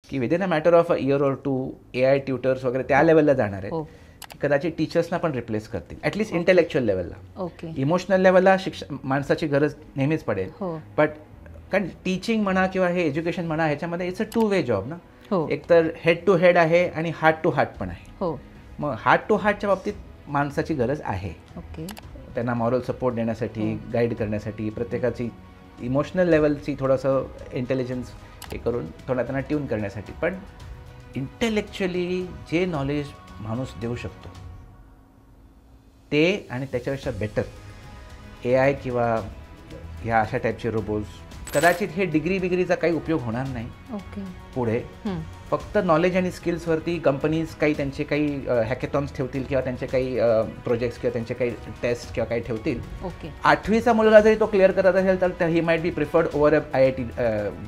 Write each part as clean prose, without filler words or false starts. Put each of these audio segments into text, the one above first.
की within a matter of a year or two AI tutors वगैरे त्या लेवलला जाणार आहेत, कदाचित टीचर्सना पण रिप्लेस करतील, ॲटलिस्ट इंटेलेक्च्युअल लेवलला. इमोशनल लेवलला माणसाची गरज नेहमीच पडेल, बट कारण टीचिंग म्हणा किंवा हे एज्युकेशन म्हणा ह्याच्यामध्ये इट्स अ 2 वे जॉब ना. एक तर हेड टू हेड आहे आणि हार्ट टू हार्ट पण आहे. मग हार्ट टू हार्टच्या बाबतीत माणसाची गरज आहे. त्यांना मॉरल सपोर्ट देण्यासाठी, गाईड करण्यासाठी, प्रत्येकाची इमोशनल लेवलची थोडंसं इंटेलिजन्स हे करून थोडा त्यांना ट्यून करण्यासाठी. पण इंटेलेक्च्युअली जे नॉलेज माणूस देऊ शकतो ते आणि त्याच्यापेक्षा बेटर AI किंवा ह्या अशा टाईपचे रोबोट्स, कदाचित हे डिग्रीचा काही उपयोग होणार नाही पुढे. फक्त नॉलेज आणि स्किल्सवरती कंपनीज काही त्यांचे काही हॅकेथॉन्स ठेवतील किंवा त्यांचे काही प्रोजेक्ट्स किंवा त्यांचे काही टेस्ट किंवा काही ठेवतील. 8वीचा मुलगा जरी तो क्लिअर करत असेल तर he might be preferred over a IIT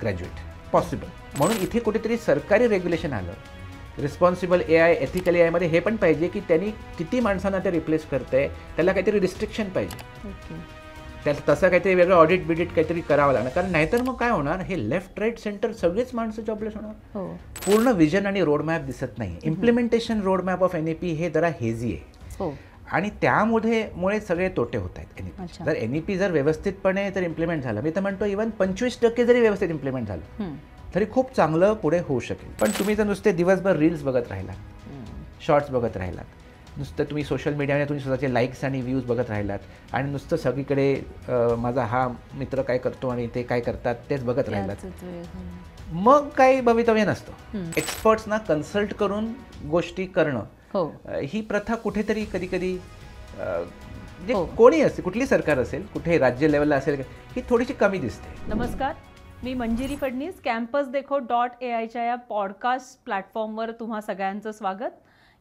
graduate possible. म्हणून इथे कुठेतरी सरकारी रेग्युलेशन आलं, रिस्पॉन्सिबल AI, एथिकल AI मध्ये हे पण पाहिजे की त्यांनी किती माणसांना ते रिप्लेस करतंय, त्याला काहीतरी रिस्ट्रिक्शन पाहिजे. त्याला तसं काहीतरी वेगळं ऑडिट बिडिट काहीतरी करावं लागणार. कारण नाहीतर मग काय होणार, हे लेफ्ट राईट सेंटर सगळीच माणसं जॉबलेस होणार. पूर्ण विजन आणि रोडमॅप दिसत नाही. इम्प्लिमेंटेशन रोडमॅप ऑफ NEP हे जरा हेझी आहे आणि त्यामुळे सगळे तोटे होत आहेत. NEP जर NEP जर व्यवस्थितपणे जर इम्प्लिमेंट झालं, मी तर म्हणतो इव्हन 25% जरी व्यवस्थित इम्प्लिमेंट झालं तरी खूप चांगलं पुढे होऊ शकेल. पण तुम्ही जर नुसते दिवसभर रील्स बघत राहिलात, शॉर्ट्स बघत राहिलात, नुसतं तुम्ही सोशल मीडियाने तुम्ही स्वतःचे लाईक्स आणि व्ह्यूज बघत राहिलात आणि नुसतं सगळीकडे माझा हा मित्र काय करतो आणि ते काय करतात तेच बघत राहिलात, मग काही भवितव्य नसतं. एक्सपर्ट्सना कन्सल्ट करून गोष्टी करणं ही प्रथा कुठेतरी कधी कधी कोणी असेल, कुठली सरकार असेल, कुठे राज्य लेवलला असेल, ही थोडीशी कमी दिसते. नमस्कार, मी मंजिरी फडणीस. campusdekho.ai या पॉडकास्ट प्लॅटफॉर्मवर तुम्हा सगळ्यांचं स्वागत.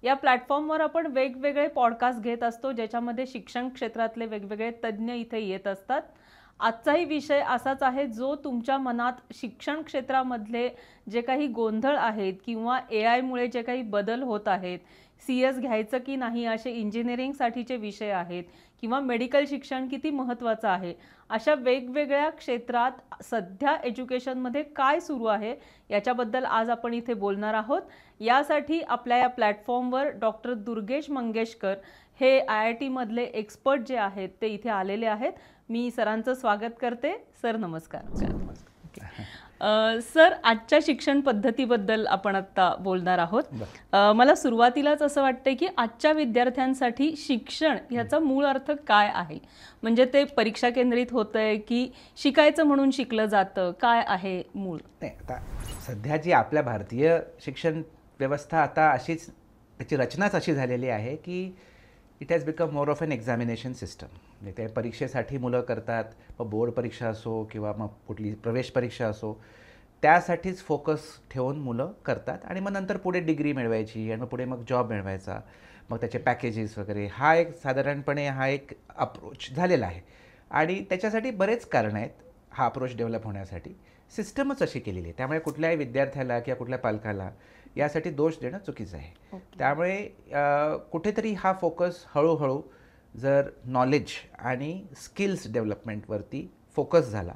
या प्लॅटफॉर्मवर आपण वेगवेगळे पॉडकास्ट घेत असतो ज्याच्यामध्ये शिक्षण क्षेत्रातले वेगवेगळे तज्ज्ञ इथे येत असतात. आजचाही विषय असाच आहे जो तुमच्या मनात शिक्षण क्षेत्रामधले जे काही गोंधळ आहेत किंवा AI मुळे जे काही बदल होत आहेत, CS घ्यायचं की नाही असे इंजिनिअरिंगसाठीचे विषय आहेत किंवा मेडिकल शिक्षण किती महत्त्वाचं आहे, अशा वेगवेगळ्या क्षेत्रात सध्या एज्युकेशनमध्ये काय सुरू आहे याच्याबद्दल आज आपण इथे बोलणार आहोत. यासाठी आपल्या या प्लॅटफॉर्मवर डॉक्टर दुर्गेश मंगेशकर हे IIT मधले एक्सपर्ट जे आहेत ते इथे आलेले आहेत. मी सरांचं स्वागत करते. सर नमस्कार. सर, आजच्या शिक्षण पद्धतीबद्दल आपण आता बोलणार आहोत. मला सुरुवातीलाच असं वाटतंय की आजच्या विद्यार्थ्यांसाठी शिक्षण ह्याचा मूळ अर्थ काय आहे? म्हणजे ते परीक्षा केंद्रित होतंय की शिकायचं म्हणून शिकलं जातं, काय आहे मूळ? नाही, आता सध्याची आपल्या भारतीय शिक्षण व्यवस्था आता अशीच, त्याची रचनाच अशी झालेली आहे की it has become more of an examination system. म्हणजे ते परीक्षेसाठी मुलं करतात, मग बोर्ड परीक्षा असो किंवा मग कुठली प्रवेश परीक्षा असो, त्यासाठीच फोकस ठेवून मुलं करतात आणि मग नंतर पुढे डिग्री मिळवायची आणि मग पुढे मग जॉब मिळवायचा, मग त्याचे पॅकेजेस वगैरे, हा एक साधारणपणे हा एक अप्रोच झालेला आहे. आणि त्याच्यासाठी बरेच कारणं आहेत हा अप्रोच डेव्हलप होण्यासाठी. सिस्टमच अशी केलेली आहे, त्यामुळे कुठल्याही विद्यार्थ्याला किंवा कुठल्या पालकाला यासाठी दोष देणं चुकीचं आहे. त्यामुळे कुठेतरी हा फोकस हळूहळू जर नॉलेज आणि स्किल्स डेव्हलपमेंटवरती फोकस झाला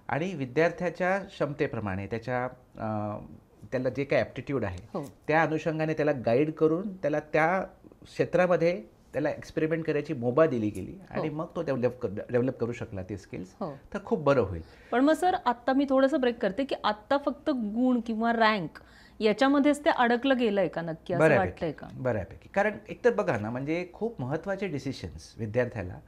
आणि विद्यार्थ्याच्या क्षमतेप्रमाणे त्याला जे काही ॲप्टिट्यूड आहे त्या अनुषंगाने त्याला गाईड करून त्याला त्या क्षेत्रामध्ये त्याला एक्सपेरिमेंट करायची मुभा दिली गेली आणि मग तो डेव्हलप करू शकला ते स्किल्स, तर खूप बरं होईल. पण मग सर, आत्ता मी थोडंसं ब्रेक करते की आत्ता फक्त गुण किंवा रँक याच्यामध्येच ते अडकलं गेलंय का नक्की, असं वाटतंय का? बऱ्यापैकी. कारण एकतर बघा ना, म्हणजे खूप महत्त्वाचे डिसिशन्स विद्यार्थ्याला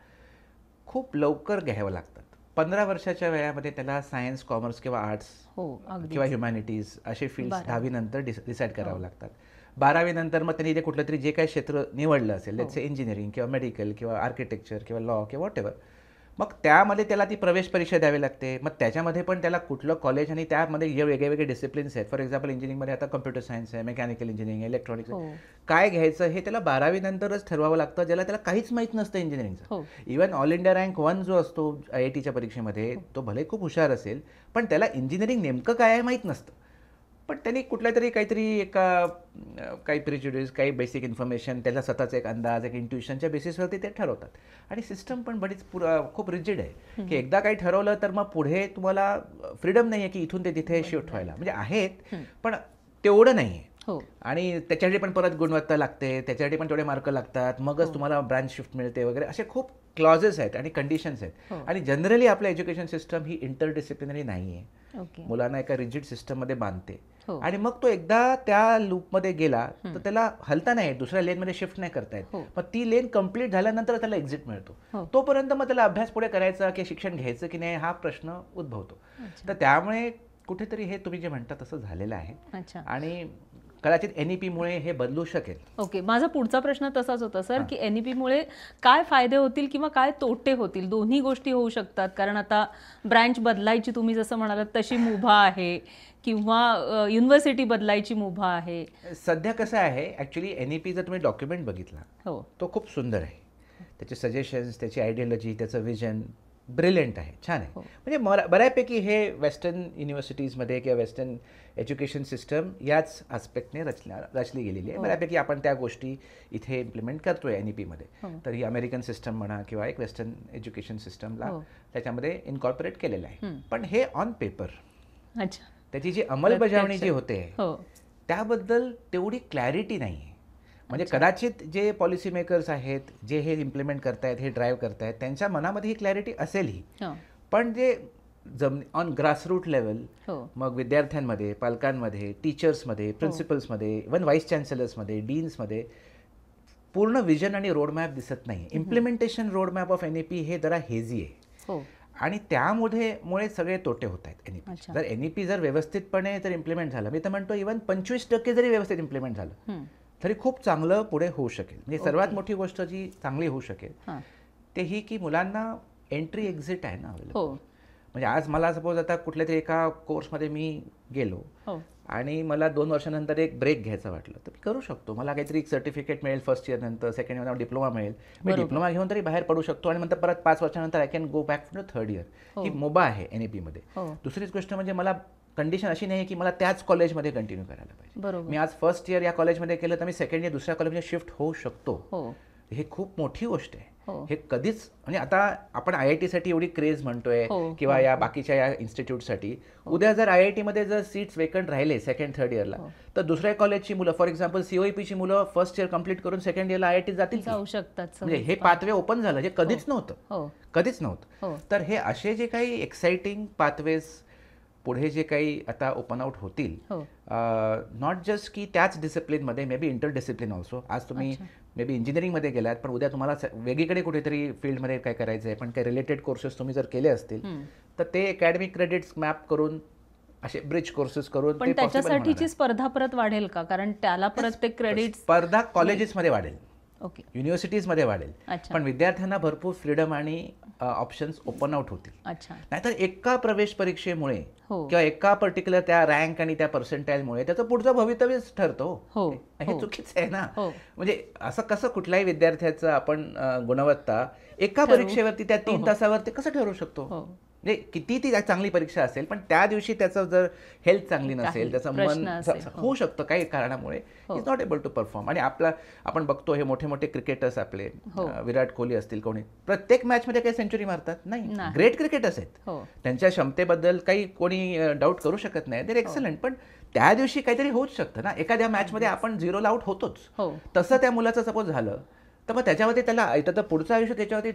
खूप लवकर घ्यावं लागतात. 15 वर्षाच्या वयामध्ये त्याला सायन्स, कॉमर्स किंवा आर्ट्स किंवा ह्युमॅनिटीज असे फील्ड्स 10वी नंतर डिसाईड करावं लागतात. 12वी नंतर मग त्यांनी ते कुठलं तरी जे काही क्षेत्र निवडलं असेल, लेट्स से इंजिनिअरिंग किंवा मेडिकल किंवा आर्किटेक्चर किंवा लॉ किंवा व्हॉट एव्हर, मग त्यामध्ये त्याला ती प्रवेश परीक्षा द्यावी लागते. मग त्याच्यामध्ये पण त्याला कुठलं कॉलेज आणि त्यामध्ये जे वेगळे डिसिप्लिन्स आहेत, फॉर एक्झाम्पल इंजिनिअरिंगमध्ये आता कम्प्युटर सायन्स आहे, मेकॅनिकल इंजिनिअरिंग, इलेक्ट्रॉनिक्स, काय घ्यायचं हे त्याला 12वी नंतरच ठरवावं लागतं, ज्याला त्याला काहीच माहीत नसतं इंजिनिअरिंगचं. इव्हन ऑल इंडिया रँक 1 जो असतो IITच्या परीक्षेमध्ये, तो भले खूप हुशार असेल पण त्याला इंजिनिअरिंग नेमकं काय आहे माहीत नसतं. पण त्यांनी कुठल्या तरी काहीतरी काही प्रिज्युडिस, काही बेसिक इन्फॉर्मेशन, त्याचा स्वतःचा एक अंदाज, एक इंट्युशनच्या बेसिसवरती ते ठरवतात. आणि सिस्टम पण खूप रिजिड आहे की एकदा काही ठरवलं तर मग पुढे तुम्हाला फ्रीडम नाही आहे की इथून ते तिथे शिफ्ट व्हायला. म्हणजे आहेत पण तेवढं नाही आहे. आणि त्याच्यासाठी पण परत गुणवत्ता लागते, त्याच्यासाठी पण तेवढे मार्क लागतात, मगच तुम्हाला ब्रांच शिफ्ट मिळते वगैरे, असे खूप क्लॉजेस आहेत आणि कंडिशन्स आहेत. आणि जनरली आपलं एज्युकेशन सिस्टम ही इंटरडिसिप्लिनरी नाही आहे, मुलांना एका रिजिड सिस्टममध्ये बांधते. आणि मग तो एकदा त्या लूपमध्ये गेला तर त्याला हलता नाही, दुसऱ्या लेनमध्ये शिफ्ट नाही करता येत. मग ती लेन कंप्लीट झाल्यानंतर त्याला एक्झिट मिळतो. तोपर्यंत मग त्याला अभ्यास पुढे करायचा की शिक्षण घ्यायचं की नाही हा प्रश्न उद्भवतो. तर त्यामुळे कुठेतरी हे तुम्ही जे म्हणता तसं झालेलं आहे आणि कदाचित NEP मुळे हे बदलू शकेल. ओके, माझा पुढचा प्रश्न तसाच होता सर, की NEP मुळे काय फायदे होतील किंवा काय तोटे होतील? दोन्ही गोष्टी होऊ शकतात, कारण आता ब्रँच बदलायची तुम्ही जसं म्हणालात तशी मुभा आहे किंवा युनिव्हर्सिटी बदलायची मुभा आहे. सध्या कसं आहे, ॲक्च्युली NEP जर तुम्ही डॉक्युमेंट बघितला तो खूप सुंदर आहे. त्याचे सजेशन्स, त्याची आयडियोलॉजी, त्याचं विजन ब्रिलियंट आहे, छान आहे. म्हणजे बऱ्यापैकी हे वेस्टर्न युनिव्हर्सिटीजमध्ये किंवा वेस्टर्न एज्युकेशन सिस्टम याच आस्पेक्टने रचली गेलेली आहे. बऱ्यापैकी आपण त्या गोष्टी इथे इम्प्लिमेंट करतोय NEP मध्ये. तर ही अमेरिकन सिस्टम म्हणा किंवा एक वेस्टर्न एज्युकेशन सिस्टमला त्याच्यामध्ये इन्कॉर्पोरेट केलेलं आहे. पण हे ऑन पेपर, त्याची जी अंमलबजावणी जी होते त्याबद्दल तेवढी क्लॅरिटी नाही आहे. म्हणजे कदाचित जे पॉलिसी मेकर्स आहेत, जे हे इम्प्लिमेंट करतायत, हे ड्राईव्ह करतायत, त्यांच्या मनामध्ये ही क्लॅरिटी असेलही, पण जे ऑन ग्रासरूट लेवल, मग विद्यार्थ्यांमध्ये, पालकांमध्ये, टीचर्समध्ये, प्रिन्सिपल्समध्ये, इव्हन व्हाईस चान्सलर्समध्ये, डीन्समध्ये पूर्ण विजन आणि रोडमॅप दिसत नाही. इम्प्लिमेंटेशन रोडमॅप ऑफ NEP हे जरा हेझी आहे आणि त्यामुळे सगळे तोटे होत आहेत NEP. जर NEP जर व्यवस्थितपणे जर इम्प्लिमेंट झालं, मी तर म्हणतो इव्हन 25% जरी व्यवस्थित इम्प्लिमेंट झालं तरी खूप चांगलं पुढे होऊ शकेल. म्हणजे सर्वात मोठी गोष्ट जी चांगली होऊ शकेल ते ही की मुलांना एंट्री एक्झिट आहे ना अवेलेबल. म्हणजे आज मला सपोज आता कुठल्या तरी एका कोर्समध्ये मी गेलो आणि मला 2 वर्षानंतर एक ब्रेक घ्यायचं वाटलं तर मी करू शकतो. मला काहीतरी एक सर्टिफिकेट मिळेल फर्स्ट इयर नंतर, सेकंड इयर डिप्लोमा मिळेल, मी डिप्लोमा घेऊन तरी बाहेर पडू शकतो आणि नंतर परत 5 वर्षानंतर I can go back to the third year. ही मुभा आहे NEP मध्ये. दुसरीच गोष्ट म्हणजे मला कंडिशन अशी नाही की मला त्याच कॉलेजमध्ये कंटिन्यू करायला पाहिजे. मी आज फर्स्ट इयर या कॉलेजमध्ये केलं तर मी सेकंड इयर दुसऱ्या कॉलेजमध्ये शिफ्ट होऊ शकतो. हे खूप मोठी गोष्ट आहे. हे कधीच म्हणजे आता आपण IIT साठी एवढी क्रेज म्हणतोय किंवा या बाकीच्या या इन्स्टिट्यूटसाठी, उद्या जर IIT मध्ये जर सीट्स वेकंट राहिले सेकंड थर्ड इयरला तर दुसऱ्या कॉलेजची मुलं, फॉर एक्झाम्पल COEP ची मुलं फर्स्ट इयर कंप्लीट करून सेकंड इयरला IIT जाऊ शकतात. म्हणजे हे पाथवे ओपन झालं, जे कधीच नव्हतं. तर हे असे जे काही एक्साइटिंग पाथवेज पुढे जे काही आता ओपन आउट होतील, नॉट जस्ट की त्याच डिसिप्लिनमध्ये, मे बी इंटरडिसिप्लिन ऑल्सो. आज तुम्ही मे बी इंजिनिअरिंगमध्ये गेलात पण उद्या तुम्हाला वेगळीकडे कुठेतरी फील्डमध्ये काय करायचं आहे, पण काही रिलेटेड कोर्सेस तुम्ही जर केले असतील तर ते अकॅडमिक क्रेडिट्स मॅप करून असे ब्रिज कोर्सेस करून. पण त्याच्यासाठीची स्पर्धा परत वाढेल का? कारण त्याला परत ते क्रेडिट स्पर्धा कॉलेजेसमध्ये वाढेल, युनिव्हर्सिटीजमध्ये वाढेल, पण विद्यार्थ्यांना भरपूर फ्रीडम आणि ऑप्शन्स ओपन आउट होतील. नाहीतर एका प्रवेश परीक्षेमुळे किंवा एका पर्टिक्युलर त्या रँक आणि त्या पर्सेंटाईलमुळे त्याचं पुढचं भवितव्यच ठरतो. हे चुकीचं आहे ना. म्हणजे असं कसं कुठल्याही विद्यार्थ्याचं आपण गुणवत्ता एका परीक्षेवरती त्या 3 तासावरती कसं ठरवू शकतो? म्हणजे किती ती चांगली परीक्षा असेल पण त्या दिवशी त्याचं जर हेल्थ चांगली नसेल, त्याचं मन होऊ शकतं काही कारणामुळे is not able to perform. आणि आपण बघतो हे मोठे मोठे क्रिकेटर्स आपले, विराट कोहली असतील, कोणी प्रत्येक मॅचमध्ये काही सेंचुरी मारतात नाही, ग्रेट क्रिकेटर्स आहेत, त्यांच्या क्षमतेबद्दल काही कोणी डाऊट करू शकत नाही, देर एक्सलंट. पण त्या दिवशी काहीतरी होऊच शकतं ना, एखाद्या मॅचमध्ये आपण 0 आउट होतोच. तसं त्या मुलाचं सपोज झालं तर मग त्याच्यावरती त्याला तर पुढचं आयुष्य त्याच्यावरती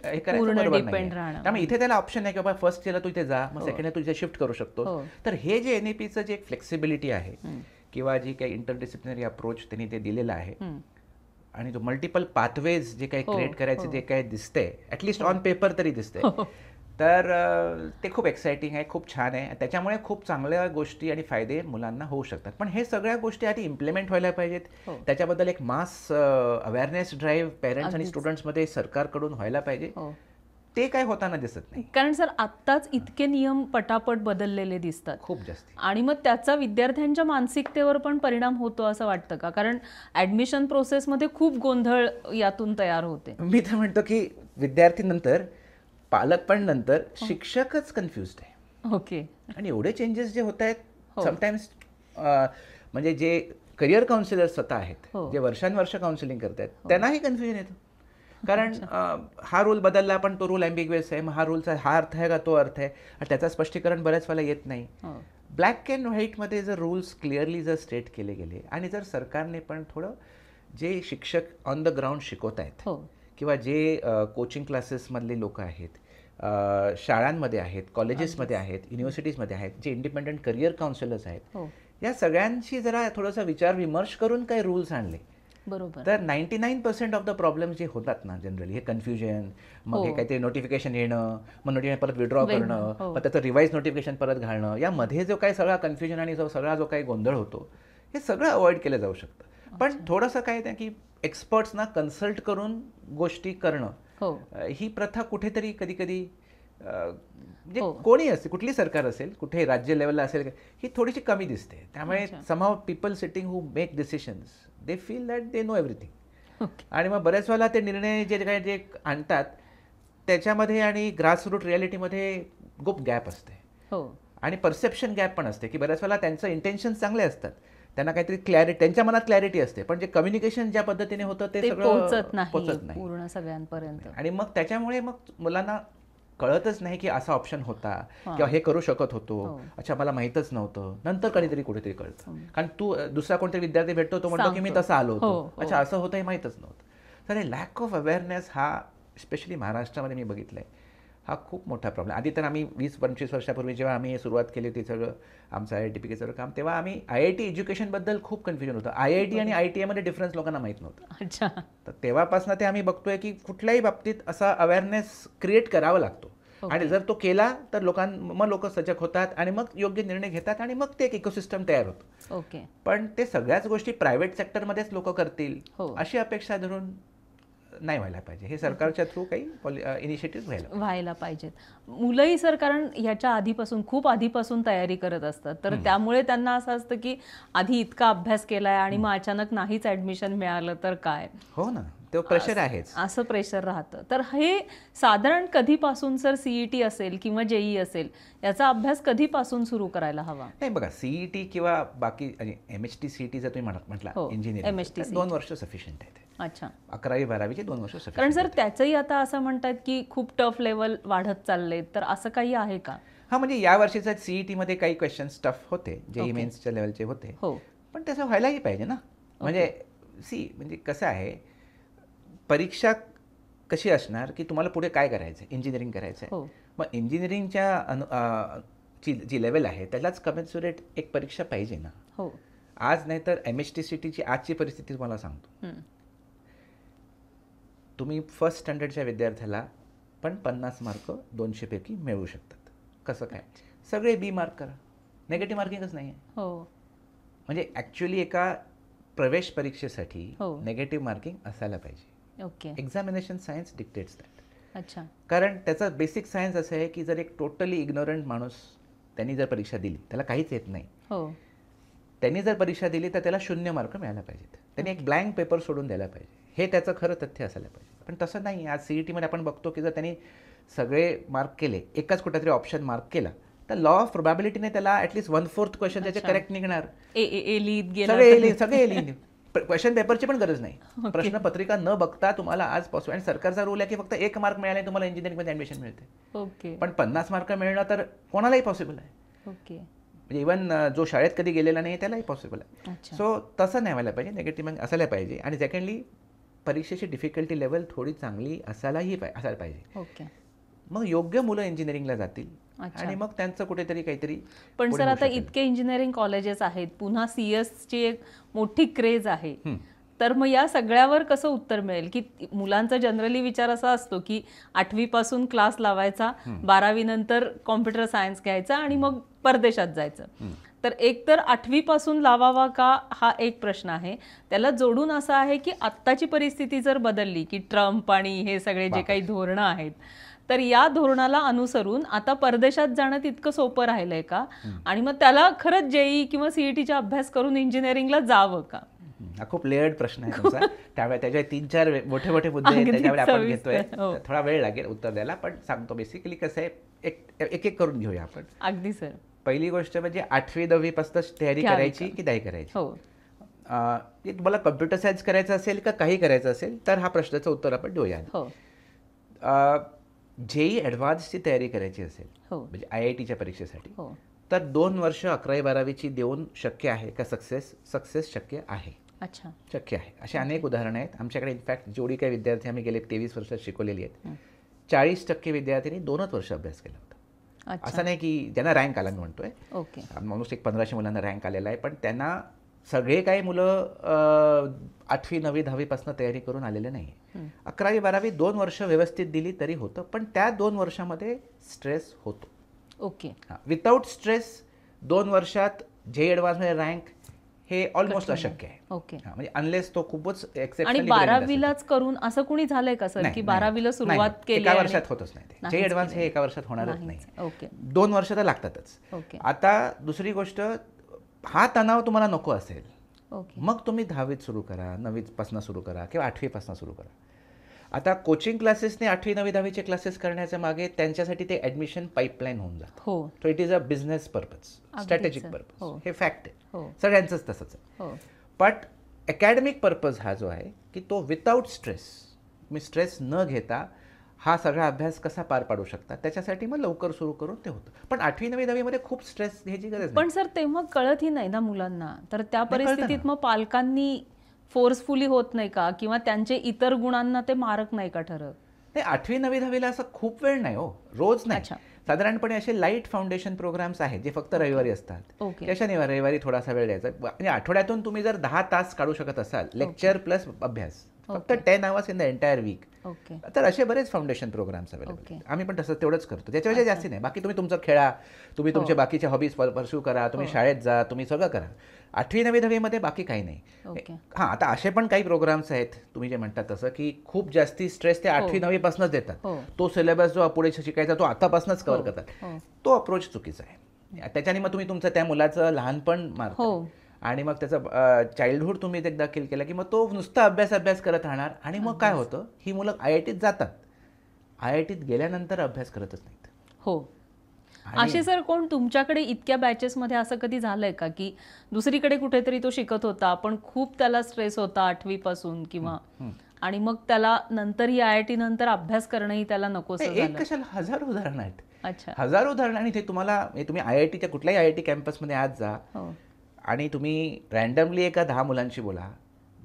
हे करायचं बरोबर नाही. त्यामुळे इथे त्याला ऑप्शन आहे की बाबा फर्स्ट इयरला तू इथे जा, मग सेकंड इयर तू इथे शिफ्ट करू शकतो. तर हे जे NEPचं जे एक फ्लेक्सिबिलिटी आहे किंवा जी काही इंटरडिसिप्लिनरी अप्रोच त्यांनी ते दिलेलं आहे आणि जो मल्टिपल पाथवेज जे काही क्रिएट करायचे जे काही दिसतंय, ॲटलिस्ट ऑन पेपर तरी दिसतंय, तर ते खूप एक्साइटिंग आहे, खूप छान आहे. त्याच्यामुळे खूप चांगल्या गोष्टी आणि फायदे मुलांना होऊ शकतात. पण हे सगळ्या गोष्टी आधी इम्प्लिमेंट व्हायला पाहिजेत. त्याच्याबद्दल एक मास अवेअरनेस ड्राईव्ह पेरेंट्स आणि स्टुडंट्समध्ये सरकारकडून व्हायला पाहिजे. ते काय होताना दिसत नाही. कारण सर आत्ताच इतके नियम पटापट बदललेले दिसतात खूप जास्त, आणि मग त्याचा विद्यार्थ्यांच्या मानसिकतेवर पण परिणाम होतो असं वाटतं का? कारण ऍडमिशन प्रोसेसमध्ये खूप गोंधळ यातून तयार होते. मी तर म्हणतो की विद्यार्थी नंतर, पालक पण नंतर, शिक्षकच कन्फ्युज्ड आहे. ओके. आणि एवढे चेंजेस जे होत आहेत समटाइम्स, म्हणजे जे करिअर काउन्सिलर स्वतः आहेत, जे वर्षानुवर्ष काउन्सिलिंग करतात, त्यांनाही कन्फ्युजन येतं. कारण हा रूल बदलला पण तो रूल ॲम्बिग्युअस आहे, मग हा रूलचा हा अर्थ आहे का तो अर्थ आहे, त्याचं स्पष्टीकरण बऱ्याच वेळेला येत नाही. ब्लॅक अँड व्हाईटमध्ये जर रूल्स क्लिअरली जर स्टेट केले गेले आणि जर सरकारने पण थोडं जे शिक्षक ऑन द ग्राउंड शिकवत आहेत किंवा जे कोचिंग क्लासेसमधले लोक आहेत, शाळांमध्ये आहेत, कॉलेजेसमध्ये आहेत, युनिव्हर्सिटीजमध्ये आहेत, जे इंडिपेंडंट करिअर काउन्सिलर्स आहेत, या सगळ्यांशी जरा थोडासा विचार विमर्श करून काही रूल्स आणले बरोबर, तर 99% ऑफ द प्रॉब्लेम जे होतात ना जनरली, हे कन्फ्युजन, मग हे काहीतरी नोटिफिकेशन येणं, मग नोटिफिकेशन परत विड्रॉ करणं, मग त्याचं रिवाईज नोटिफिकेशन परत घालणं, यामध्ये जो काही सगळा कन्फ्युजन आणि सगळा जो काही गोंधळ होतो हे सगळं अवॉइड केलं जाऊ शकतं. पण थोडंसं काय आहे की एक्सपर्ट्सना कन्सल्ट करून गोष्टी करणं, ही प्रथा कुठेतरी कधी कधी म्हणजे कोणी असेल, कुठली सरकार असेल, कुठे राज्य लेवलला असेल, ही थोडीशी कमी दिसते. त्यामुळे somehow people sitting who make decisions they feel that they know everything, आणि मग बऱ्याच वेळेला ते निर्णय जे आणतात त्याच्यामध्ये आणि ग्रासरूट रियालिटीमध्ये खूप गॅप असते आणि परसेप्शन गॅप पण असते, की बऱ्याच वेळेला त्यांचं इंटेन्शन चांगले असतात, त्यांना काहीतरी क्लॅरिटी, त्यांच्या मनात क्लॅरिटी असते, पण जे कम्युनिकेशन ज्या पद्धतीने होतं ते सगळं पोहोचत नाही पूर्ण सगळ्यांपर्यंत, आणि मग त्याच्यामुळे मग मुलांना कळतच नाही की असा ऑप्शन होता किंवा हे करू शकत होतो, अच्छा मला माहीतच नव्हतं, नंतर कधीतरी कुठेतरी कळतं. कारण तू दुसरा कोणतरी विद्यार्थी भेटतो, तो म्हणतो की मी तसं आलो होतो, अच्छा असं होतं हे माहीतच नव्हतं. तर हे लॅक ऑफ अवेअरनेस हा स्पेशली महाराष्ट्रामध्ये मी बघितलं आहे, हा खूप मोठा प्रॉब्लेम. आधी तर आम्ही 20-25 वर्षापूर्वी जेव्हा आम्ही सुरुवात केली होती सगळं आमचं IIT सगळं काम, तेव्हा आम्ही IIT एज्युकेशनबद्दल खूप कन्फ्युजन होतं. IIT आणि IIT मध्ये डिफरन्स लोकांना माहीत नव्हतं. अच्छा, तर तेव्हापासून ते आम्ही बघतोय की कुठल्याही बाबतीत असा अवेअरनेस क्रिएट करावा लागतो, आणि जर तो केला तर मग लोक सजग होतात आणि मग योग्य निर्णय घेतात आणि मग ते एक इकोसिस्टम तयार होतं. पण ते सगळ्याच गोष्टी प्रायव्हेट सेक्टरमध्येच लोक करतील अशी अपेक्षा धरून नाही व्हायला पाहिजे. हे सरकारच्या थ्रू काही इनिशिएटिव्ह व्हायला पाहिजेत. मुलंही सर कारण ह्याच्या आधीपासून खूप आधीपासून तयारी करत असतात, तर त्यामुळे त्यांना असं असतं की आधी इतका अभ्यास केलाय आणि मग अचानक नाहीच ऍडमिशन मिळालं तर काय. हो ना, तो प्रेशर आहेच, असं प्रेशर राहतं. तर हे साधारण कधीपासून सर CET असेल किंवा JEE असेल याचा अभ्यास कधीपासून सुरू करायला हवा? नाही बघा, CET किंवा बाकी MHT CET जर तुम्ही म्हटला इंजिनिअरिंग 2 वर्ष सफिशियंट आहे. अच्छा, 11वी-12वीचे 2 वर्ष सफिशियंट. कारण सर त्याचंही आता असं म्हणतात की खूप टफ लेवल वाढत चालले, तर असं काही आहे का? हा, म्हणजे या वर्षीचा CET मध्ये काही क्वेश्चन्स टफ होते, JEE मेन्सच्या लेवलचे होते, पण तसं व्हायलाही पाहिजे ना. म्हणजे म्हणजे कसं आहे, परीक्षा कशी असणार की तुम्हाला पुढे काय करायचं आहे, इंजिनिअरिंग करायचं आहे, मग इंजिनिअरिंगच्या जी लेवल आहे त्यालाच कमेन्सुरेट एक परीक्षा पाहिजे ना. आज नाही तर MHT CETची आजची परिस्थिती तुम्हाला सांगतो, तुम्ही फर्स्ट स्टँडर्डच्या विद्यार्थ्याला पण 50 मार्क 200 पैकी मिळवू शकतात. कसं काय? सगळे B मार्क करा, नेगेटिव्ह मार्किंगच नाही आहे. म्हणजे ॲक्च्युली एका प्रवेश परीक्षेसाठी नेगेटिव्ह मार्किंग असायला पाहिजे. Examination science dictates that. अच्छा, कारण त्याचा बेसिक सायन्स असं आहे की जर एक टोटली इग्नोरंट माणूस त्यांनी जर परीक्षा दिली, त्याला काहीच येत नाही, त्यांनी जर परीक्षा दिली तर त्याला 0 मार्क मिळायला पाहिजेत. त्यांनी एक ब्लँक पेपर सोडून द्यायला पाहिजे, हे त्याचं खरं तथ्य असायला पाहिजे. पण तसं नाही. आज CET मध्ये आपण बघतो की जर त्यांनी सगळे मार्क केले, एकाच कुठेतरी ऑप्शन मार्क केला, तर लॉ ऑफ प्रोबॅबिलिटीने त्याला ॲटलीस्ट 1/4 क्वेश्चन त्याचे करेक्ट निघणार. सगळे लिहित क्वेश्चन पेपरची पण गरज नाही, प्रश्नपत्रिका न बघता तुम्हाला आज पॉसिबल. आणि सरकारचा रूल आहे की फक्त 1 मार्क मिळाले तुम्हाला इंजिनिअरिंगमध्ये ॲडमिशन मिळते, पण 50 मार्क मिळणं तर कोणालाही पॉसिबल आहे. म्हणजे इव्हन जो शाळेत कधी गेलेला नाही त्यालाही पॉसिबल आहे. सो तसं नाही व्हायला पाहिजे, नेगेटिव्ह असायला पाहिजे. आणि सेकंडली परीक्षेची डिफिकल्टी लेवल थोडी चांगली असायला पाहिजे. मग योग्य मुलं इंजिनिअरिंगला जातील आणि मग त्यांचं कुठेतरी काहीतरी. पण सर आता इतके इंजिनिअरिंग कॉलेजेस आहेत, पुन्हा CS ची एक मोठी क्रेज आहे, तर मग या सगळ्यावर कसं उत्तर मिळेल? की मुलांचा जनरली विचार असा असतो की 8वी पासून क्लास लावायचा, 12वी नंतर कॉम्प्युटर सायन्स घ्यायचा आणि मग परदेशात जायचं. तर एक तर 8वी पासून लावावा का हा एक प्रश्न आहे. त्याला जोडून असा आहे की आत्ताची परिस्थिती जर बदलली की ट्रम्प आणि हे सगळे जे काही धोरणं आहेत, तर या धोरणाला अनुसरून आता परदेशात जाणं तितकं सोपं राहिलंय का? आणि मग त्याला खरंच JEE किंवा CETचा अभ्यास करून इंजिनिअरिंगला जावं का? हा खूप लेअर्ड प्रश्न आहे तुमचा. त्यामुळे त्याच्या 3-4 मोठे मोठे मुद्दे आहेत, त्याच्यावर आपण घेतोय. थोडा वेळ लागेल उत्तर द्यायला, पण सांगतो. बेसिकली कसं आहे, एक करून घेऊया आपण. अगदी सर. पहिली गोष्ट म्हणजे 8वी-10वी पासून तयारी करायची की नाही करायची. तुम्हाला कम्प्युटर सायन्स करायचं असेल का काही करायचं असेल तर हा प्रश्नाचं उत्तर आपण देऊया. JEE ॲडव्हान्सची तयारी करायची असेल म्हणजे IITच्या परीक्षेसाठी, तर 2 वर्ष 11वी-12वीची देऊन शक्य आहे का सक्सेस शक्य आहे. अच्छा, शक्य आहे. असे अनेक उदाहरणं आहेत आमच्याकडे. इनफॅक्ट जेवढी काही विद्यार्थी आम्ही गेले 23 वर्षात शिकवलेली आहेत, 40% विद्यार्थ्यांनी 2च वर्ष अभ्यास केला होता. असं नाही की ज्यांना रँक आला, मी म्हणतोय ऑलमोस्ट 1500 मुलांना रँक आलेला आहे, पण त्यांना सगळे काही मुलं 8वी 9वी 10वी पासून तयारी करून आलेले नाही. 11वी 12वी 2 वर्ष व्यवस्थित दिली तरी होतं, पण त्या 2 वर्षामध्ये स्ट्रेस होतो. ओके. विदाउट स्ट्रेस 2 वर्षात जे ॲडव्हान्समध्ये रँक हे ऑलमोस्ट अशक्य आहे. ओके. म्हणजे अनलेस तो खूपच आणि 12वीलाच करून असं कुणी झालंय का सर की 12वीला सुरुवात केली? एका वर्षात होतच नाही. जे ॲडव्हान्स हे एका वर्षात होणारच नाही. ओके. 2 वर्ष तर लागतातच. ओके. आता दुसरी गोष्ट, हा तणाव तुम्हाला नको असेल, ओके, मग तुम्ही 10वीत सुरू करा, 9वीपासून सुरू करा किंवा 8वीपासून सुरू करा. आता कोचिंग क्लासेसने 8वी 9वी 10वीचे क्लासेस करण्याच्या मागे त्यांच्यासाठी ते ॲडमिशन पाईपलाईन होऊन जातं. हो. So it is a business purpose, strategic purpose. हे फॅक्ट आहे, सगळ्यांचंच तसंच आहे. बट अकॅडमिक पर्पज हा जो आहे की तो विदाउट स्ट्रेस, तुम्ही स्ट्रेस न घेता हा सगळा अभ्यास कसा पार पाडू शकता, त्याच्यासाठी मग लवकर सुरू करून ते होतं. पण 8वी 9वी 10वीमध्ये खूप स्ट्रेस घ्यायची गरज नाही. पण सर तेव्हा कळतही नाही ना मुलांना, तर त्या परिस्थितीत मग पालकांनी फोर्सफुली होत नाही का, किंवा त्यांचे इतर गुणांना ते मारक नाही का ठरत? नाही, 8वी 9वी 10वीला असं खूप वेळ नाही हो, रोज नाही. साधारणपणे असे लाईट फाउंडेशन प्रोग्राम्स आहेत जे फक्त रविवारी असतात. शनिवार रविवारी थोडासा वेळ द्यायचा. म्हणजे आठवड्यातून तुम्ही जर 10 तास काढू शकत असाल, लेक्चर प्लस अभ्यास, फक्त 10 hours in the entire week, तर असे बरेच फाउंडेशन प्रोग्राम्स अवेलेबल. आम्ही पण तसं तेवढंच करतो, त्याच्यापेक्षा जास्ती नाही. बाकी तुम्ही तुमचं खेळा, तुम्ही तुमचे बाकीचे हॉबीज परस्यू करा, तुम्ही शाळेत जा, तुम्ही सगळं करा. 8वी 9वी 10वीमध्ये बाकी काही नाही. हां, आता असे पण काही प्रोग्राम्स आहेत तुम्ही जे म्हणतात तसं की खूप जास्ती स्ट्रेस ते 8वी 9वी पासूनच देतात. तो सिलेबस जो पुढे शिकायचा तो आतापासूनच कव्हर करतात. तो अप्रोच चुकीचा आहे. त्याच्याने मग तुम्ही तुमचं त्या मुलाचं लहानपण मारता आणि मग त्याचं चाइल्डहुड तुम्ही एकदा किल केलं की मग तो नुसता अभ्यास करत राहणार. आणि मग काय होतं, ही मुलं IITत जातात, IITत गेल्यानंतर अभ्यास करतच नाहीत. हो. असे सर कोण तुमच्याकडे इतक्या बॅचेसमध्ये असं कधी झालंय का की दुसरीकडे कुठेतरी तो शिकत होता पण खूप त्याला स्ट्रेस होता 8वी पासून किंवा, आणि मग त्याला नंतर ही IIT नंतर अभ्यास करणंही त्याला नकोसं झालं? एक कशाला, हजारो उदाहरणं आहेत. अच्छा. हजारो उदाहरणं. आणि ते तुम्ही IITच्या कुठल्याही IIT कॅम्पसमध्ये आज जा आणि तुम्ही रँडमली एका 10 मुलांशी बोला,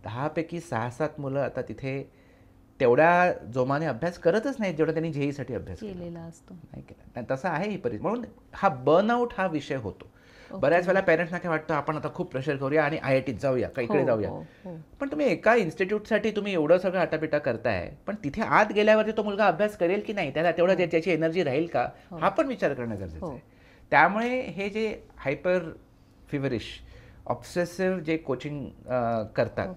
10 पैकी 6-7 मुलं आता तिथे तेवढ्या जोमाने अभ्यास करतच नाही जेवढा त्यांनी JEEसाठी अभ्यास केलेला असतो. नाही केला. तसं आहे ही परिस्थिती. म्हणून हा बर्नआउट हा विषय होतो. बऱ्याच वेळेला पॅरेंट्सना काय वाटतं, आपण आता खूप प्रेशर करूया आणि IITत जाऊया, का इकडे जाऊया. पण तुम्ही एका इन्स्टिट्यूटसाठी तुम्ही एवढं सगळं आटापिटा करताय, पण तिथे आत गेल्यावरती तो मुलगा अभ्यास करेल की नाही, त्याला तेवढं त्याची एनर्जी राहील का, हा पण विचार करणं गरजेचं आहे. त्यामुळे हे जे हायपर फिवरिश ऑब्सेसिव्ह जे कोचिंग करतात,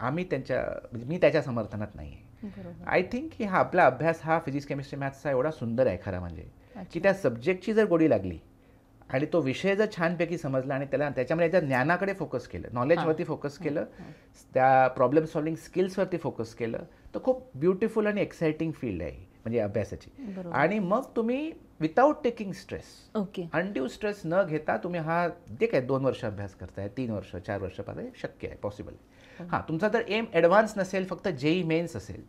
मी त्याच्या समर्थनात नाही आहे. आय थिंक की हा आपला अभ्यास हा फिजिक्स केमिस्ट्री मॅथ्सचा एवढा सुंदर आहे खरा म्हणजे, की त्या सब्जेक्टची जर गोडी लागली आणि तो विषय जर छानपैकी समजला आणि त्याच्यामध्ये त्या ज्ञानाकडे फोकस केलं, नॉलेजवरती फोकस केलं, त्या प्रॉब्लेम सॉल्विंग स्किल्सवरती फोकस केलं, तर खूप ब्युटिफुल आणि एक्साइटिंग फील्ड आहे म्हणजे अभ्यासाची. आणि मग तुम्ही without taking stress, undue stress न घेता तुम्ही हा जे काय 2 वर्ष अभ्यास करताय, 3 वर्ष 4 वर्ष पाहिजे, शक्य आहे, पॉसिबल आहे. हां, तुमचा जर एम ॲडव्हान्स नसेल, फक्त JEE मेन्स असेल,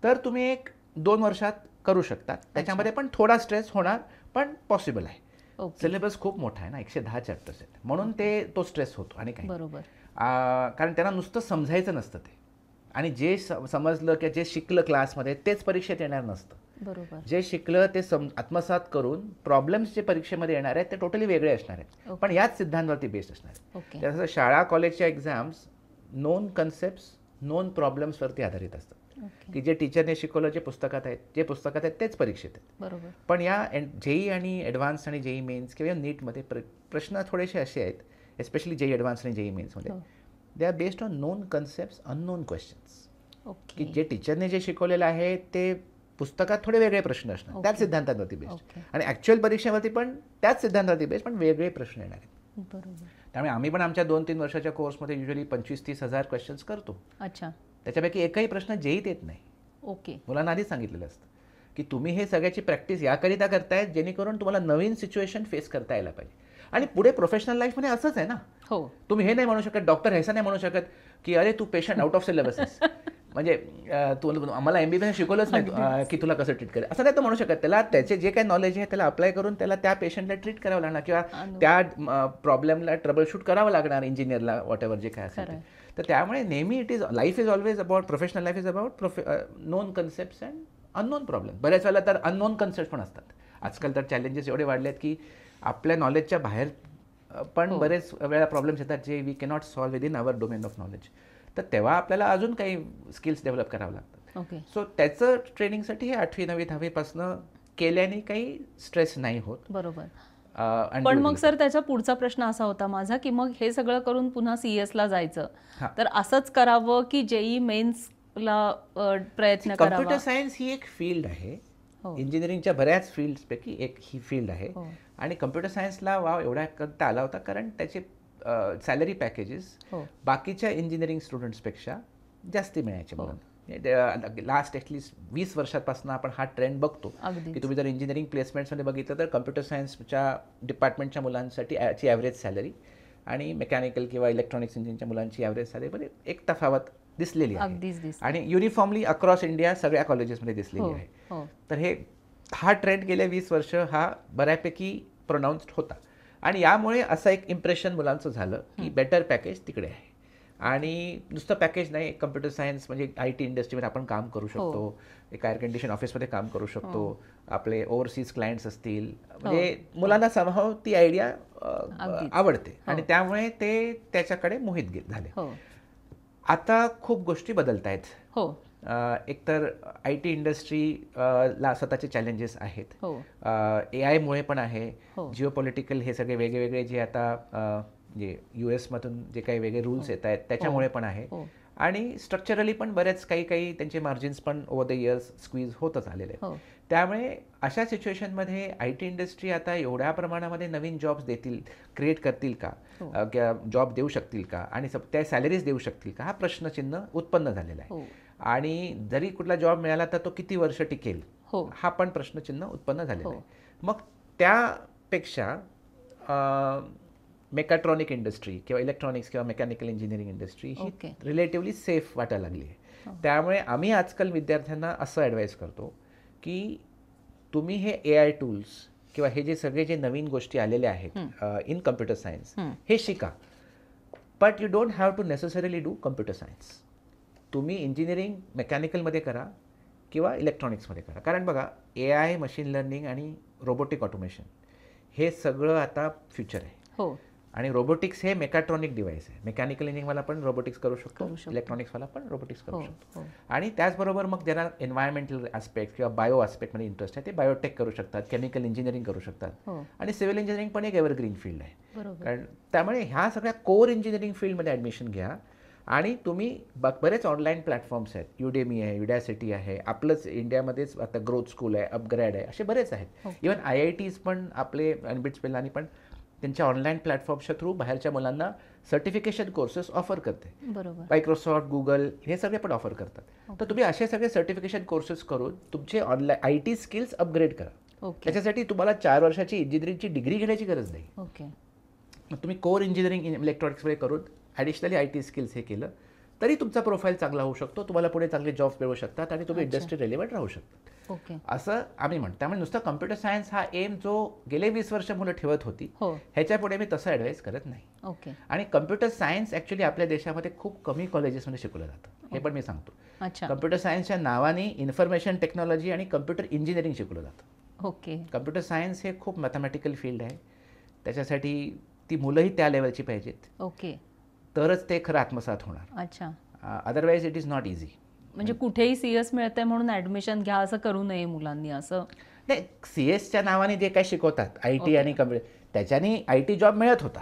तर तुम्ही एक 2 वर्षात करू शकता. त्याच्यामध्ये पण थोडा स्ट्रेस होणार, पण पॉसिबल आहे. सिलेबस खूप मोठा आहे ना, 110 चॅप्टर्स आहेत, म्हणून तो स्ट्रेस होतो. आणि काय, कारण त्यांना नुसतं समजायचं नसतं ते, आणि जे समजलं किंवा जे शिकलं क्लासमध्ये तेच परीक्षेत येणार नसतं. जे शिकलं ते आत्मसात करून प्रॉब्लेम्स जे परीक्षेमध्ये येणार आहेत ते टोटली वेगळे असणार आहेत, पण याच सिद्धांतावरती बेस्ड असणार आहेत. जसं शाळा कॉलेजच्या एक्झाम्स नोन कन्सेप्ट्स, नोन प्रॉब्लेम्सवरती आधारित असतात, की जे टीचरने शिकवलं, जे पुस्तकात आहेत तेच परीक्षेत आहेत. पण या JEE आणि ॲडव्हान्स आणि JEE मेन्स किंवा नीटमध्ये प्रश्न थोडेसे असे आहेत, एस्पेशली JEE ॲडव्हान्स आणि JEE मेन्समध्ये, they are based on known concepts, unknown questions. की जे टीचरने जे शिकवलेलं आहे ते पुस्तकात थोडे वेगळे प्रश्न असणार, त्याच सिद्धांतावरती बेस्ड, आणि ॲक्च्युअल परीक्षेवरती पण त्याच सिद्धांतावरती बेस्ड, पण वेगळे प्रश्न येणार आहेत. त्यामुळे आम्ही पण आमच्या 2-3 वर्षाच्या कोर्समध्ये युजली 25-30 हजार क्वेश्चन्स करतो. अच्छा. त्याच्यापैकी एकही प्रश्न JEEत येत नाही. ओके. मुलांना आधीच सांगितलेलं असतं की तुम्ही हे सगळ्याची प्रॅक्टिस याकरिता करतायत जेणेकरून तुम्हाला नवीन सिच्युएशन फेस करता यायला पाहिजे. आणि पुढे प्रोफेशनल लाईफमध्ये असंच आहे ना. तुम्ही हे नाही म्हणू शकत, डॉक्टर हेसा नाही म्हणू शकत की अरे तू पेशंट आउट ऑफ सिलेबस आहेस. म्हणजे तू आम्हाला MBBS शिकवलंच नाही की तुला कसं ट्रीट करेल असं नाही तो म्हणू शकत. त्याला त्याचे जे काही नॉलेज आहे त्याला अप्लाय करून त्याला त्या पेशंटला ट्रीट करावं लागणार किंवा त्या प्रॉब्लेमला ट्रबल शूट करावं लागणार इंजिनियरला वॉट जे काय असेल. तर त्यामुळे नेहमी life is always about professional life is about non concepts and unknown problem. बऱ्याच वेळेला तर अननोन कन्सेप्ट पण असतात. आजकाल तर चॅलेंजेस एवढे वाढले आहेत की आपल्या नॉलेजच्या बाहेर पण बरेच वेळा प्रॉब्लेम्स येतात जे we cannot solve within our domain of knowledge. तर तेव्हा आपल्याला अजून काही स्किल्स डेव्हलप करावं लागतात. सो त्याचं ट्रेनिंगसाठी हे 8वी 9वी 10वीपासनं केल्याने काही स्ट्रेस नाही होत. बरोबर. पण मग सर त्याचा पुढचा प्रश्न असा होता माझा की मग हे सगळं करून पुन्हा CS ला जायचं तर असंच करावं की JEE मेन्सला प्रयत्न करावा? कम्प्युटर सायन्स ही एक फील्ड आहे. इंजिनिअरिंगच्या बऱ्याच फील्ड्सपैकी एक ही फील्ड आहे. आणि कम्प्युटर सायन्सला वाव एवढा करता आला होता कारण त्याचे सॅलरी पॅकेजेस बाकीच्या इंजिनिअरिंग स्टुडंट्सपेक्षा जास्ती मिळायचे म्हणून. लास्ट ॲटलिस्ट 20 वर्षांपासून आपण हा ट्रेंड बघतो की तुम्ही जर इंजिनिअरिंग प्लेसमेंट्समध्ये बघितलं तर कम्प्युटर सायन्सच्या डिपार्टमेंटच्या मुलांसाठी ची ॲव्हरेज सॅलरी आणि मेकॅनिकल किंवा इलेक्ट्रॉनिक्स इंजिनिअरिंगच्या मुलांची ॲव्हरेज सॅलरीमध्ये एक तफावत दिसलेली आहे आणि युनिफॉर्मली अक्रॉस इंडिया सगळ्या कॉलेजेसमध्ये दिसलेली आहे. तर हा ट्रेंड गेल्या 20 वर्ष हा बऱ्यापैकी प्रोनाऊन्स्ड होता आणि यामुळे असं एक इम्प्रेशन मुलांचं झालं की बेटर पॅकेज तिकडे आहे. आणि नुसतं पॅकेज नाही, कम्प्युटर सायन्स म्हणजे IT इंडस्ट्रीमध्ये आपण काम करू शकतो, एक एअर कंडिशन ऑफिसमध्ये काम करू शकतो, आपले ओव्हरसीज क्लायंट्स असतील, म्हणजे मुलांना समहाव ती आयडिया आवडते आणि त्यामुळे ते त्याच्याकडे मोहित झाले. आता खूप गोष्टी बदलत आहेत. एकतर IT इंडस्ट्रीला स्वतःचे चॅलेंजेस आहेत. AI मुळे पण आहे. जिओपॉलिटिकल हे सगळे वेगवेगळे जे आता जे US मधून जे काही वेगळे रूल्स येत आहेत त्याच्यामुळे पण आहे. आणि स्ट्रक्चरली पण बरेच काही त्यांचे मार्जिन्स पण ओव्हर द इयर्स स्क्वीज होतच आलेले आहेत. त्यामुळे अशा सिच्युएशनमध्ये IT इंडस्ट्री आता एवढ्या प्रमाणामध्ये नवीन जॉब्स क्रिएट करतील का, जॉब देऊ शकतील का आणि त्या सॅलरीज देऊ शकतील का, हा प्रश्नचिन्ह उत्पन्न झालेला आहे. आणि जरी कुठला जॉब मिळाला तर तो किती वर्ष टिकेल हा पण प्रश्नचिन्ह उत्पन्न झालेला आहे. मग त्यापेक्षा मेकॅट्रॉनिक इंडस्ट्री किंवा इलेक्ट्रॉनिक्स किंवा मेकॅनिकल इंजिनिअरिंग इंडस्ट्री ही रिलेटिव्हली सेफ वाटायला लागली आहे. त्यामुळे आम्ही आजकाल विद्यार्थ्यांना असं ॲडवाईस करतो की तुम्ही हे AI टूल्स किंवा हे जे नवीन गोष्टी आलेल्या आहेत इन कम्प्युटर सायन्स हे शिका. But you don't have to necessarily do computer science. तुम्ही इंजिनिअरिंग मेकॅनिकलमध्ये करा किंवा इलेक्ट्रॉनिक्समध्ये करा. कारण बघा AI, मशीन लर्निंग आणि रोबोटिक ऑटोमेशन हे सगळं आता फ्युचर आहे. आणि रोबोटिक्स हे मेकॅट्रॉनिक डिव्हाइस आहे. मेकॅनिकल इंजिनिअरिंगवाला पण रोबोटिक्स करू शकतो, इलेक्ट्रॉनिक्सवाला पण रोबोटिक्स करू शकतो. आणि त्याचबरोबर मग ज्यांना एन्व्हायरमेंटल ॲस्पेक्ट किंवा बायो ॲस्पेक्टमध्ये इंटरेस्ट आहे ते बायोटेक करू शकतात, केमिकल इंजिनिअरिंग करू शकतात. आणि सिव्हिल इंजिनिअरिंग पण एक एव्हरग्रीन फील्ड आहे. कारण त्यामुळे ह्या सगळ्या कोर इंजिनिअरिंग फील्डमध्ये ॲडमिशन घ्या. आणि तुम्ही बरेच ऑनलाईन प्लॅटफॉर्म्स आहेत, युडेमी आहे, युडॅसिटी आहे, आपलंच इंडियामध्येच आता ग्रोथ स्कूल आहे, अपग्रेड आहे, असे बरेच आहेत. इव्हन IITs पण आपले अनबिट्स पेलानी पण त्यांच्या ऑनलाईन प्लॅटफॉर्मच्या थ्रू बाहेरच्या मुलांना सर्टिफिकेशन कोर्सेस ऑफर करते. मायक्रोसॉफ्ट, गुगल हे सगळे पण ऑफर करतात. तर तुम्ही असे सगळे सर्टिफिकेशन कोर्सेस करून तुमचे ऑनलाईन IT स्किल्स अपग्रेड करा. त्याच्यासाठी तुम्हाला 4 वर्षाची इंजिनिअरिंगची डिग्री घेण्याची गरज नाही. तुम्ही कोर इंजिनिअरिंग इलेक्ट्रॉनिक्समध्ये करून ॲडिशनली IT स्किल्स हे केलं तरी तुमचा प्रोफाईल चांगला होऊ शकतो, तुम्हाला पुढे चांगले जॉब्स मिळू शकतात आणि तुम्ही इंडस्ट्री रेलिव्हंट राहू शकतात. असं आम्ही म्हणतो. त्यामुळे नुसतं कम्प्युटर सायन्स हा एम जो गेले 20 वर्ष मुलं ठेवत होती ह्याच्या पुढे मी तसं ॲडवाईस करत नाही. आणि कम्प्युटर सायन्स ॲक्च्युली आपल्या देशामध्ये खूप कमी कॉलेजेसमध्ये शिकवलं जातं, हे पण मी सांगतो. कम्प्युटर सायन्सच्या नावाने इन्फॉर्मेशन टेक्नॉलॉजी आणि कम्प्युटर इंजिनिअरिंग शिकवलं जातं. कम्प्युटर सायन्स हे खूप मॅथमॅटिकल फील्ड आहे. त्याच्यासाठी ती मुलंही त्या लेवलची पाहिजेत, तरच ते खरं आत्मसात होणार. Otherwise it is not easy. म्हणजे कुठेही CS मिळतंय म्हणून ऍडमिशन घ्या असं करू नये मुलांनी. असं नाही, CS नावाने जे काय शिकवतात IT आणि कम्प्युटर त्याच्याने IT जॉब मिळत होता.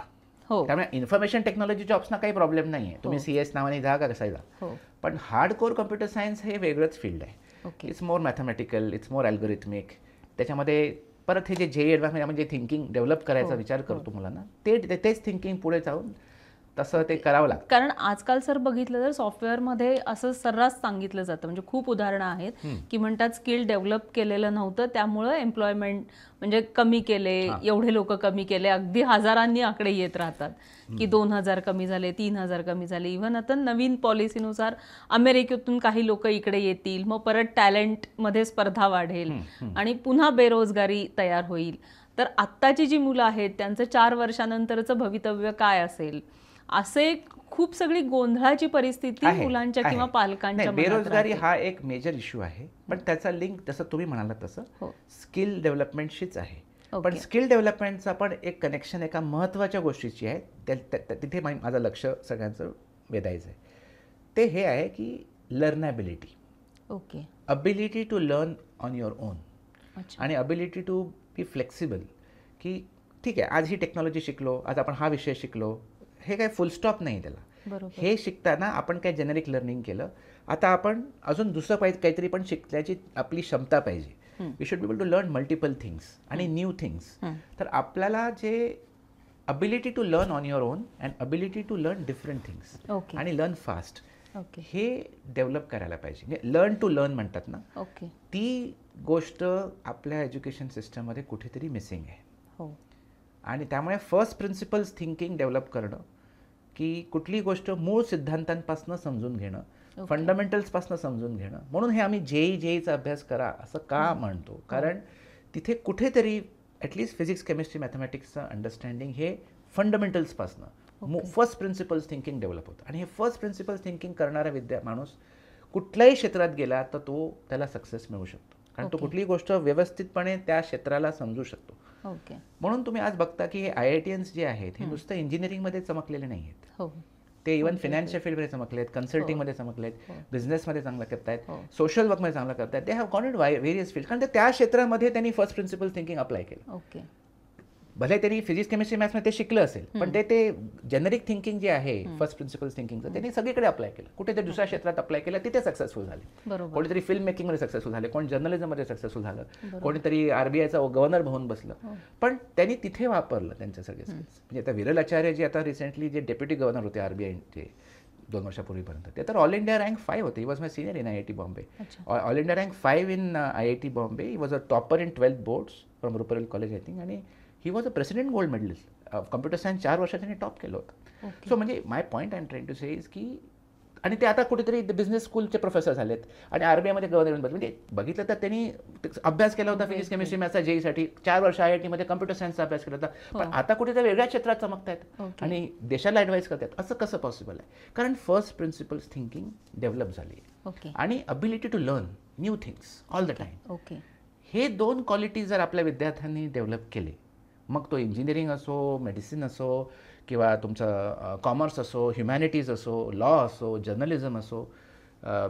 त्यामुळे इन्फॉर्मेशन टेक्नॉलॉजी जॉब्सना काही प्रॉब्लेम नाही आहे. तुम्ही CS नावाने जा का कसा जा. पण हार्ड कोर कम्प्युटर सायन्स हे वेगळंच फील्ड आहे. It's more mathematical, it's more algorithmic. त्याच्यामध्ये परत हे जे JEE ॲडव्हान्स म्हणजे थिंकिंग डेव्हलप करायचा विचार करतो मुलांना, तेच थिंकिंग पुढे जाऊन तसं ते करावं लागतं. कारण आजकाल सर बघितलं तर सॉफ्टवेअरमध्ये असं सर्रास सांगितलं जातं, म्हणजे खूप उदाहरणं आहेत की म्हणतात स्किल डेव्हलप केलेलं नव्हतं त्यामुळं एम्प्लॉयमेंट म्हणजे कमी केले, एवढे लोक कमी केले, अगदी हजारांनी आकडे येत राहतात की 2000 कमी झाले, 3000 कमी झाले. इव्हन आता नवीन पॉलिसीनुसार अमेरिकेतून काही लोक इकडे येतील, मग परत टॅलेंटमध्ये स्पर्धा वाढेल आणि पुन्हा बेरोजगारी तयार होईल. तर आत्ताची जी मुलं आहेत त्यांचं 4 वर्षानंतरचं भवितव्य काय असेल, असे खूप सगळी गोंधळाची परिस्थिती मुलांच्या किंवा पालकांच्या. बेरोजगारी हा एक मेजर इश्यू आहे, पण त्याचा लिंक जसं तुम्ही म्हणाला तसं स्किल डेव्हलपमेंटशीच आहे. पण स्किल डेव्हलपमेंटचा पण एक कनेक्शन एका महत्त्वाच्या गोष्टीची आहे, तिथे माझं लक्ष सगळ्यांचं वेधायचं आहे. ते हे आहे की learnability. Okay. Ability to learn on your own आणि अबिलिटी टू बी फ्लेक्सिबल. की ठीक आहे, आज ही टेक्नॉलॉजी शिकलो, आज आपण हा विषय शिकलो, हे काय फुल स्टॉप नाही त्याला. हे शिकताना आपण काय जेनेरिक लर्निंग केलं, आता आपण अजून दुसरं काहीतरी पण शिकण्याची आपली क्षमता पाहिजे. We should be able to learn multiple things आणि न्यू थिंग्स. तर आपल्याला जे ability to learn on your own and ability to learn different things आणि लर्न फास्ट, हे डेव्हलप करायला पाहिजे. म्हणजे लर्न टू लर्न म्हणतात ना, ती गोष्ट आपल्या एज्युकेशन सिस्टममध्ये कुठेतरी मिसिंग आहे. आणि त्यामुळे फर्स्ट प्रिन्सिपल्स थिंकिंग डेव्हलप करणं, की कुठली गोष्ट मूळ सिद्धांतांपासून समजून घेणं, फंडामेंटल्सपासून समजून घेणं. म्हणून हे आम्ही जेईचा अभ्यास करा असं का म्हणतो, कारण तिथे कुठेतरी ॲटलिस्ट फिजिक्स, केमिस्ट्री, मॅथमॅटिक्सचं अंडरस्टँडिंग हे फंडामेंटल्सपासनं फर्स्ट प्रिन्सिपल्स थिंकिंग डेव्हलप होतं. आणि हे फर्स्ट प्रिन्सिपल्स थिंकिंग करणारा माणूस कुठल्याही क्षेत्रात गेला तर त्याला सक्सेस मिळू शकतो, कारण तो कुठलीही गोष्ट व्यवस्थितपणे त्या क्षेत्राला समजू शकतो. म्हणून तुम्ही आज बघता की हे IITians जे आहेत हे नुसतं इंजिनिअरिंगमध्ये चमकलेले नाही आहेत. ते इव्हन फिनान्सच्या फील्डमध्ये चमकलेत, कन्सल्टिंगमध्ये चमकलेत, बिझनेसमध्ये चांगलं करतायत, सोशल वर्कमध्ये चांगलं करतायत. They have gone in various field, कारण त्या क्षेत्रामध्ये त्यांनी फर्स्ट प्रिन्सिपल थिंकिंग अप्लाय केलं. भले त्यांनी फिजिक्स, केमिस्ट्री, मॅथ्समध्ये ते शिकलं असेल, पण ते जेनेरिक थिंकिंग जे आहे फर्स्ट प्रिन्सिपल थिंकिंगचं त्यांनी सगळीकडे अप्लाय केलं. कुठेतरी दुसऱ्या क्षेत्रात अप्लाय केलं, तिथे सक्सेसफुल झाले. कोणीतरी फिल्म मेकिंगमध्ये सक्सेसफुल झाले, कोणी जर्नलिझममध्ये सक्सेसफुल झालं, कोणीतरी RBIचा गव्हर्नर होऊन बसलं, पण त्यांनी तिथे वापरलं त्यांच्या सगळे स्किल्स. म्हणजे आता विरल आचार्य जे आता रिसेंटली जे डेप्युटी गव्हर्नर होते RBIचे 2 वर्षापूर्वीपर्यंत, ते तर ऑल इंडिया रँक 5 होते. He was my senior in IIT Bombay. All India rank 5 in IIT Bombay. He was a topper in 12th boards from Ruparel college I think, आणि he was a president gold medallist. Computer science 4 वर्षात त्यांनी top केलं होतं. So म्हणजे my point I am trying to say is की, आणि ते आता कुठेतरी बिझनेस स्कूलचे प्रोफेसर झालेत आणि RBIमध्ये गव्हर्नर. म्हणजे बघितलं तर त्यांनी अभ्यास केला होता फिजिक्स, केमिस्ट्री, मॅथ्सचा जेईसाठी. 4 वर्ष IITमध्ये कम्प्युटर सायन्सचा अभ्यास केला होता, पण आता कुठेतरी वेगळ्या क्षेत्रात चमकतायत आणि देशाला ॲडवाईस करतात. असं कसं पॉसिबल आहे? कारण फर्स्ट प्रिन्सिपल्स थिंकिंग डेव्हलप झाली आहे आणि ability to learn new things all the time. हे 2 क्वालिटीज जर आपल्या विद्यार्थ्यांनी डेव्हलप केले, मग तो इंजिनिअरिंग असो, मेडिसिन असो, किंवा तुमचं कॉमर्स असो, ह्युमॅनिटीज असो, लॉ असो, जर्नलिझम असो,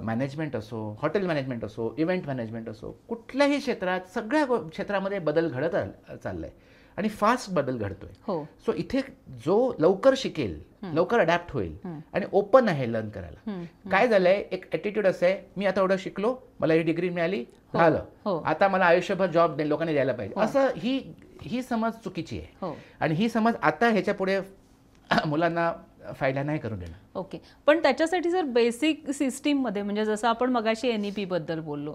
मॅनेजमेंट असो, हॉटेल मॅनेजमेंट असो, इव्हेंट मॅनेजमेंट असो, कुठल्याही क्षेत्रात, सगळ्या क्षेत्रामध्ये बदल घडत चाललाय आणि फास्ट बदल घडतोय. सो इथे जो लवकर शिकेल, लवकर अडॅप्ट होईल आणि ओपन आहे लर्न करायला. काय झालंय, एक ॲटिट्यूड असं आहे, मी आता एवढं शिकलो, मला ही डिग्री मिळाली, झालं, आता मला आयुष्यभर जॉब लोकांनी द्यायला पाहिजे, असं ही समज चुकीची आहे. आणि ही समज आता ह्याच्या पुढे मुलांना फायदा नाही करून देणार. पण त्याच्यासाठी जर बेसिक सिस्टीममध्ये, म्हणजे जसं आपण मगाशी NEP बद्दल बोललो,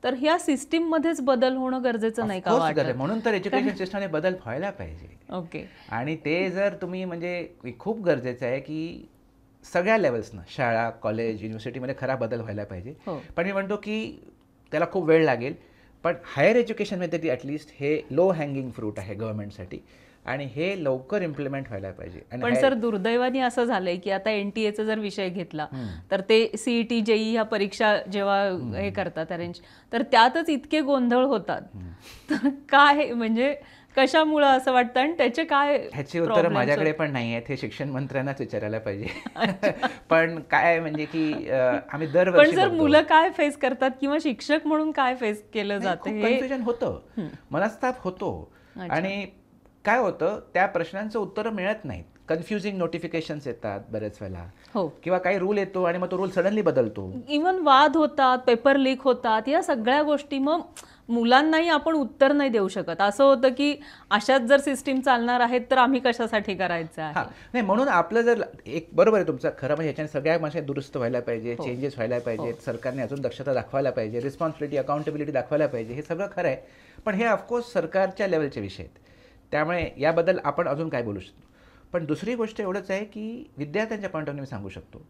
तर ह्या सिस्टीममध्येच बदल होणं गरजेचं नाही का वाटतं? म्हणून तर एज्युकेशन सिस्टमने बदल व्हायला पाहिजे. आणि ते जर तुम्ही, म्हणजे खूप गरजेचं आहे की सगळ्या लेवल्सनं, शाळा, कॉलेज, युनिव्हर्सिटीमध्ये खरा बदल व्हायला पाहिजे. पण मी म्हणतो की त्याला खूप वेळ लागेल, पण हायर एज्युकेशनमध्ये ॲटलिस्ट हे लो हँगिंग फ्रूट आहे गव्हर्नमेंटसाठी आणि हे लवकर इम्प्लिमेंट व्हायला पाहिजे. पण सर दुर्दैवाने असं झालंय की आता NTA जर विषय घेतला तर ते CET, JEE ह्या परीक्षा जेव्हा हे करतात अरेंज, तर त्यातच इतके गोंधळ होतात. तर काय, म्हणजे कशामुळं असं वाटतं आणि त्याचे काय? ह्याची उत्तर माझ्याकडे पण नाही आहेत, हे शिक्षण मंत्र्यांनाच विचारायला पाहिजे. पण काय म्हणजे की आम्ही दरवर्षी, पण सर मुलं काय फेस करतात किंवा शिक्षक म्हणून काय फेस केलं जातं, हे कन्फ्युजन होतं, मनस्ताप होतो. आणि काय होतं, त्या प्रश्नांचं उत्तर मिळत नाहीत. कन्फ्युजिंग नोटिफिकेशन्स येतात बऱ्याच वेळेला, किंवा काही रूल येतो आणि मग तो रूल सडनली बदलतो. इव्हन वाद होतात, पेपर लीक होतात, या सगळ्या गोष्टी. मग मुलांनाही आपण उत्तर नाही देऊ शकत. असं होतं की अशाच जर सिस्टीम चालणार आहेत तर आम्ही कशासाठी करायचं आहे. नाही, म्हणून आपलं जर एक बरोबर आहे तुमचं खरं, म्हणजे ह्याच्याने सगळ्या भाषा दुरुस्त व्हायला पाहिजे, चेंजेस व्हायला पाहिजेत, सरकारने अजून दक्षता दाखवायला पाहिजे, रिस्पॉन्सिबिलिटी अकाउंटेबिलिटी दाखवायला पाहिजे, हे सगळं खरं आहे. पण हे ऑफकोर्स सरकारच्या लेवलचे विषय आहेत, त्यामुळे याबद्दल आपण अजून काय बोलू शकतो. पण दुसरी गोष्ट एवढंच आहे की विद्यार्थ्यांच्या पॉईंट ऑफ व्ह्यू मी सांगू शकतो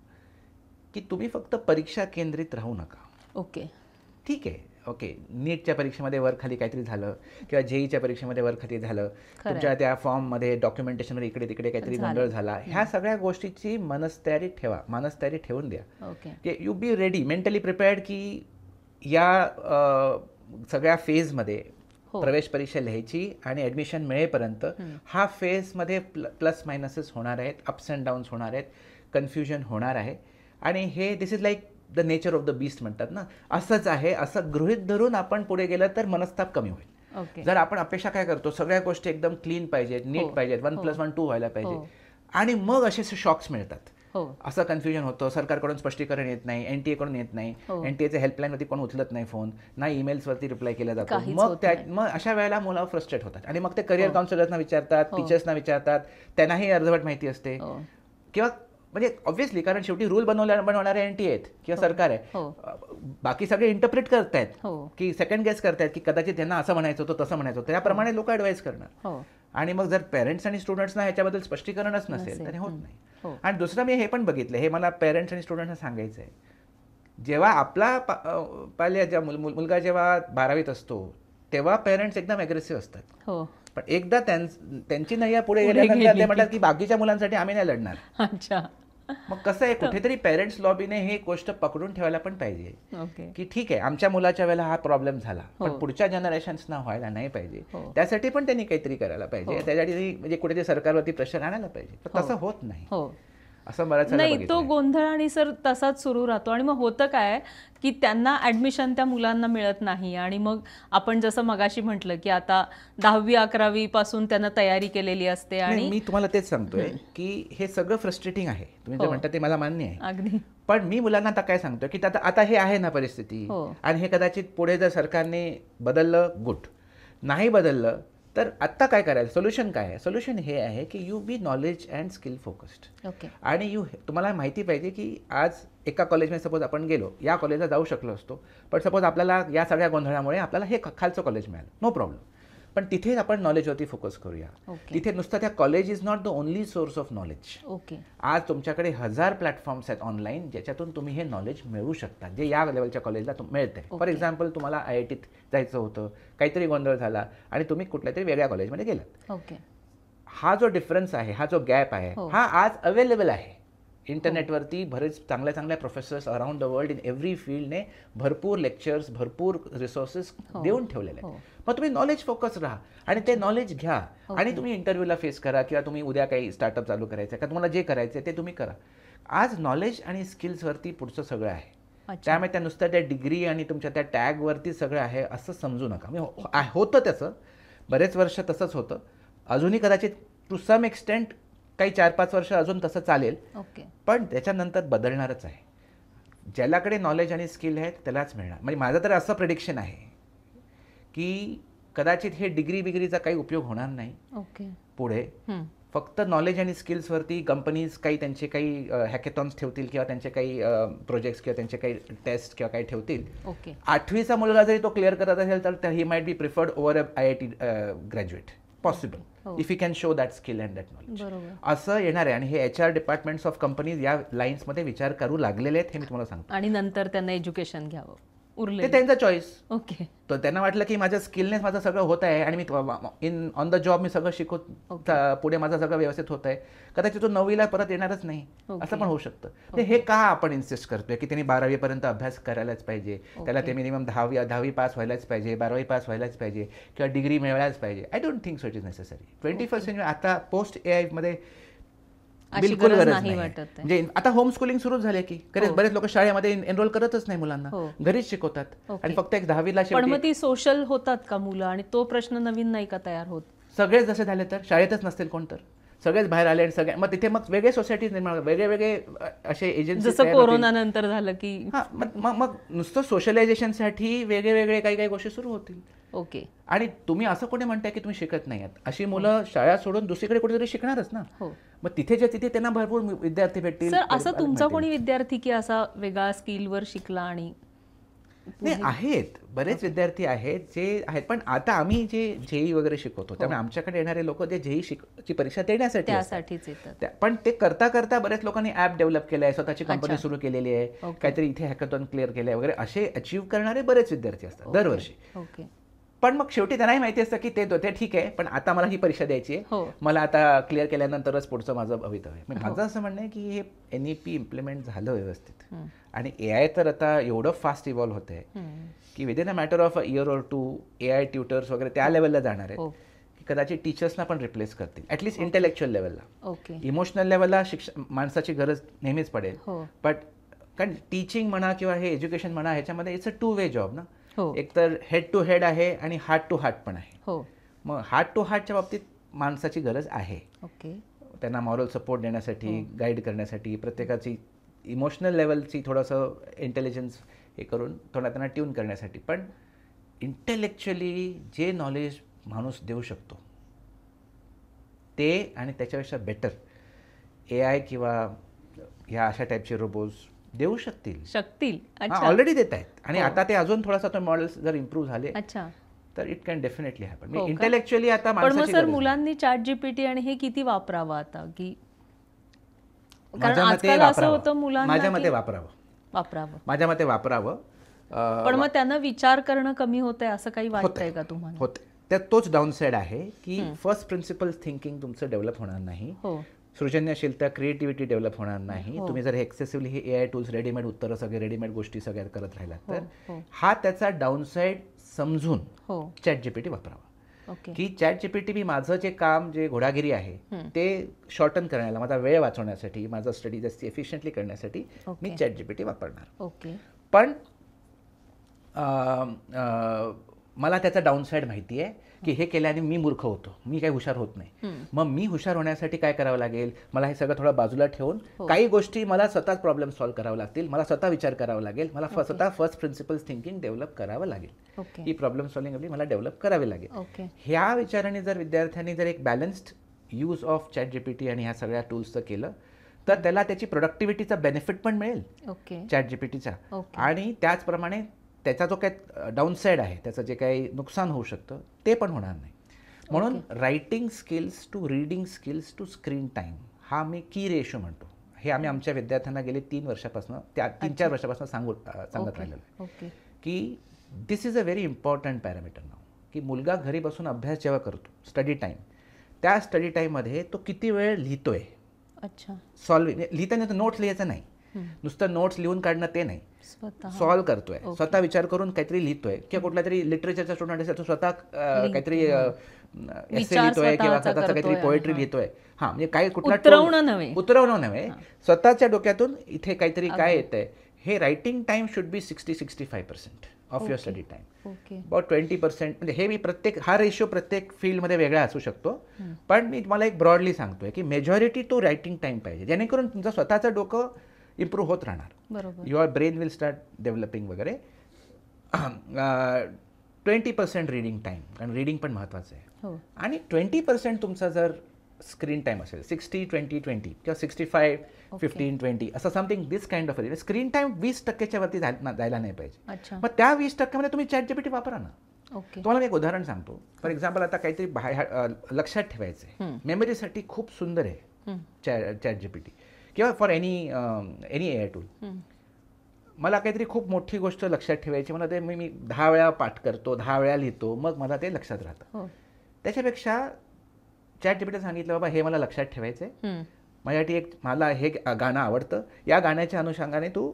की तुम्ही फक्त परीक्षा केंद्रित राहू नका. ओके, ठीक आहे, ओके, नीटच्या परीक्षेमध्ये वर खाली काहीतरी झालं किंवा जेईच्या परीक्षेमध्ये वर खाली झालं, तुमच्या त्या फॉर्ममध्ये डॉक्युमेंटेशनमध्ये इकडे तिकडे काहीतरी गोंधळ झाला, ह्या सगळ्या गोष्टीची मनस्तयारी ठेवा, मानसतयारी ठेवून द्या की you be ready, mentally prepared की या सगळ्या फेजमध्ये प्रवेश परीक्षा लिहायची आणि ॲडमिशन मिळेपर्यंत हा फेजमध्ये प्लस मायनसेस होणार आहेत, अप्स अँड डाऊन्स होणार आहेत, कन्फ्युजन होणार आहे. आणि हे this is like the nature of the beast म्हणतात ना, असंच आहे असं गृहीत धरून आपण पुढे गेलं तर मनस्ताप कमी होईल. जर आपण अपेक्षा काय करतो, सगळ्या गोष्टी एकदम क्लीन पाहिजेत, नीट पाहिजेत, 1+1=2 व्हायला पाहिजे, आणि मग असे शॉक्स मिळतात, असं कन्फ्युजन होतं, सरकारकडून स्पष्टीकरण येत नाही, NTA कडून येत नाही, NTA हेल्पलाईनवरती कोण उचलत नाही फोन, ना ईमेल्सवरती रिप्लाय केला जातो, मग अशा वेळेला मुलं फ्रस्ट्रेट होतात आणि मग ते करिअर काउन्सिलर्सना विचारतात, टीचर्सना विचारतात, त्यांनाही अर्धवट माहिती असते, किंवा म्हणजे ऑब्व्हियसली कारण शेवटी रूल बनवणारे NTA आहेत किंवा सरकार आहे, बाकी सगळे इंटरप्रिट करतायत की सेकंड गेस करतायत की कदाचित त्यांना असं म्हणायचं होतं तसं म्हणायचं होतं, त्याप्रमाणे लोक ॲडवाईस करणार. आणि मग जर पेरेंट्स आणि स्टुडंट्सना ह्याच्याबद्दल स्पष्टीकरणच नसेल तर हे होत नाही. आणि दुसरं मी हे पण बघितलं, हे मला पेरेंट्स आणि स्टुडंट्सना सांगायचं आहे, जेव्हा आपला मुलगा जेव्हा 12वीत असतो तेव्हा पेरेंट्स एकदम ॲग्रेसिव्ह असतात, पण एकदा त्यांची नैया पुढे गेल्यानंतर ते म्हणतात की बाकीच्या मुलांसाठी आम्ही नाही लढणार. अच्छा, मग कसं आहे, कुठेतरी पेरेंट्स लॉबीने हे गोष्ट पकडून ठेवायला पण पाहिजे की ठीक आहे, आमच्या मुलाच्या वेळेला हा प्रॉब्लेम झाला, पण पुढच्या जनरेशन्सना व्हायला नाही पाहिजे, त्यासाठी पण त्यांनी काहीतरी करायला पाहिजे, त्यासाठी म्हणजे कुठेतरी सरकारवरती प्रेशर आणायला पाहिजे. पण तसं होत नाही, असं बरंच नाही, तो गोंधळ आणि सर तसाच सुरू राहतो. आणि मग होतं काय की त्यांना ॲडमिशन त्या मुलांना मिळत नाही, आणि मग आपण जसं मगाशी म्हटलं की आता 10वी 11वी पासून त्यांना तयारी केलेली असते. आणि मी तुम्हाला तेच सांगतोय की हे सगळं फ्रस्ट्रेटिंग आहे, तुम्ही जे म्हणता ते मला मान्य आहे अगदी. पण मी मुलांना आता काय सांगतोय की आता हे आहे ना परिस्थिती, आणि हे कदाचित पुढे जर सरकारने बदललं गुड, नाही बदललं तर आत्ता काय करायचं, सोल्युशन काय आहे. सोल्युशन हे आहे की you be knowledge and skill focused. आणि तुम्हाला माहिती पाहिजे की आज एका कॉलेजमध्ये सपोज आपण गेलो, या कॉलेजला जाऊ शकलो असतो, पण सपोज आपल्याला या सगळ्या गोंधळामुळे आपल्याला हे खालचं कॉलेज मिळालं, नो प्रॉब्लेम, पण तिथे आपण नॉलेजवरती फोकस करूया. तिथे नुसतं त्या college is not the only source of knowledge. आज तुमच्याकडे 1000 प्लॅटफॉर्म्स आहेत ऑनलाईन ज्याच्यातून तुम्ही हे नॉलेज मिळवू शकता, जे या लेवलच्या कॉलेजला मिळतंय. फॉर एक्झाम्पल, तुम्हाला IITत जायचं होतं, काहीतरी गोंधळ झाला आणि तुम्ही कुठल्या तरी वेगळ्या कॉलेजमध्ये गेलात, हा जो डिफरन्स आहे, हा जो गॅप आहे, हा आज अवेलेबल आहे इंटरनेटवरती. बरेच चांगल्या चांगल्या professors around the world in every फील्डने भरपूर लेक्चर्स, भरपूर रिसोर्सेस देऊन ठेवलेले आहेत. मग तुम्ही नॉलेज फोकस राहा आणि ते नॉलेज घ्या, आणि तुम्ही इंटरव्ह्यूला फेस करा, किंवा तुम्ही उद्या काही स्टार्टअप चालू करायचं का तुम्हाला जे करायचं आहे ते तुम्ही करा. आज नॉलेज आणि स्किल्सवरती पुढचं सगळं आहे, त्यामुळे त्या नुसत्या त्या डिग्री आणि तुमच्या त्या टॅगवरती सगळं आहे असं समजू नका. होतं त्याचं बरेच वर्ष तसंच होतं, अजूनही कदाचित टू सम एक्सटेंट काही 4-5 वर्ष अजून तसं चालेल, पण त्याच्यानंतर बदलणारच आहे. ज्यालाकडे नॉलेज आणि स्किल आहेत त्यालाच मिळणार. म्हणजे माझं तर असं प्रेडिक्शन आहे की कदाचित हे डिग्रीचा काही उपयोग होणार नाही पुढे. फक्त नॉलेज आणि स्किल्सवरती कंपनीज त्यांचे काही हॅकेथॉन्स ठेवतील, किंवा त्यांचे काही प्रोजेक्ट्स किंवा त्यांचे काही टेस्ट किंवा काही ठेवतील. 8वीचा मुलगा जरी तो क्लिअर करत असेल तर he might be preferred over a IIT graduate, possible, if you can show that skill and that knowledge. असं येणार आहे, आणि हे HR डिपार्टमेंट्स ऑफ कंपनीज या लाईन्समध्ये विचार करू लागलेले आहेत, हे मी तुम्हाला सांगतो. आणि नंतर त्यांना एज्युकेशन घ्यावं, ते त्यांचा चॉईस. तर त्यांना वाटलं की माझ्या स्किलनेच माझं सगळं होत आहे आणि मी ऑन द जॉब मी सगळं शिकवत पुढे माझं सगळं व्यवस्थित होत आहे, कदाचित तो 9वीला परत येणारच नाही, असं पण होऊ शकतं. हे का आपण इन्सिस्ट करतोय की त्यांनी 12वी पर्यंत अभ्यास करायलाच पाहिजे, त्याला ते मिनिमम 10वी पास व्हायलाच पाहिजे, 12वी पास व्हायलाच पाहिजे, किंवा डिग्री मिळवायलाच पाहिजे. I don't think so it is necessary. 21st century आता पोस्ट AI मध्ये बिलकुल गरज नाही. म्हणजे आता होम स्कूलिंग सुरू झाले की बरेच लोक शाळेमध्ये एनरोल करतच नाही मुलांना, घरीच शिकवतात, आणि फक्त एक 10वीला. पण मग ती सोशल होतात का मुलं, आणि तो प्रश्न नवीन नाही का तयार होत? सगळेच जसे झाले तर शाळेतच नसतील कोण तर, सगळेच बाहेर आले आणि मग तिथे मग वेगळे सोसायटीज निर्माण, वेगळे वेगळे असे एजन्सी, जसं कोरोना नंतर झालं की मग नुसतं सोशलायझेशनसाठी वेगळे काही गोष्टी सुरू होतील. ओके. आणि तुम्ही असं कोणी म्हणताय की तुम्ही शिकत नाही आहात? अशी मुलं शाळा सोडून दुसरीकडे कुठेतरी शिकणारच ना. मग तिथे त्यांना भरपूर विद्यार्थी भेटतील. सर, असा तुमचा कोणी विद्यार्थी की असा वेगळा स्किलवर शिकला? आणि नाही, आहेत बरेच विद्यार्थी आहेत जे आहेत, पण आता आम्ही जे जेई वगैरे शिकवतो त्यामुळे आमच्याकडे येणारे लोक जे जेई ची परीक्षा देण्यासाठीच येतात. पण ते करता करता बऱ्याच लोकांनी ऍप डेव्हलप केलं आहे, स्वतःची कंपनी सुरू केलेली आहे, काहीतरी इथे हॅकॅथॉन क्लिअर केलं आहे वगैरे, असे अचीव्ह करणारे बरेच विद्यार्थी असतात दरवर्षी. पण मग शेवटी त्यांनाही माहिती असतं की ते ठीक आहे, पण आता मला ही परीक्षा द्यायची आहे, मला आता क्लिअर केल्यानंतरच पुढचं माझं भवितव्य आहे. माझं असं म्हणणं आहे की हे NEP इम्प्लिमेंट झालं व्यवस्थित, आणि AI तर आता एवढं फास्ट इव्हॉल्व्ह होत आहे की within a matter of a year or 2 AI tutors वगैरे त्या लेवलला जाणार आहेत की कदाचित टीचर्सना पण रिप्लेस करतील, ॲटलिस्ट इंटेलेक्च्युअल लेवलला. इमोशनल लेवलला माणसाची गरज नेहमीच पडेल, बट कारण टीचिंग म्हणा किंवा हे एज्युकेशन म्हणा, ह्याच्यामध्ये इट्स अ 2 वे जॉब ना. एक तर हेड टू हेड आहे आणि हार्ट टू हार्ट पण आहे. मग हार्ट टू हार्टच्या बाबतीत माणसाची गरज आहे. त्यांना मॉरल सपोर्ट देण्यासाठी, गाईड करण्यासाठी, प्रत्येकाची इमोशनल लेवलची थोडंसं इंटेलिजन्स हे करून थोडा त्यांना ट्यून करण्यासाठी. पण इंटेलेक्च्युअली जे नॉलेज माणूस देऊ शकतो ते आणि त्याच्यापेक्षा बेटर AI किंवा ह्या अशा टाईपचे रोबोट्स देऊ शकतील. ऑलरेडी देत आहेत, आणि आता ते अजून थोडासा मॉडेल्स जर इम्प्रूव्ह झाले तर it can definitely happen. Intellectually आता माणसाची सर, मुलांनी ChatGPT आणि हे किती वापरावं आता? की कारण आजकाल असं होतं मुलांना, माझ्या मते वापरावं. पण मग त्यांना विचार करणं कमी होतंय असं काही वाटतंय का तुम्हाला? होते. त्यात तोच डाऊन साईड आहे की फर्स्ट प्रिन्सिपल्स थिंकिंग तुमचं डेव्हलप होणार नाही, सृजनशीलता, क्रिएटिव्हिटी डेव्हलप होणार नाही. तुम्ही जर एक्सेसिव्हली हे AI टूल्स, रेडीमेड उत्तरं, सगळे रेडीमेड गोष्टी सगळ्या करत राहिलात तर हा त्याचा डाऊन साईड समजून ChatGPT वापरावा. की ChatGPT मी माझं जे काम, जे घोडागिरी आहे ते शॉर्टन करण्याला, माझा वेळ वाचवण्यासाठी, माझा स्टडी जास्त एफिशियंटली करण्यासाठी मी ChatGPT वापरणार. पण मला त्याचा डाऊन साईड माहिती आहे की हे केल्याने मी मूर्ख होतो, मी काही हुशार होत नाही. मग मी हुशार होण्यासाठी काय करावं लागेल? मला हे सगळं थोडं बाजूला ठेवून काही गोष्टी मला स्वतःच प्रॉब्लेम सॉल्व्ह करावं लागतील, मला स्वतः विचार करावा लागेल, मला स्वतः फर्स्ट प्रिन्सिपल्स थिंकिंग डेव्हलप करावं लागेल, ही प्रॉब्लेम सॉल्व्हिंग मला डेव्हलप करावी लागेल. ह्या विचाराने जर विद्यार्थ्यांनी जर एक बॅलन्स्ड यूज ऑफ ChatGPT आणि ह्या सगळ्या टूल्सचं केलं तर त्याला त्याची प्रोडक्टिव्हिटीचा बेनिफिट पण मिळेल ChatGPTचा, आणि त्याचप्रमाणे त्याचा जो काही डाऊन साईड आहे, त्याचं जे काही नुकसान होऊ शकतं ते पण होणार नाही. म्हणून writing skills to reading skills to screen time हा मी की रेशो म्हणतो. हे आम्ही आमच्या विद्यार्थ्यांना गेले 3 वर्षापासून, 3-4 वर्षापासून सांगत राहिलेलो आहे की this is a very important parameter नाव, की मुलगा घरी बसून अभ्यास जेव्हा करतो, स्टडी टाईम, त्या स्टडी टाईममध्ये तो किती वेळ लिहितोय. लिहिताना नोट्स लिहायचं नाही, नुसतं नोट्स लिहून काढणं ते नाही, सॉल्व्ह करतोय, स्वतः विचार करून काहीतरी लिहितोय, किंवा कुठल्या तरी लिटरेचरचा स्टुडंट असेल तो स्वतः काहीतरी एसे लिहितोय किंवा स्वतःचं काहीतरी पोएट्री लिहितोय. म्हणजे काही कुठला उतरवणं नव्हे, स्वतःच्या डोक्यातून इथे काहीतरी काय येतंय. हे writing time should be 60-65% of your study time. About 20% म्हणजे हे मी हा रेशिओ प्रत्येक फील्डमध्ये वेगळा असू शकतो, पण मी तुम्हाला एक ब्रॉडली सांगतोय की मेजॉरिटी तो रायटिंग टाइम पाहिजे, जेणेकरून तुमचं स्वतःचं डोकं इम्प्रूव्ह होत राहणार. Your brain will start developing वगैरे. 20% रीडिंग टाईम, कारण रीडिंग पण महत्त्वाचं आहे. आणि 20% तुमचा जर स्क्रीन टाईम असेल, 60-20-20 किंवा 65-15-20 असं something this kind of screen time 20%च्या वरती जायला नाही पाहिजे. मग त्या 20%मध्ये तुम्ही ChatGPT वापरा ना. तुम्हाला मी एक उदाहरण सांगतो. फॉर एक्झाम्पल, आता काहीतरी लक्षात ठेवायचं आहे, मेमरीसाठी खूप सुंदर आहे ChatGPT किंवा फॉर एनी AI टूल. मला काहीतरी खूप मोठी गोष्ट लक्षात ठेवायची, मला ते मी 10 वेळा पाठ करतो, 10 वेळा लिहितो, मग मला ते लक्षात राहतं. त्याच्यापेक्षा ChatGPT सांगितलं, बाबा हे मला लक्षात ठेवायचं आहे, माझ्यासाठी मला हे गाणं आवडतं, या गाण्याच्या अनुषंगाने तू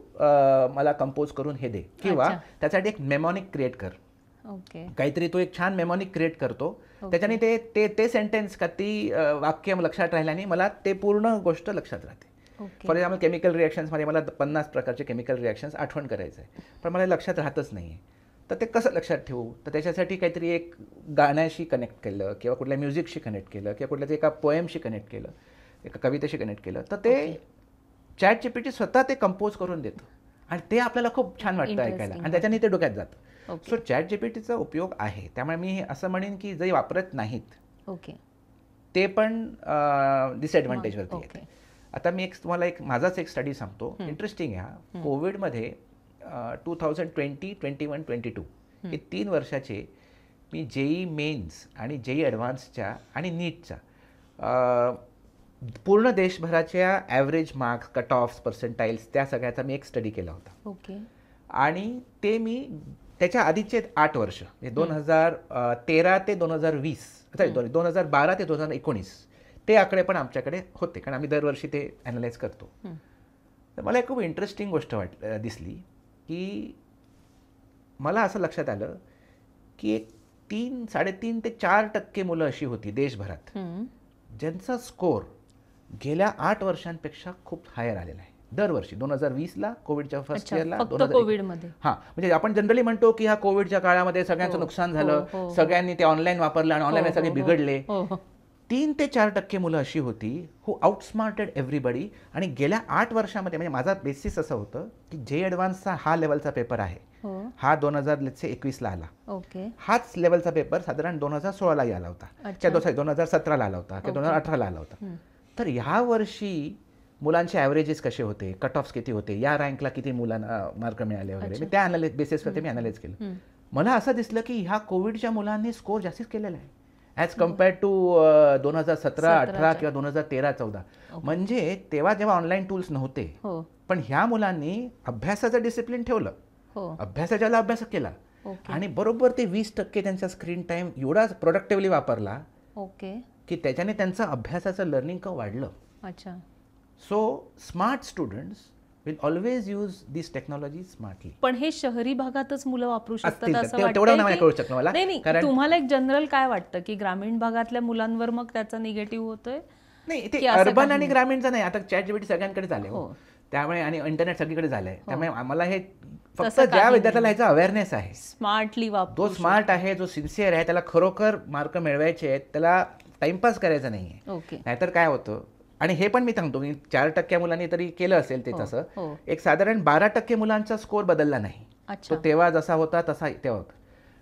मला कंपोज करून हे दे, किंवा त्यासाठी एक मेमॉनिक क्रिएट कर. काहीतरी तो एक छान मेमॉनिक क्रिएट करतो, त्याच्याने ते सेंटेन्स का ती वाक्य लक्षात राहिल्याने मला ते पूर्ण गोष्ट लक्षात राहते. फॉर एक्झाम्पल, केमिकल रिॲक्शन्समध्ये मला 50 प्रकारचे केमिकल रिॲक्शन्स आठवण करायचं आहे, पण मला लक्षात राहतच नाही आहे. तर ते कसं लक्षात ठेवू, तर त्याच्यासाठी काहीतरी एक गाण्याशी कनेक्ट केलं किंवा कुठल्या म्युझिकशी कनेक्ट केलं किंवा कुठल्या एका पोएमशी कनेक्ट केलं, एका कवितेशी कनेक्ट केलं, तर ते ChatGPT स्वतः ते कंपोज करून देतं आणि ते आपल्याला खूप छान वाटतं ऐकायला आणि त्याच्याने ते डोक्यात जातं. सो ChatGPTचा उपयोग आहे. त्यामुळे मी असं म्हणेन की जे वापरत नाहीत ते पण डिसएडव्हान्टेजवरती आहेत. आता मी तुम्हाला माझाच एक स्टडी सांगतो, इंटरेस्टिंग आहे हा. कोविडमध्ये 2020, 21, 22 हे 3 वर्षाचे मी JEE मेन्स आणि JEE ॲडव्हान्सच्या आणि नीटच्या पूर्ण देशभराच्या average marks, cut offs, percentiles त्या सगळ्याचा मी एक स्टडी केला होता. आणि ते मी त्याच्या आधीचे 8 वर्ष म्हणजे 2013 ते 2020 2012 ते 2019 ते आकडे पण आमच्याकडे होते, कारण आम्ही दरवर्षी ते ॲनालाइज करतो. तर मला एक खूप इंटरेस्टिंग गोष्ट दिसली की मला असं लक्षात आलं की एक 3-3.5 ते 4% मुलं अशी होती देशभरात ज्यांचा स्कोर गेल्या 8 वर्षांपेक्षा खूप हायर आलेला आहे दरवर्षी. 2020ला कोविडच्या फर्स्ट इयरला हां, म्हणजे आपण जनरली म्हणतो की ह्या कोविडच्या काळामध्ये सगळ्यांचं नुकसान झालं, सगळ्यांनी ते ऑनलाईन वापरलं आणि ऑनलाईन सगळे बिघडले. 3 ते 4% मुलं अशी होती हू आउटस्मार्टेड एव्हरीबडी. आणि गेल्या 8 वर्षामध्ये म्हणजे माझा बेसिस असं होतं की JEE ॲडव्हान्सचा हा लेवलचा पेपर आहे, हा 2021ला आला. हाच लेवलचा पेपर साधारण 2016ला आला होता, 2017ला आला होता किंवा 2018ला आला होता. तर ह्या वर्षी मुलांचे ॲव्हरेजेस कसे होते, कट ऑफ्स किती होते, या रँकला किती मुलांना मार्क मिळाले वगैरे, मी त्या बेसिसवरती मी ॲनालाइज केलं. मला असं दिसलं की ह्या कोविडच्या मुलांनी स्कोर जास्तीच केलेला आहे ॲज कम्पेअर्ड टू 2017-18 किंवा 2013-14. म्हणजे तेव्हा जेव्हा ऑनलाईन टूल्स नव्हते, पण ह्या मुलांनी अभ्यासाचं डिसिप्लिन ठेवलं, अभ्यासाच्याला अभ्यास केला आणि बरोबर ते 20% त्यांचा स्क्रीन टाइम एवढा प्रोडक्टिव्हली वापरला की त्याच्याने त्यांचं अभ्यासाचं लर्निंग वाढलं. So smart students will always use this technology smartly. पण हे शहरी भागातच मुलं वापरू शकतात असं वाटतं? नाही, तुम्हाला एक जनरल काय वाटतं की ग्रामीण भागातल्या मुलांवर मग त्याचा निगेटिव्ह होतोय? नाही, ते अर्बन आणि ग्रामीणचं नाही. आता ChatGPT सगळ्यांकडे झाले त्यामुळे आणि इंटरनेट सगळीकडे झालंय, त्यामुळे आम्हाला हे फक्त ज्या विद्यार्थ्याला ह्याचा अवेअरनेस आहे, स्मार्टली वापरू, जो स्मार्ट आहे, जो सिन्सिअर आहे, त्याला खरोखर मार्क मिळवायचे आहेत, त्याला टाइमपास करायचा नाहीये. नाहीतर काय होतं, आणि हे पण मी सांगतो मी 4% मुलांनी तरी केलं असेल ते तसं, एक साधारण 12% मुलांचा स्कोर बदलला नाही. तो तेव्हा जसा होता तसा तेव्हा होता.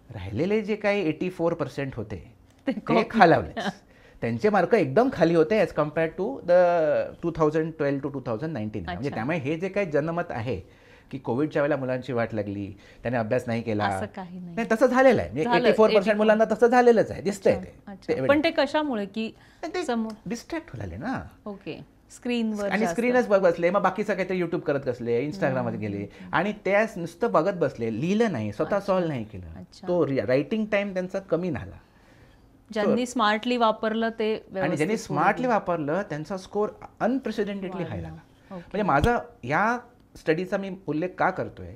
राहिलेले जे काही 84% होते ते खालावले, त्यांचे मार्क एकदम खाली होते as compared to the 2012 to 2019. म्हणजे त्यामुळे हे जे काही जनमत आहे की कोविडच्या वेळेला मुलांची वाट लागली, त्याने अभ्यास नाही केला, नाही, तसं झालेलं आहे. 84% मुलांना तसं झालेलंच आहे, दिसतंय ते. पण ते कशामुळे की डिस्ट्रॅक्ट झाले ना स्क्रीनवर, आणि स्क्रीनच बसले, मग बाकीचं काहीतरी युट्यूब करत बसले, इंस्टाग्राममध्ये गेले आणि त्यास नुसतं बघत बसले, लिहिलं नाही, स्वतः सॉल्व्ह नाही केलं. तो रायटिंग टाइम त्यांचा कमी झाला. ज्यांनी स्मार्टली वापरलं ते, आणि ज्यांनी स्मार्टली वापरलं त्यांचा स्कोर अनप्रेसिडेंटेडली हाय झाला. म्हणजे माझा या स्टडीचा मी उल्लेख का करतोय,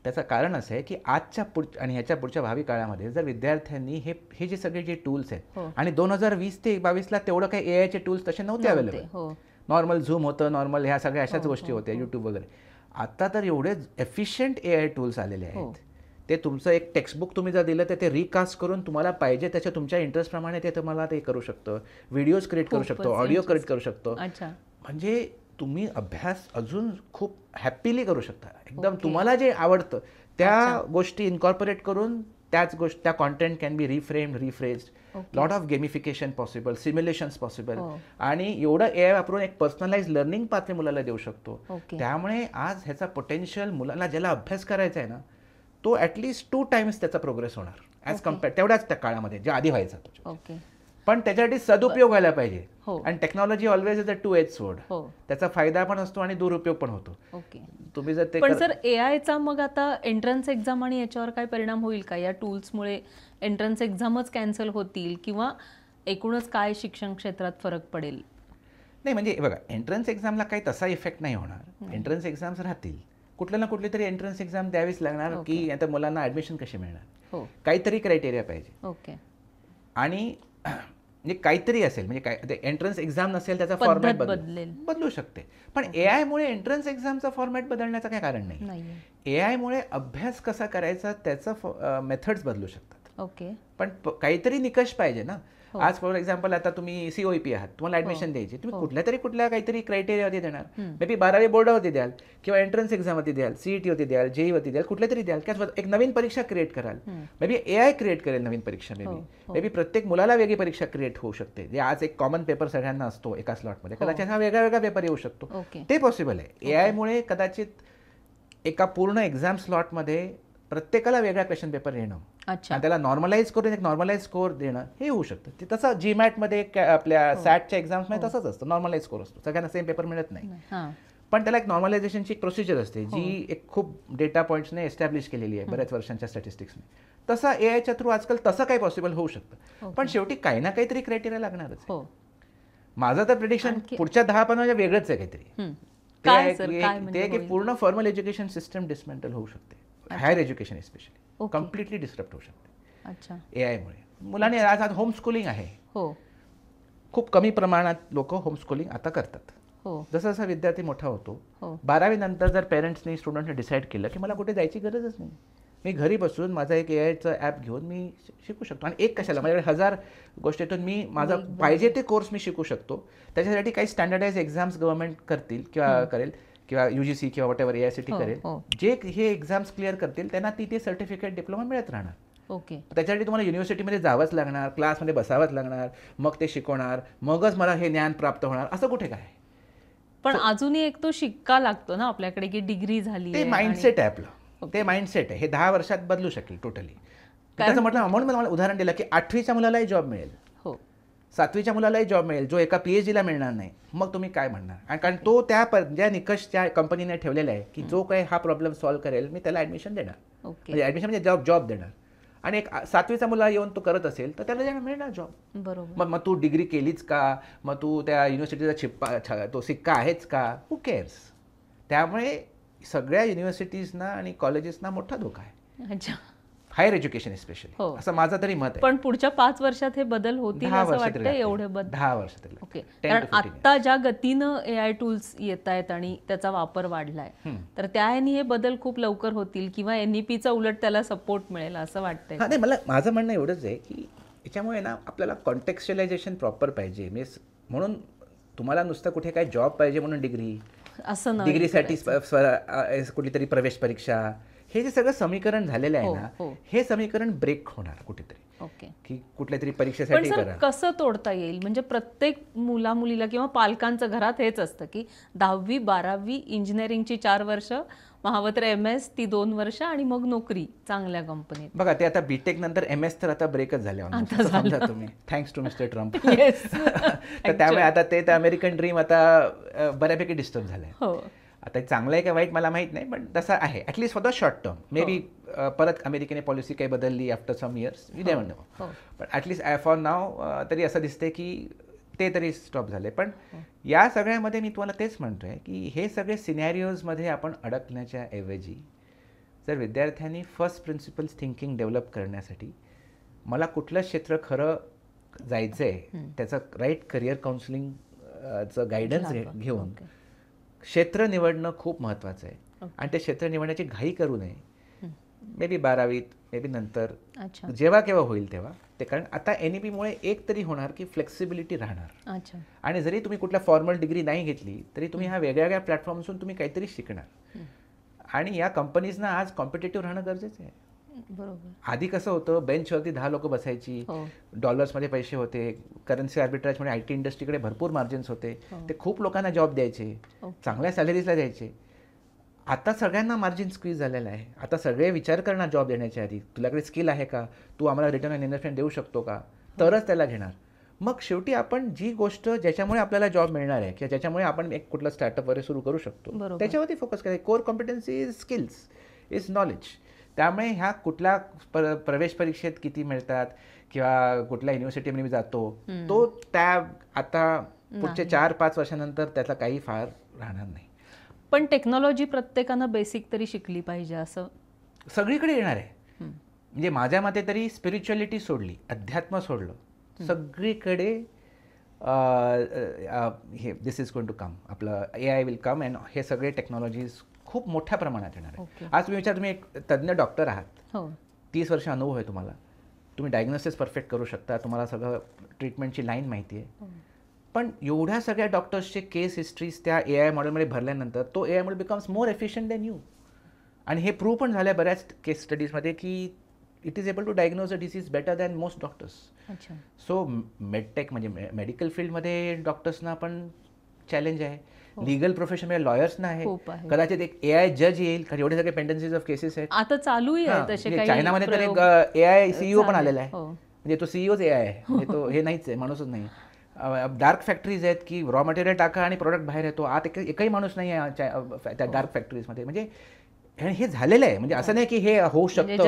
त्याचं कारण असं आहे की आजच्या आणि ह्याच्या पुढच्या भावी काळामध्ये जर विद्यार्थ्यांनी हे जे सगळे जे टूल्स आहेत, आणि 2020 ते 22ला तेवढं काही AI चे टूल्स तसे नव्हते अवेलेबल. नॉर्मल झूम होतं, नॉर्मल ह्या सगळ्या अशाच गोष्टी होत्या, यूट्यूब वगैरे. आता तर एवढे एफिशियंट AI टूल्स आलेले आहेत, ते तुमचं एक टेक्स्टबुक तुम्ही जर दिलं तर ते रिकास्ट करून तुम्हाला पाहिजे त्याच्या तुमच्या इंटरेस्टप्रमाणे ते तुम्हाला ते करू शकतं, व्हिडिओज क्रिएट करू शकतो, ऑडिओ क्रिएट करू शकतो. म्हणजे तुम्ही अभ्यास अजून खूप हॅपीली करू शकता. एकदम तुम्हाला जे आवडतं त्या गोष्टी इन्कॉर्पोरेट करून त्याच गोष्टी, त्या content can be reframed, rephrased, lot of gamification possible, simulations possible, आणि एवढं AI वापरून एक पर्सनलाइज लर्निंग पाथ मुलाला देऊ शकतो. त्यामुळे आज ह्याचा पोटेन्शियल मुलाला ज्याला अभ्यास करायचा आहे ना, तो ॲटलिस्ट 2 टाइम्स त्याचा प्रोग्रेस होणार ॲज कम्पेअर तेवढ्याच त्या काळामध्ये जे आधी व्हायचा. पण त्याच्यासाठी सदुपयोग व्हायला पाहिजे. आणि technology always is a 2-edged sword. त्याचा फायदा पण असतो आणि दुरुपयोग पण होतो. तुम्ही जर ते पण सर AIचा मग आता एंट्रन्स एक्झाम आणि याच्यावर काय परिणाम होईल का? या टूल्समुळे एंट्रन्स एक्झामच कॅन्सल होतील किंवा एकूणच काय शिक्षण क्षेत्रात फरक पडेल? नाही, म्हणजे बघा, एंट्रन्स एक्झामला काही तसा इफेक्ट नाही होणार. एंट्रन्स एक्झाम्स राहतील, कुठल्या ना कुठली तरी एंट्रन्स एक्झाम द्यावीच लागणार की आता मुलांना ॲडमिशन कशी मिळणार, काहीतरी क्रायटेरिया पाहिजे. आणि म्हणजे काहीतरी असेल, म्हणजे काय एंट्रन्स एक्झाम नसेल त्याचा फॉर्मॅट बदलू शकते. पण AI मुळे एंट्रन्स एक्झामचा फॉर्मॅट बदलण्याचं काही कारण नाही. AI मुळे अभ्यास कसा करायचा त्याचं मेथड्स बदलू शकतात. ओके. पण काहीतरी निकष पाहिजे ना. आज फॉर एक्झाम्पल आता तुम्ही COEP आहात, तुम्हाला ऍडमिशन द्यायची, तुम्ही कुठल्या काहीतरी क्रायटेरियावरती देणार. मे बी 12वी बोर्डावरती द्याल किंवा एंट्रन्स एक्झामवरती द्याल, CET वरती द्याल, JEE वरती द्याल, कुठल्या तरी द्याल किंवा एक नवीन परीक्षा क्रिएट कराल. मे बी AI क्रिएट करेल नवीन परीक्षा. मे बी प्रत्येक मुलाला वेगळी परीक्षा क्रिएट होऊ शकते. जे आज एक कॉमन पेपर सगळ्यांना असतो एका स्लॉटमध्ये, कदाचित हा वेगळा पेपर येऊ शकतो. ते पॉसिबल आहे. AI मुळे कदाचित एका पूर्ण एक्झाम स्लॉटमध्ये प्रत्येकाला वेगळा क्वेश्चन पेपर येणं आणि त्याला नॉर्मलाइज करून एक नॉर्मलाइज स्कोर देणं हे होऊ शकतं. ते तसं GMAT आपल्या सॅटच्या एक्झाम्समध्ये तसंच असतं, नॉर्मलाइज स्कोर असतो, सगळ्यांना सेम पेपर मिळत नाही. पण त्याला एक नॉर्मलायझेशनची एक प्रोसिजर असते जी एक खूप डेटा पॉईंट्सने एस्टॅब्लिश केलेली आहे बऱ्याच वर्षांच्या स्टॅटिस्टिक्सने. तसा AIच्या थ्रू आजकाल तसं काही पॉसिबल होऊ शकतं. पण शेवटी काही ना काहीतरी क्रायटेरिया लागणारच. माझं तर प्रिडिक्शन पुढच्या 10-15 वेगळंच आहे काहीतरी. ते की पूर्ण फॉर्मल एज्युकेशन सिस्टम डिसमेंटल होऊ शकते. Higher education specially completely disturb होऊ शकते AI मुळे. मुलांनी आज होम स्कूलिंग आहे, खूप कमी प्रमाणात लोक होम स्कूलिंग आता करतात. जसं जसा विद्यार्थी मोठा होतो, 12वी नंतर जर पेरेंट्सनी स्टुडंटने डिसाईड केलं की मला कुठे जायची गरजच नाही, मी घरी बसून माझा एक AIचं ॲप घेऊन मी शिकू शकतो. आणि एक कशाला, माझ्याकडे 1000 गोष्टीतून मी माझं पाहिजे ते कोर्स मी शिकू शकतो. त्याच्यासाठी काही स्टँडर्डाइज एक्झाम्स गव्हर्नमेंट करतील किंवा करेल किंवा UGC किंवा वॉटेवर AICTE करेल. जे हे एक्झाम्स क्लिअर करतील त्यांना तिथे सर्टिफिकेट डिप्लोमा मिळत राहणार. त्याच्यासाठी तुम्हाला युनिव्हर्सिटीमध्ये जावंच लागणार, क्लासमध्ये बसावंच लागणार, मग ते शिकवणार, मगच मला हे ज्ञान प्राप्त होणार, असं कुठे काय. पण अजूनही एक तो शिक्का लागतो ना आपल्याकडे की डिग्री झाली. ते माइंडसेट आहे आपलं, ते माइंडसेट आहे. हे 10 वर्षात बदलू शकेल टोटली. त्याचं म्हटलं म्हणून मला उदाहरण दिलं की 8वीच्या मुलालाही जॉब मिळेल, 7वीच्या मुलालाही जॉब मिळेल, जो एका PhDला मिळणार नाही. मग तुम्ही काय म्हणणार. कारण तो ज्या निकष त्या कंपनीने ठेवलेला आहे की जो काही हा प्रॉब्लेम सॉल्व्ह करेल मी त्याला ॲडमिशन देणार, म्हणजे ॲडमिशन म्हणजे जॉब देणार. आणि एक 7वीचा मुला येऊन तो करत असेल तर त्याला मिळणार जॉब. बरोबर. मग तू डिग्री केलीच का, मग तू त्या युनिव्हर्सिटीचा तो सिक्का आहेच का, हू केअर्स. त्यामुळे सगळ्या युनिव्हर्सिटीजना आणि कॉलेजेसना मोठा धोका आहे, हायर एज्युकेशन स्पेशली, असं माझं तरी मत आहे. पण पुढच्या 5 वर्षात हे बदल होतील असं वाटतं. एवढे बदल 10 वर्षात. ओके. कारण आता ज्या गतीनं AI टूल्स येत आहेत आणि त्याचा वापर वाढलाय, तर त्याने हे बदल खूप लवकर होतील किंवा NEPचा उलट त्याला सपोर्ट मिळेल असं वाटतंय. नाही, माझं म्हणणं एवढंच आहे की याच्यामुळे ना आपल्याला कॉन्टेक्स्चुअलायझेशन प्रॉपर पाहिजे. म्हणून तुम्हाला नुसतं कुठे काय जॉब पाहिजे म्हणून डिग्री, असं डिग्रीसाठी कुठली तरी प्रवेश परीक्षा, हे जे सगळं समीकरण झालेलं आहे ना, हे समीकरण ब्रेक होणार कुठेतरी. की कुठल्या तरी परीक्षेसाठी करा. कसं तोडता येईल. म्हणजे प्रत्येक मुलीला किंवा पालकांचं घरात हेच असतं की 10वी 12वी इंजिनिअरिंगची 4 वर्ष, महावत्र MS ती 2 वर्ष आणि मग नोकरी चांगल्या कंपनीत. बघा ते आता BTech नंतर MS तर आता ब्रेकच झाले तुम्ही, थँक्स टू मिस्टर ट्रम्प. तर त्यामुळे आता ते अमेरिकन ड्रीम आता बऱ्यापैकी डिस्टर्ब झालंय. आता चांगलं आहे का वाईट मला माहीत नाही, पण तसं आहे at least for the short term. Maybe परत अमेरिकेने पॉलिसी काही बदलली after some years, we never know. पण ॲटलीस्ट फॉर नाव तरी असं दिसते की ते तरी स्टॉप झाले. पण या सगळ्यामध्ये मी तुम्हाला तेच म्हणतोय की हे सगळे सिनॅरिओजमध्ये आपण अडकण्याच्या ऐवजी जर विद्यार्थ्यांनी फर्स्ट प्रिन्सिपल्स थिंकिंग डेव्हलप करण्यासाठी मला कुठलं क्षेत्र खरं जायचं आहे त्याचं राईट करिअर काउन्सिलिंगचं गायडन्स घेऊन क्षेत्र निवडणं खूप महत्त्वाचं आहे. आणि ते क्षेत्र निवडण्याची घाई करू नये. मे बी 12वीत, मे बी नंतर जेव्हा केव्हा होईल तेव्हा ते. कारण आता NEPमुळे एक तरी होणार की फ्लेक्सिबिलिटी राहणार. आणि जरी तुम्ही कुठल्या फॉर्मल डिग्री नाही घेतली तरी तुम्ही ह्या वेगळ्या प्लॅटफॉर्मसून तुम्ही काहीतरी शिकणार. आणि या कंपनीजना आज कॉम्पिटेटिव्ह राहणं गरजेचं आहे. बरोबर. आधी कसं होतं, बेंचवरती 10 लोक बसायची, डॉलर्समध्ये पैसे होते, करन्सी आर्बिट्राजमुळे IT इंडस्ट्रीकडे भरपूर मार्जिन्स होते, ते खूप लोकांना जॉब द्यायचे, चांगल्या सॅलरीजला द्यायचे. आता सगळ्यांना मार्जिन स्क्वीज झालेला आहे. आता सगळे विचार करणार जॉब देण्याच्या आधी, तुझ्याकडे स्किल आहे का, तू आम्हाला रिटर्न ऑन इन्व्हेस्टमेंट देऊ शकतो का, तरच त्याला घेणार. मग शेवटी आपण जी गोष्ट ज्याच्यामुळे आपल्याला जॉब मिळणार आहे किंवा ज्याच्यामुळे आपण एक कुठला स्टार्टअप वगैरे सुरू करू शकतो त्याच्यावरती फोकस करायचं. Core competency is skills, is knowledge. त्यामुळे ह्या कुठल्या प्रवेश परीक्षेत किती मिळतात किंवा कुठल्या युनिव्हर्सिटीमध्ये मी जातो तो त्या आता पुढच्या 4-5 वर्षानंतर त्याचा काही फार राहणार नाही. पण टेक्नॉलॉजी प्रत्येकानं बेसिक तरी शिकली पाहिजे असं सगळीकडे येणार आहे. म्हणजे माझ्या मते तरी स्पिरिच्युअलिटी सोडली, अध्यात्म सोडलं, सगळीकडे हे दिस इज गोइंग टू कम, आपलं AI विल कम अँड हे सगळे टेक्नॉलॉजीज खूप मोठ्या प्रमाणात येणार आहे. आज तुम्ही विचार, तुम्ही एक तज्ज्ञ डॉक्टर आहात, 30 वर्ष अनुभव आहे तुम्हाला, तुम्ही डायग्नोसिस परफेक्ट करू शकता, तुम्हाला सगळं ट्रीटमेंटची लाईन माहिती आहे. पण एवढ्या सगळ्या डॉक्टर्सचे केस हिस्ट्रीज त्या AI मॉडेलमध्ये भरल्यानंतर तो AI model becomes more efficient than you. आणि हे प्रूव्ह पण झालं आहे बऱ्याच केस स्टडीजमध्ये की it is able to diagnose a disease better than most doctors. So medtech म्हणजे मेडिकल फील्डमध्ये डॉक्टर्सना पण चॅलेंज आहे, लिगल प्रोफेशनमध्ये लॉयर्सना आहे, कदाचित एक AI जज येईल, कारण एवढे सगळे पेंडन्सीज ऑफ केसेस आहेत. आता चालू आहे. चायनामध्ये तर एक AI CEO पण आलेला आहे, म्हणजे तो CEOच AI आहे, म्हणजे तो हे नाहीच आहे, माणूसच नाही. डार्क फॅक्टरीज आहेत की रॉ मटेरियल टाका आणि प्रोडक्ट बाहेर येतो, आत एकही माणूस नाही आहे त्या डार्क फॅक्टरीजमध्ये. म्हणजे हे झालेलं आहे, म्हणजे असं नाही की हे होऊ शकतं.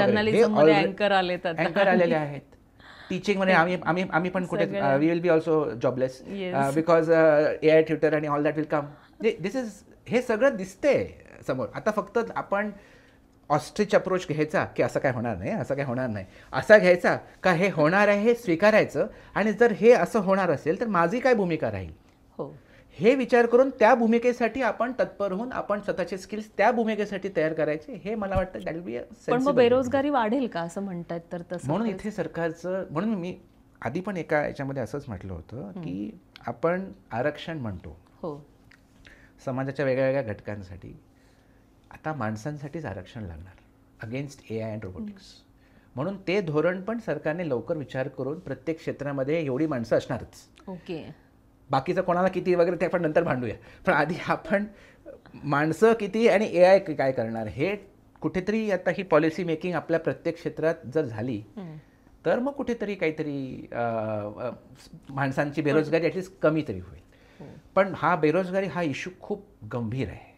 अँकर आलेले आहेत. टीचिंगमध्ये आम्ही पण कुठे we will be also jobless because AI tutor आणि all that will come. This is, हे सगळं दिसतंय समोर. आता फक्त आपण ऑस्ट्रिच अप्रोच घ्यायचा की असं काय होणार नाही, असं काय होणार नाही, असा घ्यायचा का हे होणार आहे हे स्वीकारायचं, आणि जर हे असं होणार असेल तर माझी काय भूमिका राहील हे विचार करून त्या भूमिकेसाठी आपण तत्पर होऊन आपण स्वतःचे स्किल्स त्या भूमिकेसाठी तयार करायचे. हे मला वाटतं that will be a sensible. पण मग बेरोजगारी वाढेल का असं म्हणतात? तर तसं म्हणून इथे सरकारचं, म्हणून मी आधी पण एका याच्यामध्ये असंच म्हटलं होतं की आपण आरक्षण म्हणतो समाजाच्या वेगळ्या वेगळ्या घटकांसाठी, आता माणसांसाठीच आरक्षण लागणार अगेन्स्ट AI अँड रोबोटिक्स. म्हणून ते धोरण पण सरकारने लवकर विचार करून प्रत्येक क्षेत्रामध्ये एवढी माणसं असणारच. बाकीचं कोणाला किती वगैरे ते आपण नंतर भांडूया, पण आधी आपण माणसं किती आणि AI काय करणार हे कुठेतरी, आता ही पॉलिसी मेकिंग आपल्या प्रत्येक क्षेत्रात जर झाली तर मग कुठेतरी काहीतरी माणसांची बेरोजगारी ॲटलीस्ट कमी तरी होईल. पण हा बेरोजगारी हा इश्यू खूप गंभीर आहे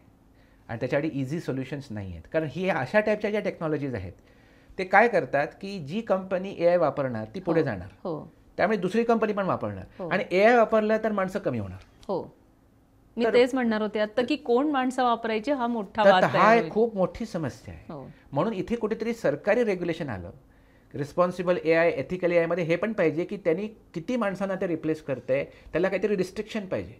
आणि त्याच्यासाठी इझी सोल्युशन्स नाही आहेत. कारण ही अशा टाईपच्या ज्या टेक्नॉलॉजीज आहेत ते काय करतात की जी कंपनी AI वापरणार ती पुढे जाणार, त्यामुळे दुसरी कंपनी पण वापरणार, आणि AI वापरलं तर माणसं कमी होणार. मी तेच म्हणणार होते आता की कोण माणसं वापरायची हा मोठा वाद आहे. हा खूप मोठी समस्या आहे. म्हणून इथे कुठेतरी सरकारी रेग्युलेशन आलं, रिस्पॉन्सिबल AI, एथिकल AI मध्ये हे पण पाहिजे की त्यांनी किती माणसांना ते रिप्लेस करतंय, त्याला काहीतरी रिस्ट्रिक्शन पाहिजे.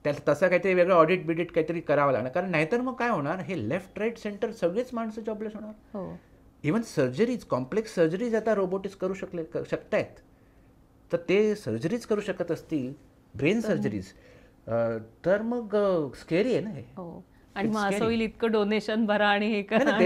त्याला तसं काहीतरी वेगळं ऑडिट बिडिट काहीतरी करावं लागणार, कारण नाहीतर मग काय होणार, हे लेफ्ट राईट सेंटर सगळेच माणसं जॉबलेस होणार. इव्हन सर्जरीज, कॉम्प्लेक्स सर्जरीज आता रोबोटिक्स करू शकतायत. तर ते सर्जरीज करू शकत असतील, ब्रेन सर्जरीज, तर मग स्केरी आहे ना हे. आणि मग असं होईल इतकं डोनेशन भरा आणि हे करा.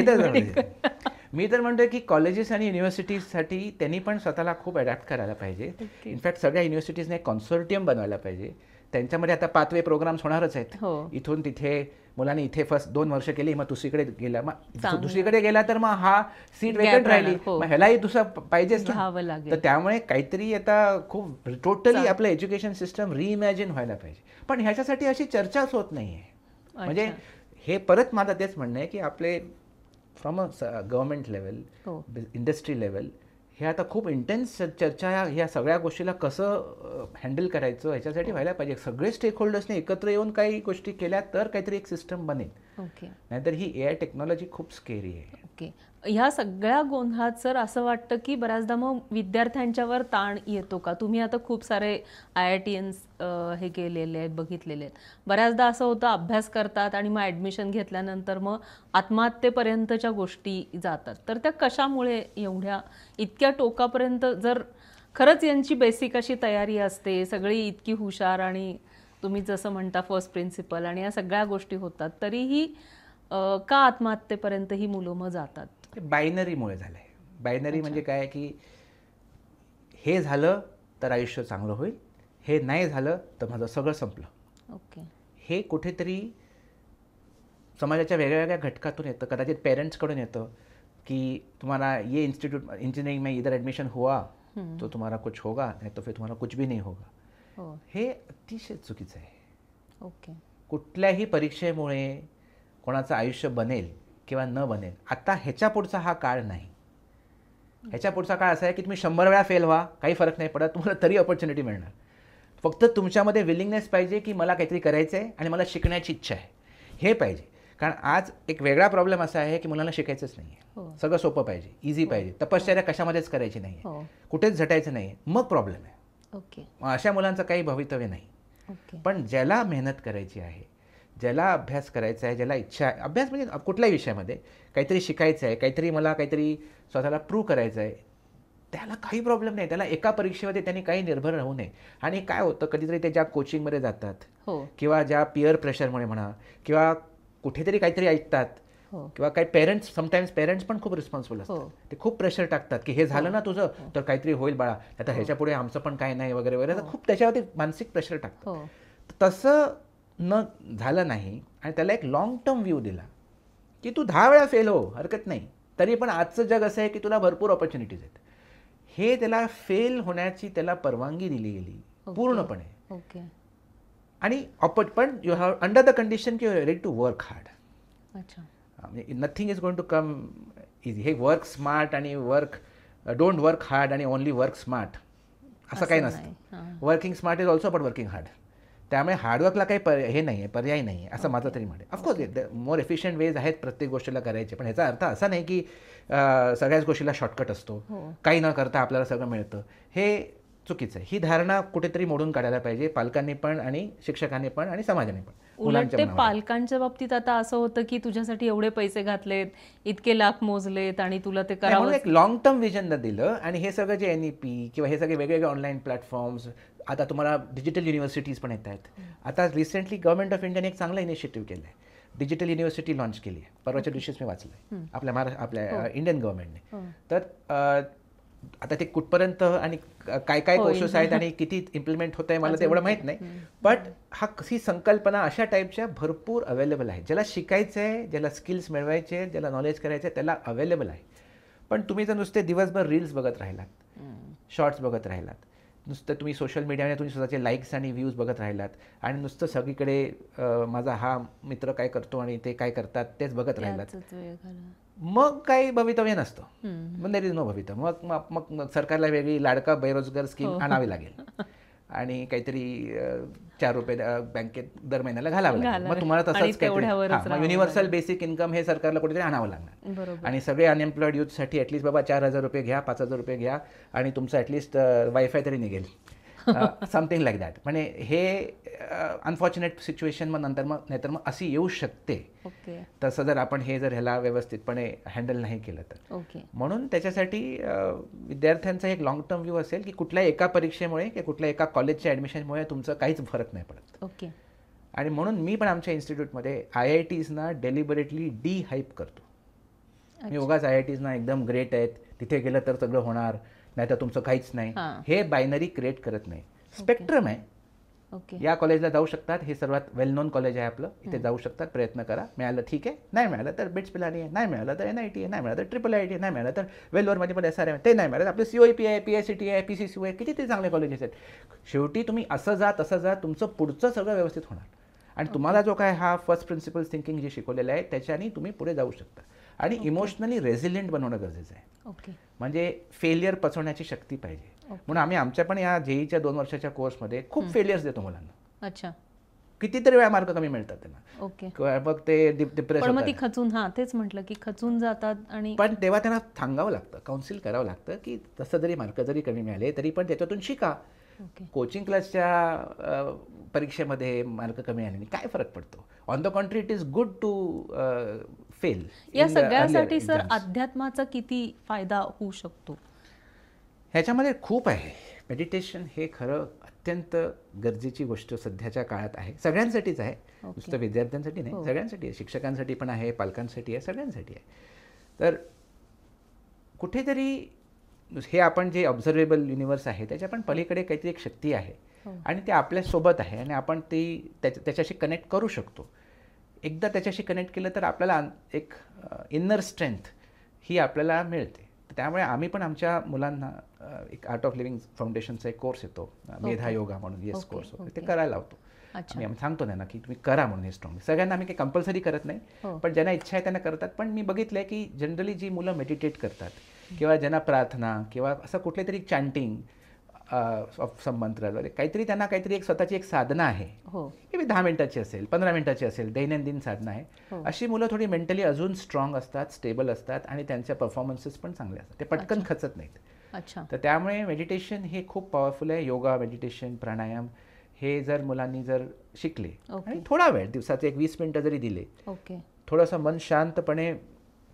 मी तर म्हणतोय की कॉलेजेस आणि युनिव्हर्सिटीजसाठी त्यांनी पण स्वतःला खूप अडॅप्ट करायला पाहिजे. इनफॅक्ट सगळ्या युनिव्हर्सिटीजने एक कॉन्सोर्टियम बनवायला पाहिजे. त्यांच्यामध्ये आता पाथवे प्रोग्राम्स होणारच आहेत. इथून तिथे मुलांनी इथे फर्स्ट 2 वर्ष केली, मग दुसरीकडे गेला, मग दुसरीकडे गेला तर मग हा सीट वेकंट राहिली, मग ह्यालाही दुसरं पाहिजेच ना. तर त्यामुळे काहीतरी आता खूप टोटली आपलं एज्युकेशन सिस्टम रिइमॅजिन व्हायला पाहिजे. पण ह्याच्यासाठी अशी चर्चाच होत नाहीये. म्हणजे हे परत माझं तेच म्हणणं आहे की आपले from a government level, industry level, हे आता खूप इंटेन्स चर्चा ह्या सगळ्या गोष्टीला कसं हँडल करायचं ह्याच्यासाठी व्हायला पाहिजे. सगळे स्टेक होल्डर्सने एकत्र येऊन काही गोष्टी केल्या तर काहीतरी एक सिस्टम बनेल. नाहीतर ही AI टेक्नॉलॉजी खूप स्केरी आहे. ह्या सगळ्या गोंधळात सर असं वाटतं की बऱ्याचदा मग विद्यार्थ्यांच्यावर ताण येतो का? तुम्ही आता खूप सारे IITians हे केलेले आहेत, बघितलेले आहेत. बऱ्याचदा असं होतं अभ्यास करतात आणि मग ॲडमिशन घेतल्यानंतर मग आत्महत्येपर्यंतच्या गोष्टी जातात. तर त्या कशामुळे एवढ्या इतक्या टोकापर्यंत, जर खरंच यांची बेसिक अशी तयारी असते, सगळी इतकी हुशार आणि तुम्ही जसं म्हणता फर्स्ट प्रिन्सिपल आणि या सगळ्या गोष्टी होतात, तरीही का आत्महत्येपर्यंत ही मुलं मग जातात? बायनरीमुळे झालं आहे. बायनरी म्हणजे काय की हे झालं तर आयुष्य चांगलं होईल, हे नाही झालं तर माझं सगळं संपलं. हे कुठेतरी समाजाच्या वेगळ्या वेगळ्या घटकातून येतं. कदाचित पेरेंट्सकडून येतं की तुम्हाला ये इंस्टीट्यूट इंजीनियरिंग में इधर एडमिशन हुआ तो तुम्हारा कुछ होगा, नहीं तो फिर तुम्हारा कुछ भी नहीं होगा. हे अतिशय चुकीचं आहे. कुठल्याही परीक्षेमुळे कोणाचं आयुष्य बनेल किंवा न बनेल, आता ह्याच्या पुढचा हा काळ नाही. ह्याच्या पुढचा काळ असा आहे की तुम्ही 100 वेळा फेल व्हा, काही फरक नाही पडत, तुम्हाला तरी ऑपॉर्च्युनिटी मिळणार. फक्त तुमच्यामध्ये विलिंगनेस पाहिजे की मला काहीतरी करायचं आहे आणि मला शिकण्याची इच्छा आहे, हे पाहिजे. कारण आज एक वेगळा प्रॉब्लेम असा आहे की मुलांना शिकायचंच नाही आहे, सगळं सोपं पाहिजे, इझी पाहिजे, तपश्चर्या कशामध्येच करायची नाही आहे, कुठेच झटायचं नाही आहे, मग प्रॉब्लेम आहे. अशा मुलांचं काही भवितव्य नाही. पण ज्याला मेहनत करायची आहे, ज्याला अभ्यास करायचा आहे, ज्याला इच्छा आहे, अभ्यास म्हणजे कुठल्याही विषयामध्ये काहीतरी शिकायचं आहे, मला काहीतरी स्वतःला प्रूव्ह करायचं आहे, त्याला काही प्रॉब्लेम नाही. त्याला एका परीक्षेमध्ये त्यांनी काही निर्भर राहू नये. आणि काय होतं, कधीतरी ते ज्या कोचिंगमध्ये जातात किंवा ज्या पिअर प्रेशरमुळे म्हणा किंवा कुठेतरी काहीतरी ऐकतात किंवा काही पेरेंट्स, समटाईम्स पेरेंट्स पण खूप रिस्पॉन्सिबल असतात. ते खूप प्रेशर टाकतात की हे झालं ना तुझं तर काहीतरी होईल बाळा, आता ह्याच्या पुढे आमचं पण काय नाही वगैरे वगैरे, खूप त्याच्यावरती मानसिक प्रेशर टाकतात. तसं न झालं नाही आणि त्याला एक लॉंग टर्म व्ह्यू दिला की तू 10 वेळा फेल हो, हरकत नाही, तरी पण आजचं जग असं आहे की तुला भरपूर ऑपॉर्च्युनिटीज आहेत. हे त्याला फेल होण्याची त्याला परवानगी दिली गेली पूर्णपणे. आणि पण you have under the condition की you are ready to work hard. Nothing is going to come easy. हे वर्क स्मार्ट आणि डोंट वर्क हार्ड आणि ओनली वर्क स्मार्ट असं काही नसतं. Working smart is also but working hard. त्यामुळे हार्डवर्कला काही हे नाही आहे, पर्याय नाही आहे असं माझं तरी म्हणणं. ऑफकोर्स मोर एफिशियंट वेज आहेत प्रत्येक गोष्टीला करायचे, पण ह्याचा अर्थ असा नाही की सगळ्याच गोष्टीला शॉर्टकट असतो, काही न करता आपल्याला सगळं मिळतं. हे चुकीचं आहे. ही धारणा कुठेतरी मोडून काढायला पाहिजे पालकांनी पण आणि शिक्षकांनी पण आणि समाजाने पण. उलट ते पालकांच्या बाबतीत आता असं होतं की तुझ्यासाठी एवढे पैसे घातलेत, इतके लाख मोजलेत आणि तुला ते करावं. एक लॉंग टर्म विजन दिलं. आणि हे सगळं जे NEP किंवा हे सगळे वेगवेगळे ऑनलाईन प्लॅटफॉर्म्स, आता तुम्हाला डिजिटल युनिव्हर्सिटीज पण येत आहेत. आता रिसेंटली गव्हर्नमेंट ऑफ इंडियाने एक चांगला इनिशिएटिव्ह केलं आहे, डिजिटल युनिव्हर्सिटी लॉन्च केली आहे. परवाच्या दिवशीच मी वाचलं आहे आपल्या इंडियन गव्हर्नमेंटने. तर आता ते कुठपर्यंत आणि काय काय कोर्सेस आहेत आणि किती इम्प्लिमेंट होत आहे मला तेवढं माहीत नाही. बट ही संकल्पना अशा टाईपच्या भरपूर अवेलेबल आहे. ज्याला शिकायचं आहे, ज्याला स्किल्स मिळवायचे आहेत, ज्याला नॉलेज करायचं आहे त्याला अवेलेबल आहे. पण तुम्ही जर नुसते दिवसभर रील्स बघत राहिलात, शॉर्ट्स बघत राहिलात, नुसतं तुम्ही सोशल मीडियाने तुम्ही स्वतःचे लाईक्स आणि व्ह्यूज बघत राहिलात आणि नुसतं सगळीकडे माझा हा मित्र काय करतो आणि ते काय करतात तेच बघत राहिलात, मग काही भवितव्य नसतं. मग देर इज नो भवितव्य. मग सरकारला वेगळी लाडका बेरोजगार स्कीम आणावी लागेल आणि काहीतरी 4 रुपये बँकेत दर महिन्याला घालावं लागेल. मग तुम्हाला तसंच काहीतरी युनिव्हर्सल बेसिक इन्कम हे सरकारला कुठेतरी आणावं लागणार. आणि सगळे अनएम्प्लॉईड यूथसाठी ॲटलीस्ट बाबा 4,000 रुपये घ्या, 5,000 रुपये घ्या आणि तुमचं ॲटलीस्ट वायफाय तरी निघेल, समथिंग लाईक दॅट. म्हणजे हे अनफॉर्च्युनेट सिच्युएशन नाहीतर मग अशी येऊ शकते. तसं जर आपण ह्याला व्यवस्थितपणे हँडल नाही केलं तर. म्हणून त्याच्यासाठी विद्यार्थ्यांचा एक लॉंग टर्म व्ह्यू असेल की कुठल्या एका परीक्षेमुळे किंवा कुठल्या एका कॉलेजच्या ॲडमिशनमुळे तुमचं काहीच फरक नाही पडत. आणि म्हणून मी पण आमच्या इन्स्टिट्यूटमध्ये IITsना डेलिबरेटली हाईप करतो. मी उगाच IITsना एकदम ग्रेट आहेत, तिथे गेलं तर सगळं होणार, नाही तर तुमचं काहीच नाही, हे बायनरी क्रिएट करत नाही. स्पेक्ट्रम आहे. या कॉलेजला जाऊ शकतात, हे सर्वात वेल नोन कॉलेज आहे आपलं, इथे जाऊ शकतात, प्रयत्न करा, मिळालं ठीक आहे, नाही मिळालं तर बिट्स पिलानी आहे, नाही मिळालं तर NIT आहे, नाही मिळालं तर IIIT आहे, नाही मिळालं तर वेल्लोरमध्ये पण SRM आहे, ते नाही मिळालं आपलं COEP आहे, PICT आहे, PCCU आहे, किती ते चांगले कॉलेजेस आहेत. शेवटी तुम्ही असं जा तुमचं पुढचं सगळं व्यवस्थित होणार. आणि तुम्हाला जो काय हा फर्स्ट प्रिन्सिपल्स थिंकिंग जे शिकवलेलं आहे त्याच्याने तुम्ही पुढे जाऊ शकता. आणि इमोशनली रेझिलियंट बनवणं गरजेचं आहे. म्हणजे फेलियर पचवण्याची शक्ती पाहिजे. म्हणून आम्ही आमच्या पण या JEEच्या 2 वर्षाच्या कोर्समध्ये खूप फेलियर्स देतो मुलांना. कितीतरी वेळा मार्क कमी मिळतात त्यांना, मग ते डिप्रेशन तेच म्हटलं की खचून जातात. आणि पण तेव्हा त्यांना सांगावं लागतं, काउन्सिल करावं लागतं की तसं जरी मार्क जरी कमी मिळाले तरी पण त्याच्यातून शिका. कोचिंग क्लासच्या परीक्षेमध्ये मार्क कमी आले काय फरक पडतो. On the contrary it is good to fail. या सगळ्यासाठी सर अध्यात्माचा किती फायदा होऊ शकतो? ह्याच्यामध्ये खूप आहे. मेडिटेशन हे खरं अत्यंत गरजेची गोष्ट सध्याच्या काळात आहे. सगळ्यांसाठीच आहे, नुसतं विद्यार्थ्यांसाठी नाही, सगळ्यांसाठी आहे, शिक्षकांसाठी पण आहे, पालकांसाठी आहे, सगळ्यांसाठी आहे. तर कुठेतरी हे आपण जे ऑब्झर्वेबल युनिव्हर्स आहे त्याच्या पण पलीकडे काहीतरी एक शक्ती आहे आणि ते आपल्यासोबत आहे आणि आपण ती त्याच्याशी कनेक्ट करू शकतो. एकदा त्याच्याशी कनेक्ट केलं तर आपल्याला एक इनर स्ट्रेंथ ही आपल्याला मिळते. त्यामुळे आम्ही पण आमच्या मुलांना एक आर्ट ऑफ लिव्हिंग फाउंडेशनचा एक कोर्स येतो, मेधा योगा म्हणून, येस कोर्स होतो, ते करायला लावतो. आम्ही सांगतो त्यांना की तुम्ही करा म्हणून. हे स्ट्रॉंग सगळ्यांना आम्ही काही कंपल्सरी करत नाही, पण ज्यांना इच्छा आहे त्यांना करतात. पण मी बघितलं आहे की जनरली जी मुलं मेडिटेट करतात किंवा ज्यांना प्रार्थना किंवा असं कुठले तरी चॅन्टिंग ऑफ सम मंत्र वगैरे काहीतरी त्यांना काहीतरी एक स्वतःची एक साधना आहे, की 10 मिनिटाची असेल, 15 मिनिटाची असेल, दैनंदिन साधना आहे. अशी मुलं थोडी मेंटली अजून स्ट्रॉंग असतात, स्टेबल असतात आणि त्यांच्या परफॉर्मन्सेस पण चांगले असतात, ते पटकन खचत नाहीत. तर त्यामुळे मेडिटेशन हे खूप पॉवरफुल आहे. योगा, मेडिटेशन, प्राणायाम हे जर मुलांनी जर शिकले आणि थोडा वेळ दिवसाचे एक 20 मिनिटं जरी दिले, थोडंसं मन शांतपणे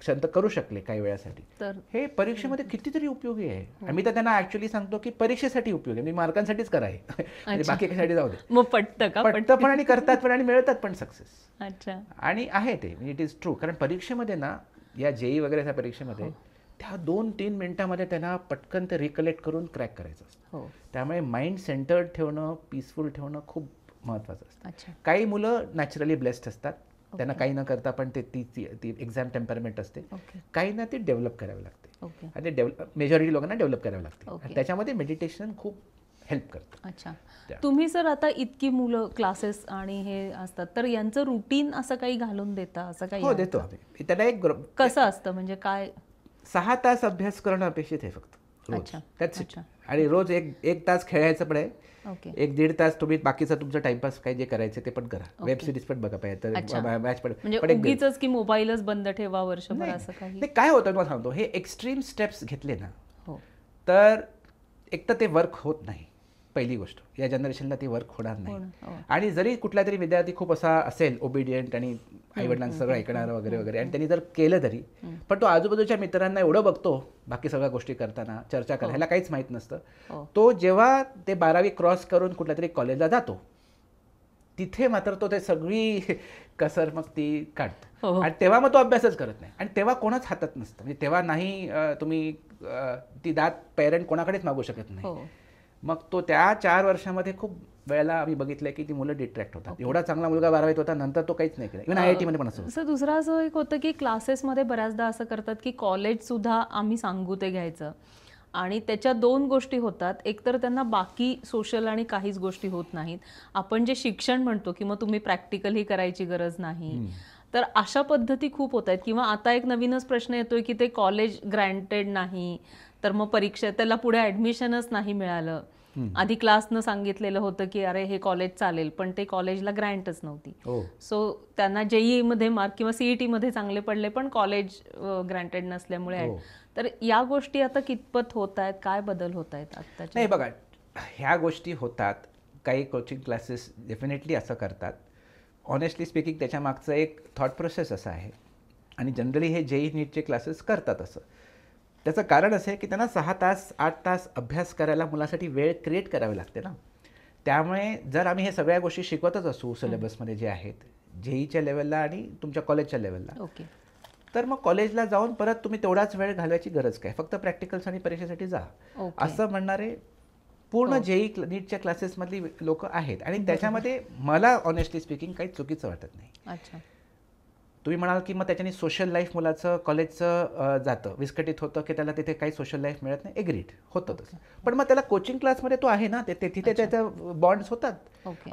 शांत करू शकले काही वेळासाठी, तर हे परीक्षेमध्ये कितीतरी उपयोगी आहे. मी तर त्यांना ऍक्च्युअली सांगतो की परीक्षेसाठी उपयोगी आहे, मी मार्कांसाठीच करा आहे, बाकी कशासाठी जाऊ दे. मग पटतं का? पटतं पण आणि करतात पण आणि मिळतात पण सक्सेस. आणि आहे ते, इट इज ट्रू. कारण परीक्षेमध्ये ना, या जेई वगैरेच्या परीक्षेमध्ये त्या 2-3 मिनिटांमध्ये त्यांना पटकन ते रिकलेक्ट करून क्रॅक करायचं असतं. त्यामुळे माइंड सेंटर्ड ठेवणं, पीसफुल ठेवणं खूप महत्वाचं असतं. काही मुलं नॅचरली ब्लेस्ड असतात, त्यांना काही न करता पण ती एक्झाम टेम्परमेंट असते. काही ना ती डेव्हलप करावी लागते आणि मेजॉरिटी लोकांना डेव्हलप करावी लागते. त्याच्यामध्ये मेडिटेशन खूप हेल्प करतं. अच्छा, तुम्ही सर आता इतकी मुलं क्लासेस आणि हे असतात, तर यांचं रुटीन असं काही घालून देता? असं काही? हो, देतो आम्ही. त्याला एक कसं असतं म्हणजे काय? 6 तास अभ्यास करणं अपेक्षित आहे फक्त रोज. त्याच आणि रोज एक तास खेळायचं पण आहे, 1-1.5 तास तुम्ही बाकीचं तुमचं टाइमपास काही जे करायचं ते पण करा. वेब सिरीज पण बघा पाहिजे, मॅच पण. म्हणजे उगीचच की मोबाईलच बंद ठेवा वर्षभर असं काही? काय होतं तुम्हाला सांगतो, हे एक्स्ट्रीम स्टेप्स घेतले ना, तर एक तर ते वर्क होत नाही. पहिली गोष्ट, या जनरेशनला ती वर्क होणार नाही. आणि जरी कुठला तरी विद्यार्थी खूप असा असेल ओबिडियंट आणि आईवडिलांचं सगळं ऐकणारं वगैरे वगैरे, आणि त्यांनी जर केलं तरी, पण तो आजूबाजूच्या मित्रांना एवढं बघतो बाकी सगळ्या गोष्टी करताना, चर्चा करायला काहीच माहीत नसतं, तो जेव्हा ते 12वी क्रॉस करून कुठल्या तरी कॉलेजला जातो, तिथे मात्र तो ते सगळी कसर मग ती काढतो. आणि तेव्हा मग तो अभ्यासच करत नाही, आणि तेव्हा कोणाच हातात नसतं. म्हणजे तेव्हा नाही तुम्ही ती दात पेरेंट कोणाकडेच मागू शकत नाही. मग तो त्या 4 वर्षामध्ये खूप वेळेला आम्ही बघितलंय की ती मुलं डिट्रॅक्ट होतात. एवढा चांगला मुलगा 12वीत होता, नंतर तो काहीच नाही केला. इव्हन IIT मध्ये पण असं. दुसरं असं एक होतं की क्लासेसमध्ये बऱ्याचदा असं करतात की कॉलेज सुद्धा आम्ही सांगू ते घ्यायचं, आणि त्याच्या 2 गोष्टी होतात. एक तर त्यांना बाकी सोशल आणि काहीच गोष्टी होत नाहीत. आपण जे शिक्षण म्हणतो की मग तुम्ही प्रॅक्टिकल ही करायची गरज नाही, तर अशा पद्धती खूप होत आहेत. किंवा आता एक नवीनच प्रश्न येतोय की ते कॉलेज ग्रँटेड नाही, तर मग परीक्षा त्याला पुढे ॲडमिशनच नाही मिळालं. आधी क्लासनं सांगितलेलं होतं की अरे हे कॉलेज चालेल, पण ते कॉलेजला ग्रँटच नव्हती. सो त्यांना JEE मध्ये मार्क किंवा CET मध्ये चांगले पडले, पण कॉलेज ग्रँटेड नसल्यामुळे. तर या गोष्टी आता कितपत होत आहेत, काय बदल होत आहेत आत्ताच्या? नाही बघा, ह्या गोष्टी होतात. काही कोचिंग क्लासेस डेफिनेटली असं करतात. ऑनेस्टली स्पीकिंग त्याच्या मागचं एक थॉट प्रोसेस असं आहे, आणि जनरली हे JEE नीटचे क्लासेस करतात असं. त्याचं कारण असं आहे की त्यांना 6 तास 8 तास अभ्यास करायला मुलासाठी वेळ क्रिएट करावी लागते ना. त्यामुळे जर आम्ही हे सगळ्या गोष्टी शिकवतच असू सिलेबसमध्ये जे आहेत, JEEच्या लेवलला आणि तुमच्या कॉलेजच्या लेवलला, तर मग कॉलेजला जाऊन परत तुम्ही तेवढाच वेळ घालवायची गरज काय, फक्त प्रॅक्टिकल्स आणि परीक्षेसाठी जा असं म्हणणारे पूर्ण JEE नीटच्या क्लासेसमधली लोक आहेत. आणि त्याच्यामध्ये मला ऑनेस्टली स्पीकिंग काही चुकीचं वाटत नाही. तुम्ही म्हणाल की मग त्याच्याने सोशल लाईफ मुलाचं कॉलेजचं जातं, विस्कटीत होतं की त्याला तिथे काही सोशल लाईफ मिळत नाही. एग्रीड होतं तसं, पण मग त्याला कोचिंग क्लासमध्ये तो आहे ना, तिथे त्याचं बॉन्ड्स होतात.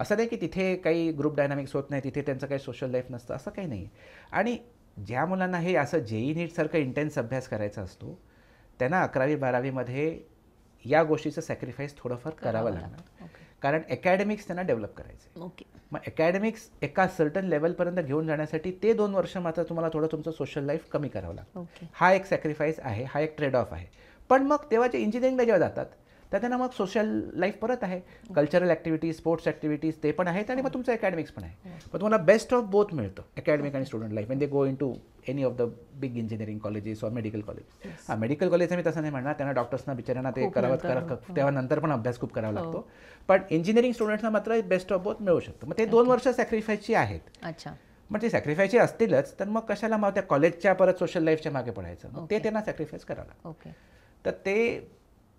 असं नाही की तिथे काही ग्रुप डायनामिक्स होत नाही, तिथे त्यांचं काही सोशल लाईफ नसतं, असं काही नाही. आणि ज्या मुलांना हे असं JEE नीटसारखं इंटेन्स अभ्यास करायचा असतो, त्यांना 11वी 12वीमध्ये या गोष्टीचं सॅक्रिफाईस थोडंफार करावं लागणार. कारण अकॅडमिक्स त्यांना डेव्हलप करायचं. मग अकॅडमिक्स एका सर्टन लेवलपर्यंत घेऊन जाण्यासाठी ते 2 वर्ष मात्र तुम्हाला थोडं तुमचं सोशल लाईफ कमी करावं लागतं. हा एक सॅक्रिफाईस आहे, हा एक ट्रेड ऑफ आहे. पण मग तेव्हा जे इंजिनिअरिंगला जेव्हा जातात तर त्यांना मग सोशल लाईफ परत आहे, कल्चरल ॲक्टिव्हिटीज, स्पोर्ट्स ॲक्टिव्हिटीज ते पण आहेत, आणि मग तुमचं अकॅडमिक्स पण आहे. पण तुम्हाला बेस्ट ऑफ बोथ मिळतं, अकॅडमिक आणि student life, when they go into any of the big engineering colleges or medical college. Medical कॉलेजचं मी तसं नाही म्हणणार, त्यांना डॉक्टर्सना बिचाऱ्यांना ते करावं, तेव्हा नंतर पण अभ्यास खूप करावा लागतो. पण इंजिनिअरिंग स्टुडंट्सना मात्र बेस्ट ऑफ बोथ मिळू शकतं. मग ते 2 वर्ष सॅक्रिफाईसची आहेत. मग ते सॅक्रिफाईसची असतीलच, तर मग कशाला मग त्या कॉलेजच्या परत सोशल लाईफच्या मागे पडायचं, मग ते त्यांना सॅक्रिफाईस करावं लागतं. तर ते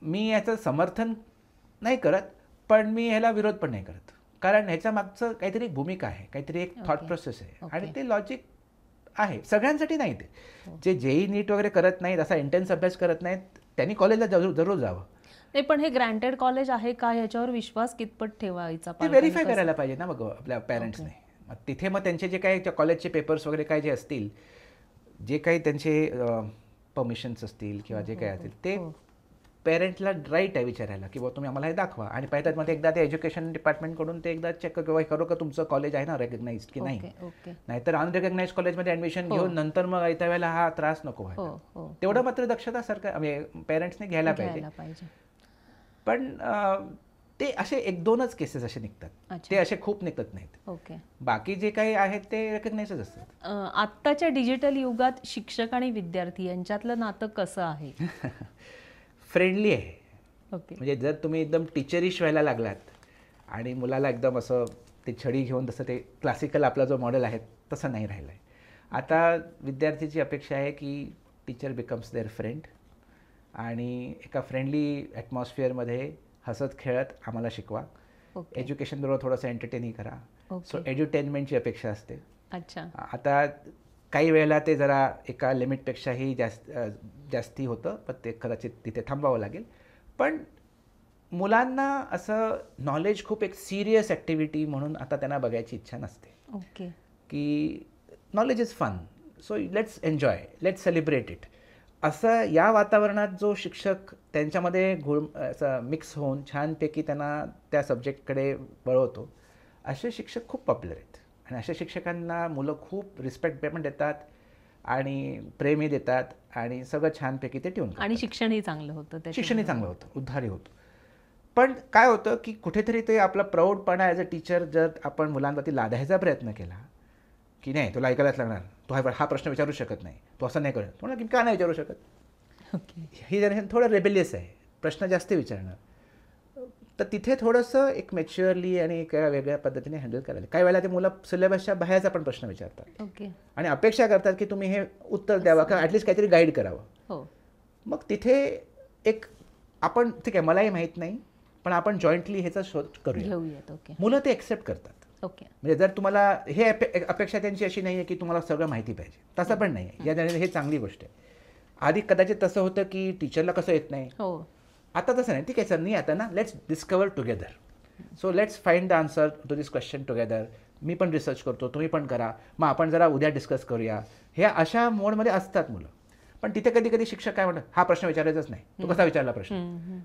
मी याचं समर्थन नाही करत, पण मी ह्याला विरोध पण नाही करत, कारण ह्याच्या मागचं काहीतरी भूमिका आहे, काहीतरी एक थॉट प्रोसेस आहे, आणि ते लॉजिक आहे. सगळ्यांसाठी नाही. ते जे JEE नीट वगैरे करत नाहीत, असा इंटेन्स अभ्यास करत नाहीत, त्यांनी कॉलेजला जरूर जावं. नाही, पण हे ग्रँटेड कॉलेज आहे का याच्यावर विश्वास कितपत ठेवायचा ते व्हेरीफाय करायला पाहिजे ना मग आपल्या पॅरेंट्सने. मग तिथे मग त्यांचे जे काही कॉलेजचे पेपर्स वगैरे काय जे असतील, जे काही त्यांचे परमिशन्स असतील किंवा जे काही असतील, ते पेरेंटला राईट आहे विचारायला की तुम्ही आम्हाला हे दाखवा, आणि पाहिजे मध्ये एकदा ते एज्युकेशन डिपार्टमेंटकडून ते एकदा चेक किंवा करू का तुमचं कॉलेज आहे ना रेकग्नाइज की नाही. नाहीतर अनरेकग्नाइज कॉलेजमध्ये ॲडमिशन घेऊन नंतर मग येत्या वेळेला हा त्रास नको व्हायला. तेवढं मात्र दक्षता सरकार पेरेंट्सने घ्यायला पाहिजे. पण ते असे 1-2च केसेस असे निघतात, ते असे खूप निघत नाहीत. बाकी जे काही आहेत ते रेकग्नाइजच असतात. आत्ताच्या डिजिटल युगात शिक्षक आणि विद्यार्थी यांच्यातलं नातं कसं आहे? फ्रेंडली आहे. म्हणजे जर तुम्ही एकदम टीचरिश व्हायला लागलात आणि मुलाला एकदम असं ते छडी घेऊन तसं ते क्लासिकल आपला जो मॉडेल आहे तसं नाही राहिलं आहे. आता विद्यार्थीची अपेक्षा आहे की टीचर बिकम्स देअर फ्रेंड, आणि एका फ्रेंडली ॲटमॉस्फिअरमध्ये हसत खेळत आम्हाला शिकवा. एज्युकेशन बरोबर थोडंसं एंटरटेनही करा. सो एज्युटेनमेंटची अपेक्षा असते. आता काही वेळेला ते जरा एका लिमिटपेक्षाही जास्ती होतं, पण ते कदाचित तिथे थांबावं लागेल. पण मुलांना असं नॉलेज खूप एक सिरियस ॲक्टिव्हिटी म्हणून आता त्यांना बघायची इच्छा नसते. की knowledge is fun, so let's enjoy, let's celebrate it. असं या वातावरणात जो शिक्षक त्यांच्यामध्ये असं मिक्स होऊन छानपैकी त्यांना त्या सब्जेक्टकडे वळवतो, असे शिक्षक खूप पॉप्युलर आहेत. आणि अशा शिक्षकांना मुलं खूप रिस्पेक्ट पण देतात आणि प्रेमही देतात, आणि सगळं छानपैकी ते ठेवून, आणि शिक्षणही चांगलं होतं, उद्धारही होतं. पण काय होतं की कुठेतरी ते आपला प्रौढपणा ॲज अ टीचर जर आपण मुलांवरती लादायचा प्रयत्न केला की नाही तुला ऐकायलाच लागणार, तू हा प्रश्न विचारू शकत नाही, तू असं नाही करत, थोडं की का नाही विचारू शकत. ही जनरेशन थोडं रेबेलियस आहे, प्रश्न जास्त विचारणार. तर तिथे थोडंसं एक मॅच्युअरली आणि एका वेगळ्या पद्धतीने हँडल करायला. काही वेळेला ते मुलं सिलेबसच्या बाहेरचा पण प्रश्न विचारतात आणि अपेक्षा करतात की तुम्ही हे उत्तर द्यावं किंवा ॲटलिस्ट काहीतरी गाईड करावं. मग तिथे एक आपण ठीक आहे मलाही माहीत नाही पण आपण जॉईंटली ह्याचा शोध करूया. मुलं ते एक्सेप्ट करतात. म्हणजे जर तुम्हाला हे अपेक्षा त्यांची अशी नाही आहे की तुम्हाला सगळं माहिती पाहिजे, तसं पण नाही आहे. या हे चांगली गोष्ट आहे. आधी कदाचित तसं होतं की टीचरला कसं येत नाही, आता तसं नाही. ठीक आहे सर, नाही आता ना, let's discover together. So let's find the answer to this question together. मी पण रिसर्च करतो, तुम्ही पण करा, मग आपण जरा उद्या डिस्कस करूया. हे अशा मोडमध्ये असतात मुलं. पण तिथे कधी कधी शिक्षक काय म्हणतात, हा प्रश्न विचारायचाच नाही, तू कसा विचारला प्रश्न,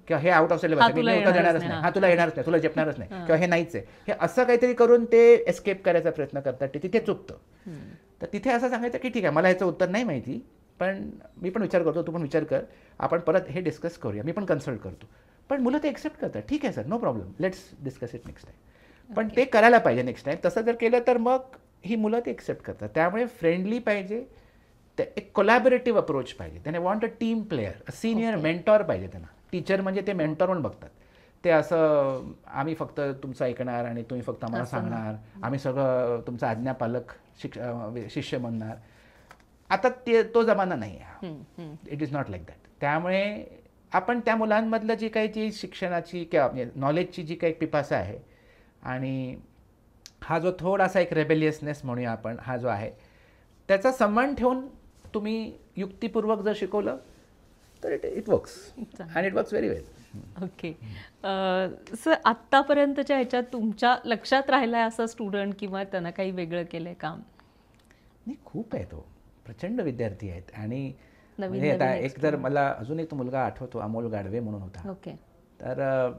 किंवा हे आउट ऑफ सिलेबस आहे, मी उत्तर देणारच नाही, हा तुला येणारच नाही, तुला झेपणारच नाही, किंवा हे नाहीच आहे. हे असं काहीतरी करून ते एस्केप करायचा प्रयत्न करतात, ते तिथे चुकतं. तर तिथे असं सांगायचं की ठीक आहे मला याचं उत्तर नाही माहिती, पण मी पण विचार करतो, तू पण विचार कर, आपण परत हे डिस्कस करूया, मी पण कन्सल्ट करतो. पण मुलं ते एक्सेप्ट करतात, ठीक आहे sir, no problem, let's discuss it next time. पण ते करायला पाहिजे नेक्स्ट टाईम. तसं जर केलं तर मग ही मुलं ते एक्सेप्ट करतात. त्यामुळे फ्रेंडली पाहिजे, एक कोलॅबोरेटिव्ह अप्रोच पाहिजे. त्याने want a team player, a senior mentor पाहिजे त्यांना. टीचर म्हणजे ते मेंटॉर म्हणून बघतात. ते असं आम्ही फक्त तुमचं ऐकणार आणि तुम्ही फक्त आम्हाला सांगणार, आम्ही सगळं तुमचं आज्ञापालक शिष्य म्हणणार. आता तो जमाना नाही आहे. It is not like that. त्यामुळे आपण त्या मुलांमधलं जी काही जी शिक्षणाची किंवा नॉलेजची जी काही पिपासा आहे, आणि हा जो थोडासा एक रेबेलियसनेस म्हणूया आपण, हा जो आहे त्याचा सन्मान ठेवून तुम्ही युक्तिपूर्वक जर शिकवलं तर it works, and it works very well. Okay sir, आत्तापर्यंतच्या ह्याच्यात तुमच्या लक्षात राहिलाय असं स्टुडंट किंवा त्यांना काही वेगळं केलंय काम? नाही, खूप आहे. तो प्रचंड विद्यार्थी आहेत. आणि म्हणजे आता एक जर मला अजून एक मुलगा आठवतो, अमोल गाडवे म्हणून होता. तर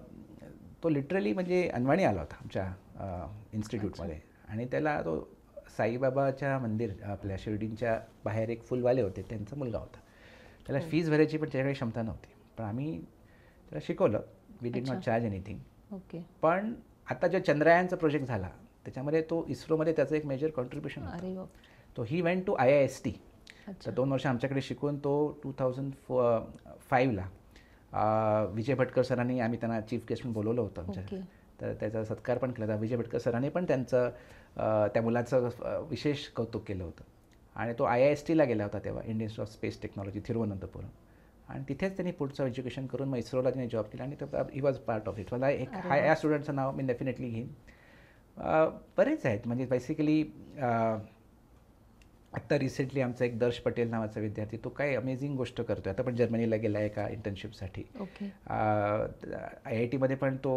तो लिटरली म्हणजे अनवाणी आला होता आमच्या इन्स्टिट्यूटमध्ये, आणि त्याला तो साईबाबाच्या मंदिर आपल्या शिर्डींच्या बाहेर एक फुलवाले होते, त्यांचा मुलगा होता. त्याला फीज भरायची पण त्याच्याकडे क्षमता नव्हती, पण आम्ही त्याला शिकवलं. We did not charge anything. पण आता जो चंद्रयानचा प्रोजेक्ट झाला त्याच्यामध्ये तो इस्रोमध्ये त्याचं एक मेजर कॉन्ट्रीब्युशन होतं. तो ही वेंट टू IIST. तर 2 वर्ष आमच्याकडे शिकून तो 2005ला विजय भटकर सरांनी, आम्ही त्यांना चीफ गेस्ट म्हणून बोलवलं होतं आमच्या, तर त्याचा सत्कार पण केला होता. विजय भटकर सरांनी पण त्यांचं त्या मुलाचं विशेष कौतुक केलं होतं. आणि तो IISTला गेला होता तेव्हा, Indian institute of space technology, Thiruvananthapuram. आणि तिथेच त्यांनी पुढचं एज्युकेशन करून मग इस्रोला त्यांनी जॉब केला, आणि he was part of it. मला एक या स्टुडंटचं नाव मी डेफिनेटली घेईन. बरेच आहेत. म्हणजे बेसिकली आत्ता रिसेंटली आमचा एक दर्श पटेल नावाचा विद्यार्थी, तो काय अमेझिंग गोष्ट करतो आहे. आता पण जर्मनीला गेला आहे एका इंटर्नशिपसाठी. IITमध्ये पण तो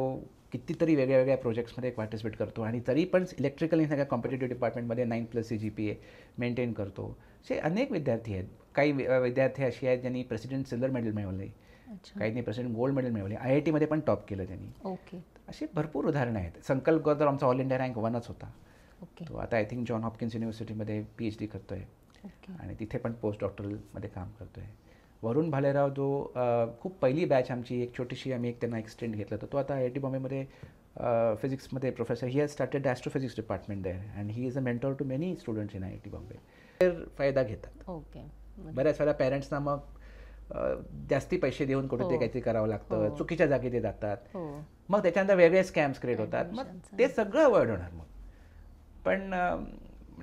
कितीतरी वेगळ्या वेगळ्या प्रोजेक्ट्समध्ये पार्टिसिपेट करतो, आणि तरी पण इलेक्ट्रिकल इन सगळ्या कॉम्पिटेटिव्ह डिपार्टमेंटमध्ये 9+ CGPA मेंटेन करतो. असे अनेक विद्यार्थी आहेत. काही विद्यार्थी अशी आहेत ज्यांनी प्रेसिडेंट सिल्वर मेडल मिळवले, काहींनी प्रेसिडेंट गोल्ड मेडल मिळवले, IIT मध्ये पण टॉप केलं त्यांनी. ओके. अशी भरपूर उदाहरणं आहेत. संकल्प गौतम आमचा ऑल इंडिया रँक 1च होता. तो आता आय थिंक जॉन हॉपकिन्स युनिव्हर्सिटीमध्ये PhD करतोय आणि तिथे पण पोस्ट डॉक्टरलमध्ये काम करतोय. वरुण भालेराव जो खूप पहिली बॅच आमची एक छोटीशी आम्ही त्यांना एक्सटेंड घेतलं होतं, तो आता IIT बॉम्बेमध्ये फिजिक्समध्ये professor. He has started astrophysics department there and he is a mentor to many students in IIT Bombay. तर फायदा घेतात. ओके. बऱ्याच वेळा पॅरेंट्सना मग जास्ती पैसे देऊन कुठे ते काहीतरी करावं लागतं, चुकीच्या जागी ते जातात, मग त्याच्यानंतर वेगळे स्कॅम्स क्रिएट होतात, मग ते सगळं अवॉइड होणार. मग पण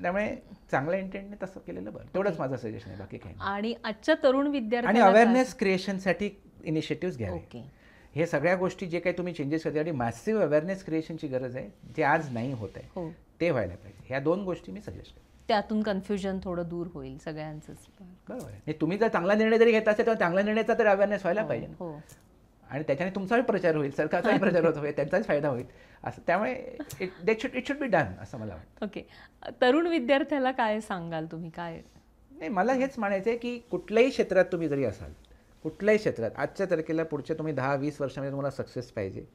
त्यामुळे चांगल्या इंटेंटने तसं केलेलं बरं, तेवढंच माझं सजेशन आहे, बाकी काही नाही. आणि आजच्या तरुण विद्यार्थी आणि अवेअरनेस क्रिएशनसाठी इनिशिएटिव्ह घ्यावे. हे सगळ्या गोष्टी जे काही तुम्ही चेंजेस करते आणि मॅसिव्ह अवेअरनेस क्रिएशनची गरज आहे, जे आज नाही होत आहे, ते व्हायला पाहिजे. ह्या 2 गोष्टी मी सजेस्ट करतो. त्यातून कन्फ्युजन थोडं दूर होईल सगळ्यांचंच. बरोबर आहे. तुम्ही जर चांगला निर्णय जरी घेत असेल तर चांगल्या निर्णयाचा तर अवेअरनेस व्हायला पाहिजे आणि त्याच्याने तुमचाही प्रचार होईल, सरकारचाही प्रचार होईल, त्यांचाच फायदा होईल असं. त्यामुळे इट शुड बी डन असं मला वाटतं. ओके. तरुण विद्यार्थ्याला काय सांगाल तुम्ही? काय नाही, मला हेच म्हणायचं आहे की कुठल्याही क्षेत्रात तुम्ही जरी असाल, कुठल्याही क्षेत्रात आजच्या तारखेला पुढच्या तुम्ही 10-20 वर्षामध्ये तुम्हाला सक्सेस पाहिजे,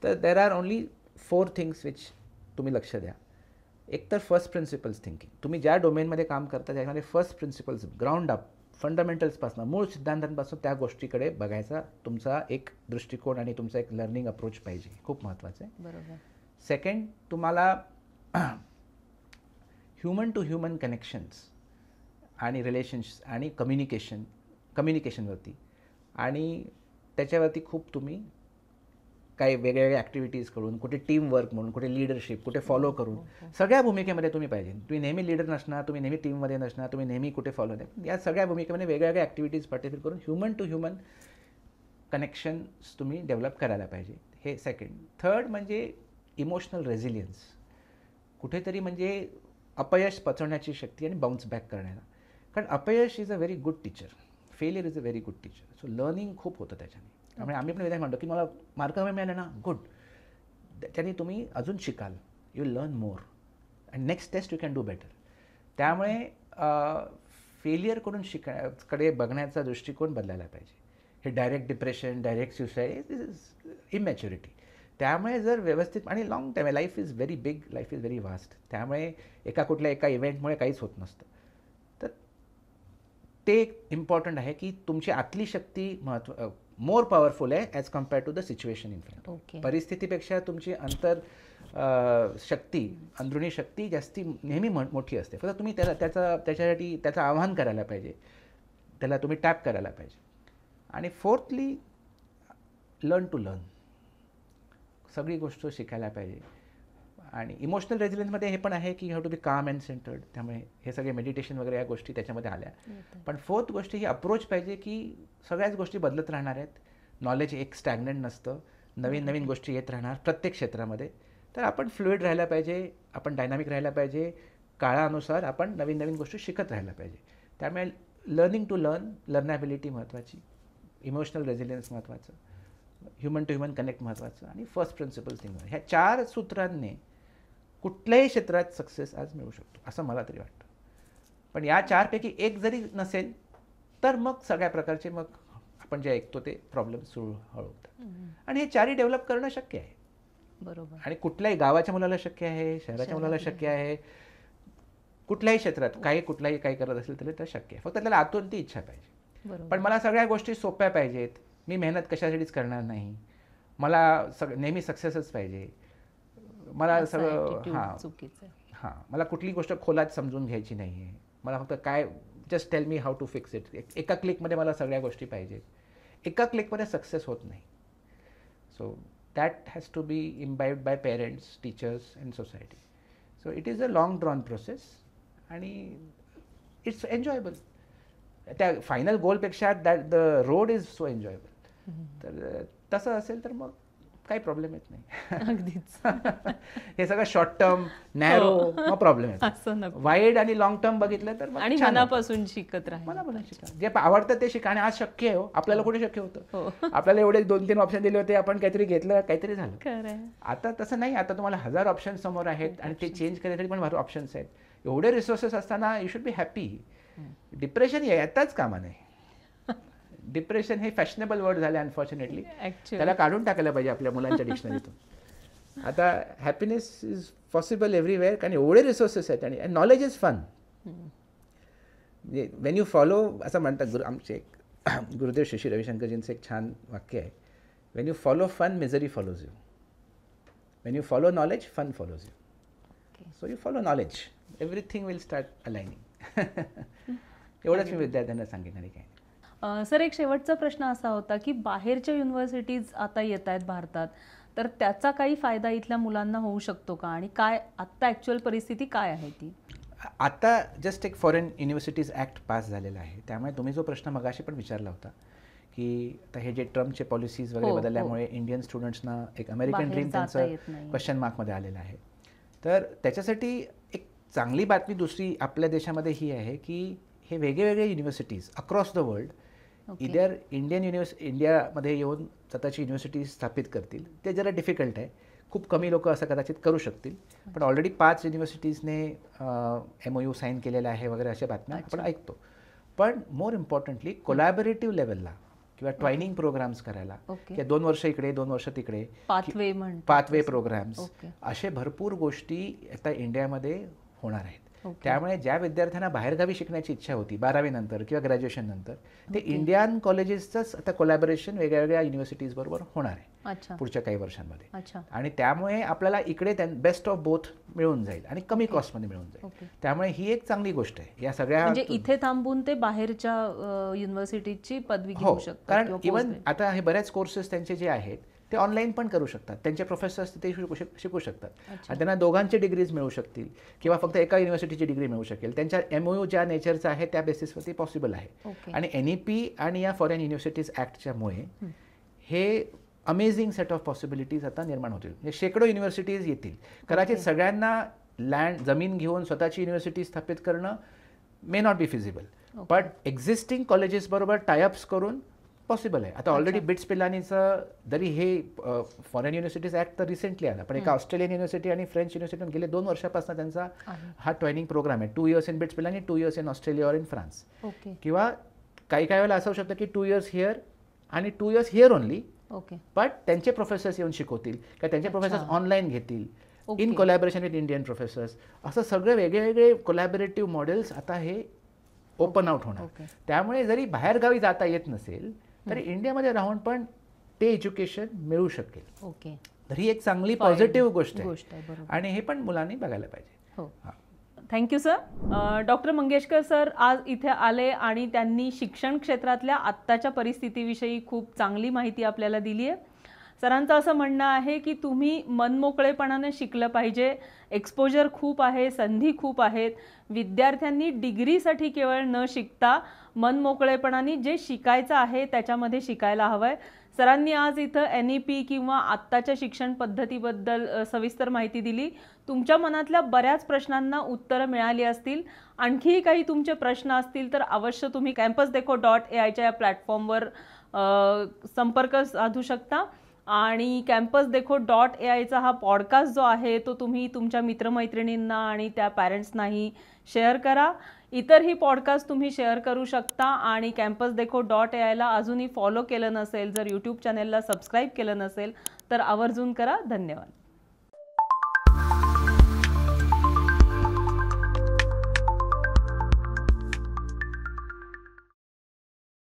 तर there are only 4 things which तुम्ही लक्ष द्या. एक तर फर्स्ट प्रिन्सिपल्स थिंकिंग. तुम्ही ज्या डोमेनमध्ये काम करता त्याच्यामध्ये फर्स्ट प्रिन्सिपल्स, ग्राउंड अप, फंडामेंटल्सपासून, मूळ सिद्धांतांपासून त्या गोष्टीकडे बघायचा तुमचा एक दृष्टिकोन आणि तुमचा एक लर्निंग अप्रोच पाहिजे. खूप महत्त्वाचं आहे. बरोबर. सेकंड, तुम्हाला ह्युमन टू ह्युमन कनेक्शन्स आणि रिलेशन्स आणि कम्युनिकेशनवरती आणि त्याच्यावरती खूप तुम्ही काही वेगवेगळ्या ॲक्टिव्हिटीज करून, कुठे टीमवर्क म्हणून, कुठे लिडरशिप, कुठे फॉलो करून, सगळ्या भूमिकेमध्ये तुम्ही पाहिजे. तुम्ही नेहमी लीडर नसणार, तुम्ही नेहमी टीममध्ये नसणार, तुम्ही नेहमी कुठे फॉलो नाही. या सगळ्या भूमिकेमध्ये वेगवेगळ्या ॲक्टिव्हिटीज पार्टिसिपेट करून ह्युमन टू ह्युमन कनेक्शन्स तुम्ही डेव्हलप करायला पाहिजे. हे सेकंड. थर्ड म्हणजे इमोशनल रेझिलियन्स. कुठेतरी म्हणजे अपयश पचवण्याची शक्ती आणि बाउन्स बॅक करण्याला. कारण अपयश is a very good teacher, failure is a very good teacher. So learning खूप होतं त्याच्याने. त्यामुळे आम्ही पण विधान म्हणतो की मला मार्क कमी मिळाले ना, गुड, त्याच्याने तुम्ही अजून शिकाल, you will learn more and next test you can do better. त्यामुळे फेलियर करून कडे बघण्याचा दृष्टिकोन बदलायला पाहिजे. हे direct depression, direct suicide is immaturity. त्यामुळे जर व्यवस्थित आणि long time, life is very big, life is very vast. त्यामुळे एका इव्हेंटमुळे काहीच होत नसतं. तर ते इम्पॉर्टंट आहे की तुमची आतली शक्ती मोर पॉवरफुल आहे as compared to the situation in front. परिस्थितीपेक्षा तुमची शक्ती, अंदरुणी शक्ती जास्ती नेहमी मोठी असते. फक्त तुम्ही त्याच्यासाठी त्याचं आव्हान करायला पाहिजे, त्याला तुम्ही टॅप करायला पाहिजे. आणि फोर्थली, लर्न टू लर्न. सगळी गोष्ट शिकायला पाहिजे. आणि इमोशनल रेझिलियन्समध्ये हे पण आहे की यू हॅव टू बी काम अँड सेंटर्ड. त्यामुळे हे सगळे मेडिटेशन वगैरे या गोष्टी त्याच्यामध्ये आल्या. पण फोर्थ गोष्ट ही अप्रोच पाहिजे की सगळ्याच गोष्टी बदलत राहणार आहेत. नॉलेज एक स्टॅग्नंट नसतं, नवीन गोष्टी येत राहणार प्रत्येक क्षेत्रामध्ये. तर आपण फ्लुइड राहायला पाहिजे, आपण डायनामिक राहायला पाहिजे, काळानुसार आपण नवीन गोष्टी शिकत राहायला पाहिजे. त्यामुळे लर्निंग टू लर्न, लर्नॅबिलिटी महत्त्वाची, इमोशनल रेझिलियन्स महत्त्वाचं, ह्युमन टू ह्युमन कनेक्ट महत्त्वाचं आणि फर्स्ट प्रिन्सिपल्स थिंग. ह्या 4 सूत्रांनी कुठल्याही क्षेत्रात सक्सेस आज मिळू शकतो असं मला तरी वाटतं. पण या 4 पैकी एक जरी नसेल तर मग सगळ्या प्रकारचे मग आपण जे ऐकतो ते प्रॉब्लेम सुरू होतात. आणि हे 4ही डेव्हलप करणं शक्य आहे. बरोबर. आणि कुठल्याही गावाच्या मुलाला शक्य आहे, शहराच्या मुलाला शक्य आहे, कुठल्याही क्षेत्रात कुठलाही काही करत असेल तरी तर शक्य आहे. फक्त त्याला आतून ती इच्छा पाहिजे. पण मला सगळ्या गोष्टी सोप्या पाहिजेत, मी मेहनत कशासाठीच करणार नाही, मला नेहमी सक्सेसच पाहिजे, मला सगळं मला कुठली गोष्ट खोलात समजून घ्यायची नाही आहे, मला फक्त काय just tell me how to fix it, एका क्लिकमध्ये मला सगळ्या गोष्टी पाहिजेत. एका क्लिकमध्ये सक्सेस होत नाही. So that has to be imbibed by parents, teachers and society. So it is a long drawn process आणि इट्स एन्जॉयबल. त्या फायनल गोलपेक्षा that the road is so enjoyable. तर तसं असेल तर मग काही प्रॉब्लेम येत नाही. अगदीच. हे सगळं शॉर्ट टर्म, नॅरो, मग प्रॉब्लेम येतो. वाईड आणि लॉंग टर्म बघितलं तर आणि मनापासून शिकत राहा, मनापासून शिका, जे आवडतं ते शिका. आणि आज शक्य आहे. आपल्याला कुठे शक्य होतं? आपल्याला एवढे 2-3 ऑप्शन दिले होते, आपण काहीतरी घेतलं, काहीतरी झालं. आता तसं नाही. आता तुम्हाला 1000 ऑप्शन समोर आहेत आणि ते चेंज करण्यासाठी पण भरपूर ऑप्शन्स आहेत. एवढे रिसोर्सेस असताना you should be happy. Depression येताच कामा नाही. डिप्रेशन हे फॅशनेबल वर्ड झाले अनफॉर्च्युनेटली, त्याला काढून टाकायला पाहिजे आपल्या मुलांच्या डिक्शनरीतून. आता हॅपीनेस इज पॉसिबल एव्हरीवेअर, कारण एवढे रिसोर्सेस आहेत आणि knowledge is fun. When you follow, असं म्हणतात आमचे एक गुरुदेव श्री रविशंकरजींचं एक छान वाक्य आहे, when you follow fun misery follows you, when you follow knowledge fun follows you. So you follow knowledge, everything will start aligning. एवढंच मी विद्यार्थ्यांना सांगितलं नाही काय. सर, एक शेवटचा प्रश्न असा होता की बाहेरच्या युनिव्हर्सिटीज आता येत आहेत भारतात, तर त्याचा काही फायदा इथल्या मुलांना होऊ शकतो का, आणि काय आत्ता ॲक्च्युअल परिस्थिती काय आहे ती? आता जस्ट एक फॉरेन युनिव्हर्सिटीज ॲक्ट पास झालेला आहे, त्यामुळे तुम्ही जो प्रश्न मगाशी पण विचारला होता की आता हे जे ट्रम्पचे पॉलिसीज वगैरे बदलल्यामुळे इंडियन स्टुडंट्सना एक अमेरिकन ड्रीम त्यांचं क्वेश्चन मार्कमध्ये आलेलं आहे. तर त्याच्यासाठी एक चांगली बातमी दुसरी आपल्या देशामध्ये ही आहे की हे वेगवेगळे युनिव्हर्सिटीज अक्रॉस द वर्ल्ड इदर इंडियामध्ये येऊन स्वतःची युनिव्हर्सिटी स्थापित करतील. ते जरा डिफिकल्ट आहे, खूप कमी लोक असं कदाचित करू शकतील, पण ऑलरेडी 5 युनिव्हर्सिटीजने MOU साईन केलेला आहे वगैरे अशा बातम्या आपण ऐकतो. पण मोर इम्पॉर्टंटली कोलॅबोरेटिव्ह लेवलला किंवा ट्रेनिंग प्रोग्राम्स करायला, किंवा 2 वर्ष इकडे 2 वर्ष तिकडे पाथवे प्रोग्राम्स, असे भरपूर गोष्टी आता इंडियामध्ये होणार आहेत. त्यामुळे ज्या विद्यार्थ्यांना बाहेरगावी शिकण्याची इच्छा होती 12वी नंतर किंवा ग्रॅज्युएशन नंतर, ते इंडियन कॉलेजेसचंच आता कोलॅबोरेशन वेगळ्या युनिव्हर्सिटीज बरोबर होणार आहे पुढच्या काही वर्षांमध्ये. आणि त्यामुळे आपल्याला इकडे बेस्ट ऑफ बोथ मिळून जाईल आणि कमी कॉस्टमध्ये मिळून जाईल. त्यामुळे ही एक चांगली गोष्ट आहे. या सगळ्या म्हणजे इथे थांबून ते बाहेरच्या युनिव्हर्सिटीची पदवी घेऊ शकतात. कारण इव्हन आता हे बऱ्याच कोर्सेस त्यांचे जे आहेत ते ऑनलाईन पण करू शकतात, त्यांचे प्रोफेसर्स ते शिकू शकतात आणि त्यांना दोघांचे डिग्रीज मिळू शकतील किंवा फक्त एका युनिव्हर्सिटीची डिग्री मिळू शकेल. त्यांच्या MOU ज्या नेचरचा आहे त्या बेसिसवरती पॉसिबल आहे. आणि NEP आणि या फॉरेन युनिव्हर्सिटीज ॲक्टच्यामुळे हे अमेझिंग सेट ऑफ पॉसिबिलिटीज आता निर्माण होतील. म्हणजे शेकडो युनिव्हर्सिटीज येतील. कदाचित सगळ्यांना जमीन घेऊन स्वतःची युनिव्हर्सिटी स्थापित करणं may not be feasible, but existing colleges बरोबर टायअप्स करून पॉसिबल आहे. आता ऑलरेडी बिट्स पिलानीचं जरी हे फॉरेन युनिव्हर्सिटीज ॲक्ट तर रिसेंटली आला, पण एका ऑस्ट्रेलियन युनिव्हर्सिटी आणि फ्रेंच युनिव्हर्सिटीतून गेले 2 वर्षापासून त्यांचा हा ट्रेनिंग प्रोग्राम आहे. 2 years in bits Pilani, 2 years in Australia और इन फ्रान्स. किंवा काही वेळेला असं होऊ शकतं की 2 years हिअर आणि 2 years हिअर ओनली, बट त्यांचे प्रोफेसर्स येऊन शिकवतील किंवा त्यांचे प्रोफेसर्स ऑनलाईन घेतील in collaboration with Indian professors. असं सगळे वेगवेगळे कोलॅबोरेटिव्ह मॉडेल्स आता हे ओपन आउट होणार. त्यामुळे जरी बाहेरगावी जाता येत नसेल तरी इंडियामध्ये राहून पण ते एज्युकेशन मिळू शकेल. तर ही एक चांगली पॉझिटिव्ह गोष्ट आहे आणि हे पण मुलांनी बघायला पाहिजे. Thank you sir. Doctor Mangeshkar sir आज इथे आले आणि त्यांनी शिक्षण क्षेत्रातल्या आत्ताच्या परिस्थितीविषयी खूप चांगली माहिती आपल्याला दिली आहे. सरांचं असं म्हणणं आहे की तुम्ही मनमोकळेपणाने शिकलं पाहिजे, एक्सपोजर खूप आहे, संधी खूप आहेत. विद्यार्थ्यांनी डिग्रीसाठी केवळ न शिकता मनमोकळेपणाने जे शिकायचं आहे त्याच्यामध्ये शिकायला हवं आहे. सरांनी आज इथं NEP किंवा आत्ताच्या शिक्षण पद्धतीबद्दल सविस्तर माहिती दिली. तुमच्या मनातल्या बऱ्याच प्रश्नांना उत्तरं मिळाली असतील. आणखीही काही तुमचे प्रश्न असतील तर अवश्य तुम्ही campusdekho.ai या प्लॅटफॉर्मवर संपर्क साधू शकता. आणि campusdekho.ai चा हा पॉडकास्ट जो आहे तो तुम्ही तुमच्या मित्रमैत्रिणींना आणि त्या पॅरेंट्सनाही शेअर करा. इतरही पॉडकास्ट तुम्ही शेअर करू शकता. आणि campusdekho.ai ला अजूनही फॉलो केलं नसेल, जर यूट्यूब चॅनेलला सबस्क्राईब केलं नसेल तर आवर्जून करा. धन्यवाद.